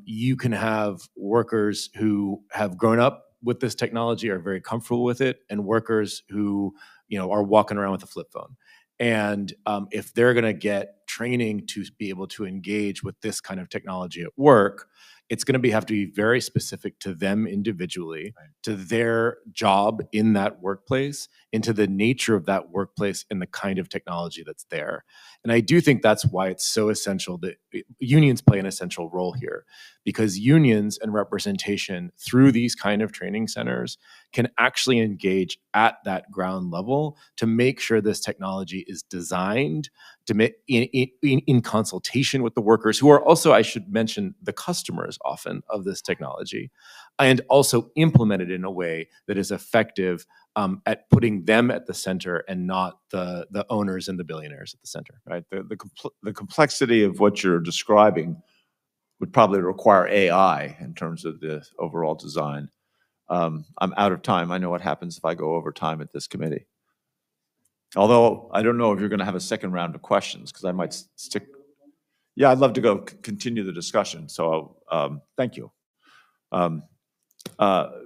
You can have workers who have grown up with this technology, are very comfortable with it, and workers who are walking around with a flip phone. And if they're going to get training to be able to engage with this kind of technology at work, it's going to have to be very specific to them individually, to their job in that workplace, into the nature of that workplace and the kind of technology that's there. And I do think that's why it's so essential that unions play an essential role here, because unions and representation through these kind of training centers can actually engage at that ground level to make sure this technology is designed to make in consultation with the workers, who are also, I should mention, the customers often of this technology, and also implemented in a way that is effective at putting them at the center and not the owners and the billionaires at the center. Right. The complexity of what you're describing would probably require AI in terms of the overall design. I'm out of time. I know what happens if I go over time at this committee. Although I don't know if you're going to have a second round of questions, because I might stick. Yeah, I'd love to go continue the discussion. So thank you.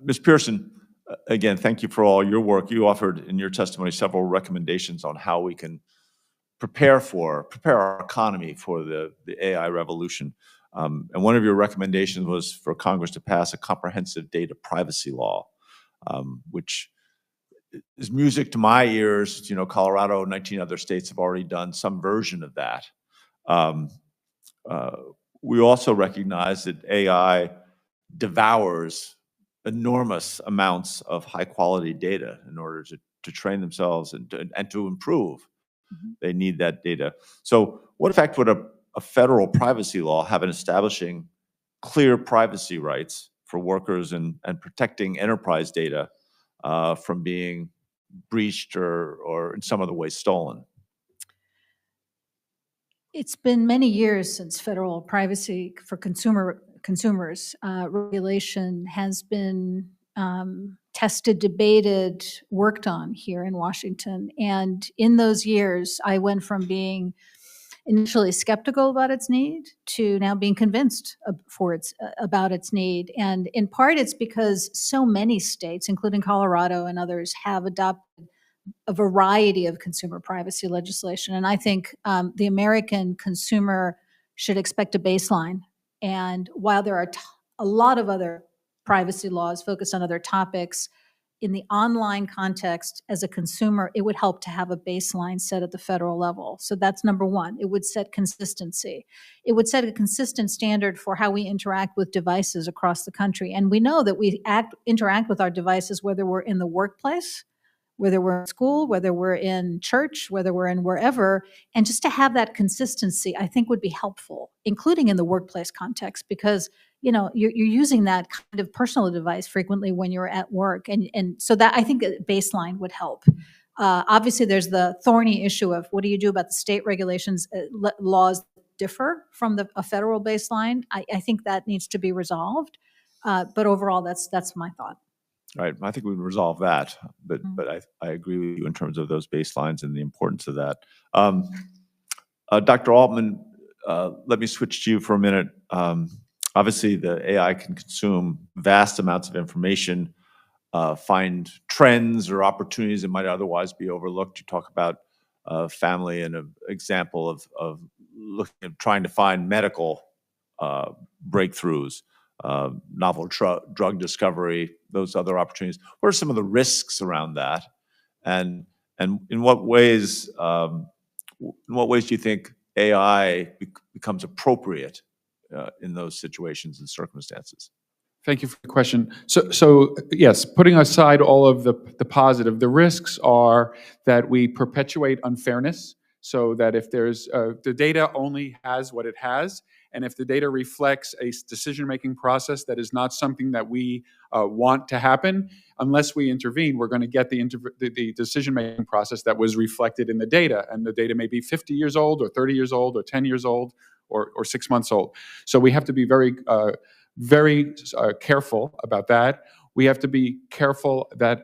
Ms. Pearson, again, thank you for all your work. You offered in your testimony several recommendations on how we can prepare our economy for the AI revolution. And one of your recommendations was for Congress to pass a comprehensive data privacy law, which is music to my ears. Colorado, 19 other states have already done some version of that. We also recognize that AI devours enormous amounts of high-quality data in order to train themselves and to improve. Mm-hmm. They need that data. So what effect would a federal privacy law have in establishing clear privacy rights for workers and protecting enterprise data from being breached or in some other way stolen? It's been many years since federal privacy for consumers regulation has been tested, debated, worked on here in Washington. And in those years, I went from being initially skeptical about its need to now being convinced about its need. And in part, it's because so many states, including Colorado and others, have adopted a variety of consumer privacy legislation. And I think the American consumer should expect a baseline. And while there are a lot of other privacy laws focused on other topics, in the online context, as a consumer, it would help to have a baseline set at the federal level. So that's number one. It would set consistency. It would set a consistent standard for how we interact with devices across the country. And we know that we interact with our devices, whether we're in the workplace, whether we're in school, whether we're in church, whether we're in wherever. And just to have that consistency, I think would be helpful, including in the workplace context, because you're using that kind of personal device frequently when you're at work. And so that I think a baseline would help. Obviously, there's the thorny issue of what do you do about the state regulations? Laws differ from a federal baseline. I think that needs to be resolved. But overall, that's my thought. Right. I think we would resolve that, but I agree with you in terms of those baselines and the importance of that. Dr. Altman, let me switch to you for a minute. Obviously, the AI can consume vast amounts of information, find trends or opportunities that might otherwise be overlooked. You talk about family and an example of looking at trying to find medical breakthroughs. Novel drug discovery, those other opportunities. What are some of the risks around that, and in what ways do you think AI becomes appropriate in those situations and circumstances? Thank you for the question. So yes, putting aside all of the positive, the risks are that we perpetuate unfairness, so that if there's the data only has what it has, And if the data reflects a decision-making process that is not something that we want to happen, unless we intervene, we're going to get the decision-making process that was reflected in the data. And the data may be 50 years old or 30 years old or 10 years old or 6 months old. So we have to be very careful about that. We have to be careful that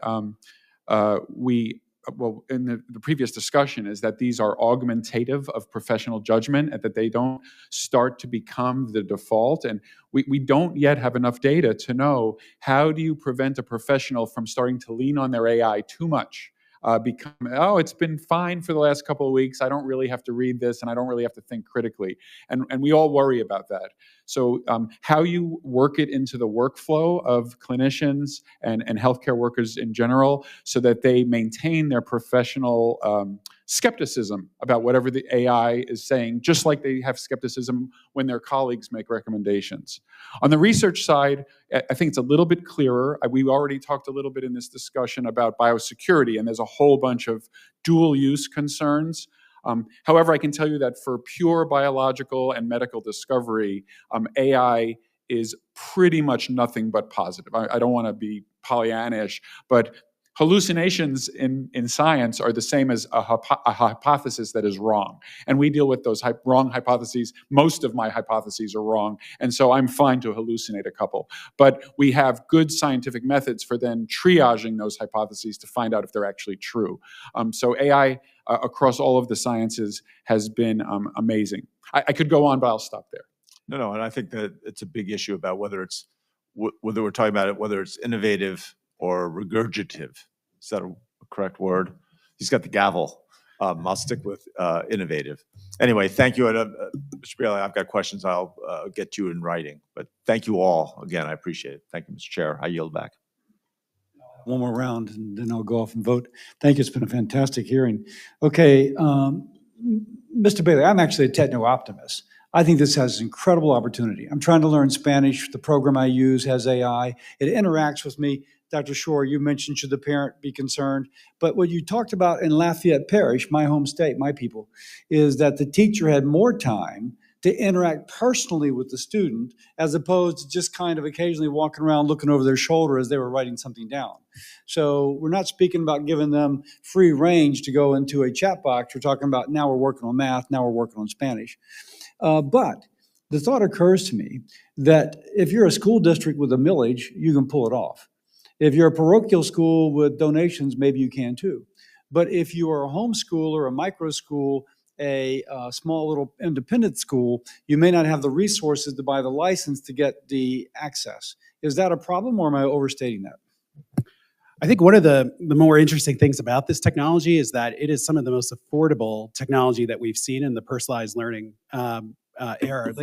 in the previous discussion is that these are augmentative of professional judgment and that they don't start to become the default. And we don't yet have enough data to know how do you prevent a professional from starting to lean on their AI too much. It's been fine for the last couple of weeks. I don't really have to read this and I don't really have to think critically. And we all worry about that. So how you work it into the workflow of clinicians and healthcare workers in general so that they maintain their professional skepticism about whatever the AI is saying, just like they have skepticism when their colleagues make recommendations. On the research side, I think it's a little bit clearer. We already talked a little bit in this discussion about biosecurity, and there's a whole bunch of dual use concerns. However, I can tell you that for pure biological and medical discovery, AI is pretty much nothing but positive. I don't want to be Pollyannish, but hallucinations in science are the same as a hypothesis that is wrong. And we deal with those wrong hypotheses. Most of my hypotheses are wrong. And so I'm fine to hallucinate a couple. But we have good scientific methods for then triaging those hypotheses to find out if they're actually true. So AI across all of the sciences has been amazing. I could go on, but I'll stop there. No, and I think that it's a big issue about whether we're talking about it, whether it's innovative or regurgitative. Is that a correct word? He's got the gavel. I'll stick with innovative. Anyway, thank you. Mr. Bailey, I've got questions I'll get to you in writing. But thank you all. Again, I appreciate it. Thank you, Mr. Chair. I yield back. One more round, and then I'll go off and vote. Thank you. It's been a fantastic hearing. Okay, Mr. Bailey, I'm actually a techno-optimist. I think this has incredible opportunity. I'm trying to learn Spanish. The program I use has AI. It interacts with me. Dr. Schor, you mentioned should the parent be concerned, but what you talked about in Lafayette Parish, my home state, my people, is that the teacher had more time to interact personally with the student as opposed to just kind of occasionally walking around looking over their shoulder as they were writing something down. So we're not speaking about giving them free range to go into a chat box. We're talking about now we're working on math, now we're working on Spanish. But the thought occurs to me that if you're a school district with a millage, you can pull it off. If you're a parochial school with donations, maybe you can too. But if you are a homeschool or a micro school, a small little independent school, you may not have the resources to buy the license to get the access. Is that a problem, or am I overstating that? I think one of the more interesting things about this technology is that it is some of the most affordable technology that we've seen in the personalized learning era.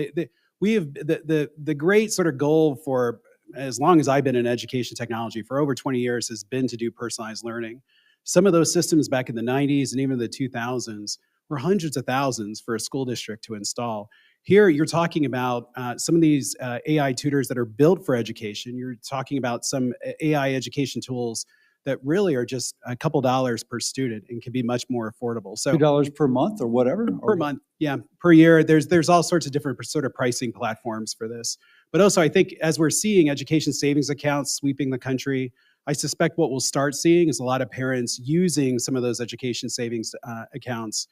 We have the great sort of goal for as long as I've been in education technology, for over 20 years, has been to do personalized learning. Some of those systems back in the 90s and even the 2000s were hundreds of thousands for a school district to install. Here, you're talking about some of these AI tutors that are built for education. You're talking about some AI education tools that really are just a couple dollars per student and can be much more affordable. So $2 per month or whatever? Per month, yeah, per year. There's all sorts of different sort of pricing platforms for this. But also, I think as we're seeing education savings accounts sweeping the country, I suspect what we'll start seeing is a lot of parents using some of those education savings accounts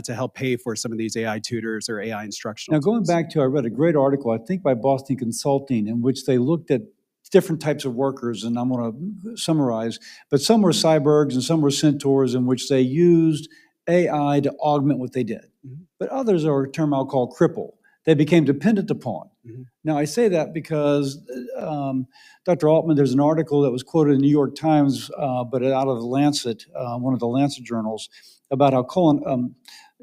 to help pay for some of these AI tutors or AI instructional Now, going back to, I read a great article, I think by Boston Consulting, in which they looked at different types of workers, and I'm going to summarize, but some were cyborgs and some were centaurs, in which they used AI to augment what they did. Mm-hmm. But others are a term I'll call cripple. They became dependent upon. Mm-hmm. Now, I say that because Dr. Altman, there's an article that was quoted in the New York Times, but out of the Lancet, one of the Lancet journals, about how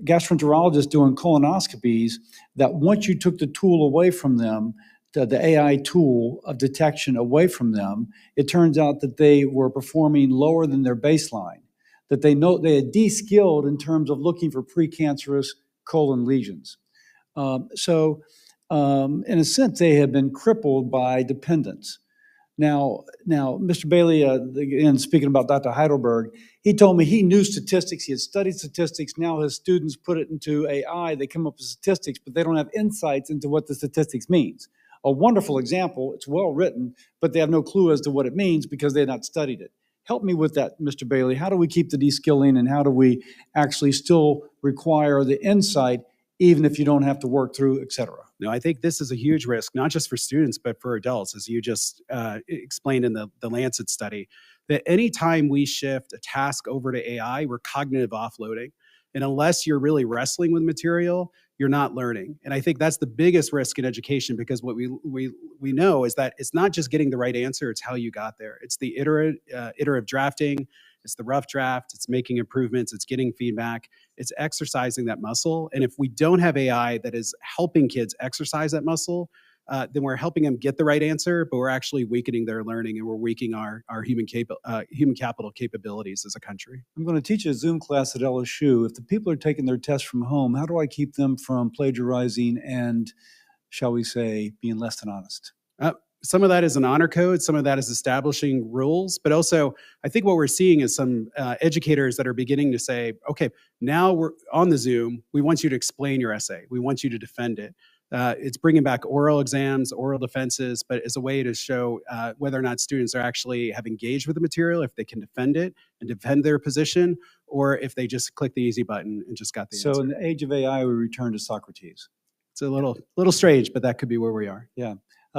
gastroenterologists doing colonoscopies, that once you took the tool away from them, the AI tool of detection away from them, it turns out that they were performing lower than their baseline, that they had de-skilled in terms of looking for precancerous colon lesions. So in a sense, they have been crippled by dependence. Now, Mr. Bailey, again, speaking about Dr. Heidelberg, He told me he knew statistics, he had studied statistics, now his students put it into AI, they come up with statistics, but they don't have insights into what the statistics means. A wonderful example, it's well written, but they have no clue as to what it means because they had not studied it. Help me with that, Mr. Bailey. How do we keep the de-skilling and how do we actually still require the insight even if you don't have to work through, et cetera? No, I think this is a huge risk, not just for students, but for adults, as you just explained in the Lancet study, that anytime we shift a task over to AI, we're cognitive offloading. And unless you're really wrestling with material, you're not learning. And I think that's the biggest risk in education, because what we know is that it's not just getting the right answer, it's how you got there. It's the iterative drafting, it's the rough draft, it's making improvements, it's getting feedback, it's exercising that muscle. And if we don't have AI that is helping kids exercise that muscle, then we're helping them get the right answer, but we're actually weakening their learning and we're weakening our human capital capabilities as a country. I'm going to teach a Zoom class at LSU. If the people are taking their tests from home, how do I keep them from plagiarizing and, shall we say, being less than honest? Some of that is an honor code. Some of that is establishing rules. But also, I think what we're seeing is some educators that are beginning to say, okay, now we're on the Zoom. We want you to explain your essay. We want you to defend it. It's bringing back oral exams, oral defenses, but as a way to show whether or not students are actually have engaged with the material, if they can defend it and defend their position, or if they just click the easy button and just got the answer. So in the age of AI, we return to Socrates. It's a little strange, but that could be where we are. Yeah.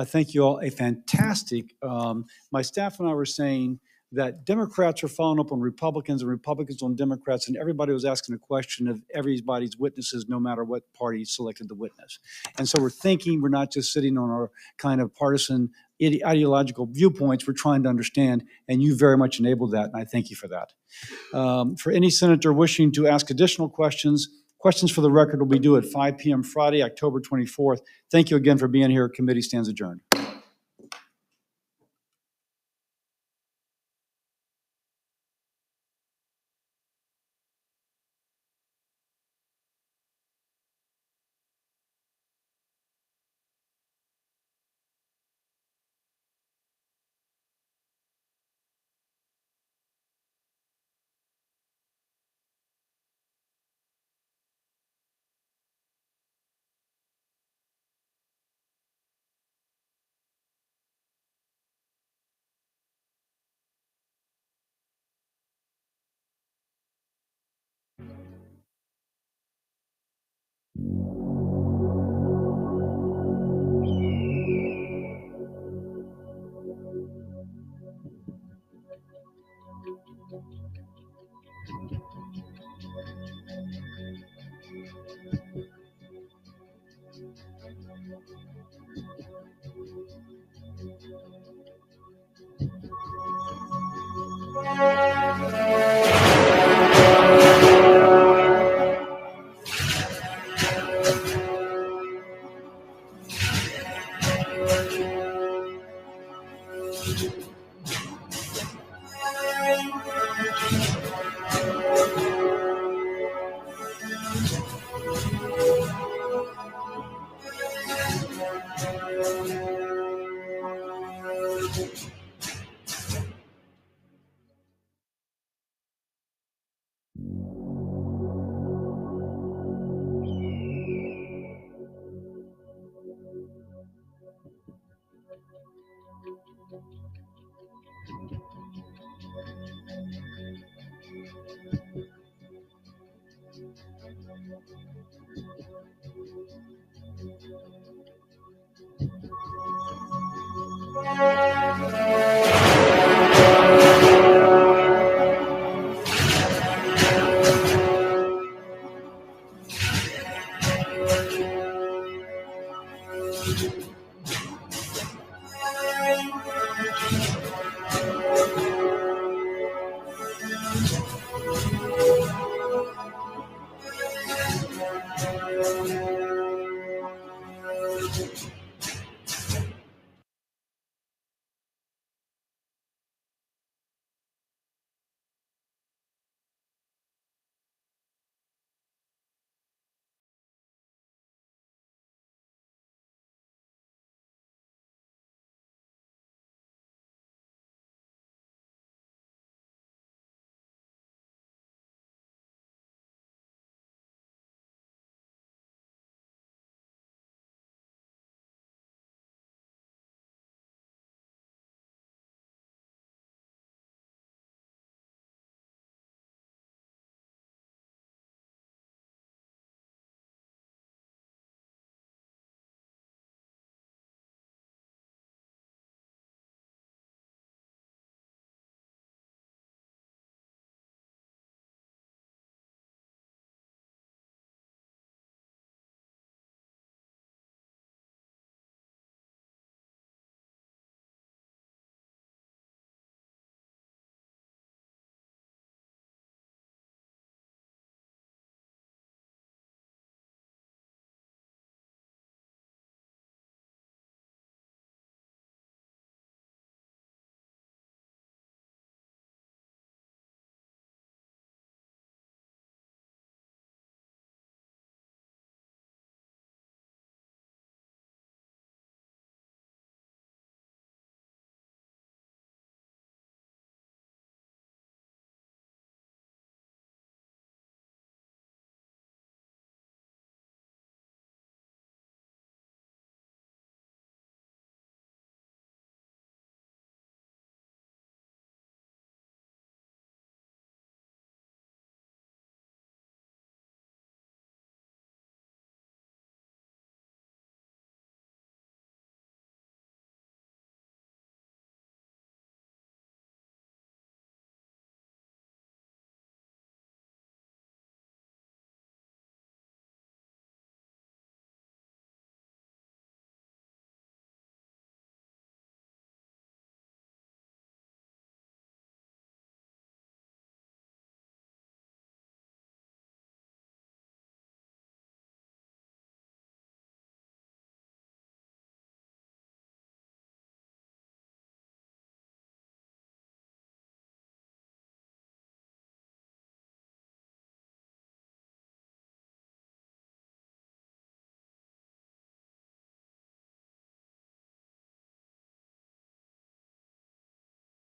Thank you all. A fantastic, my staff and I were saying that Democrats are following up on Republicans and Republicans on Democrats, and everybody was asking a question of everybody's witnesses, no matter what party selected the witness. And so we're thinking, we're not just sitting on our kind of partisan ideological viewpoints, we're trying to understand, and you very much enabled that, and I thank you for that. For any senator wishing to ask additional questions, questions for the record will be due at 5 p.m. Friday, October 24th. Thank you again for being here. Committee stands adjourned.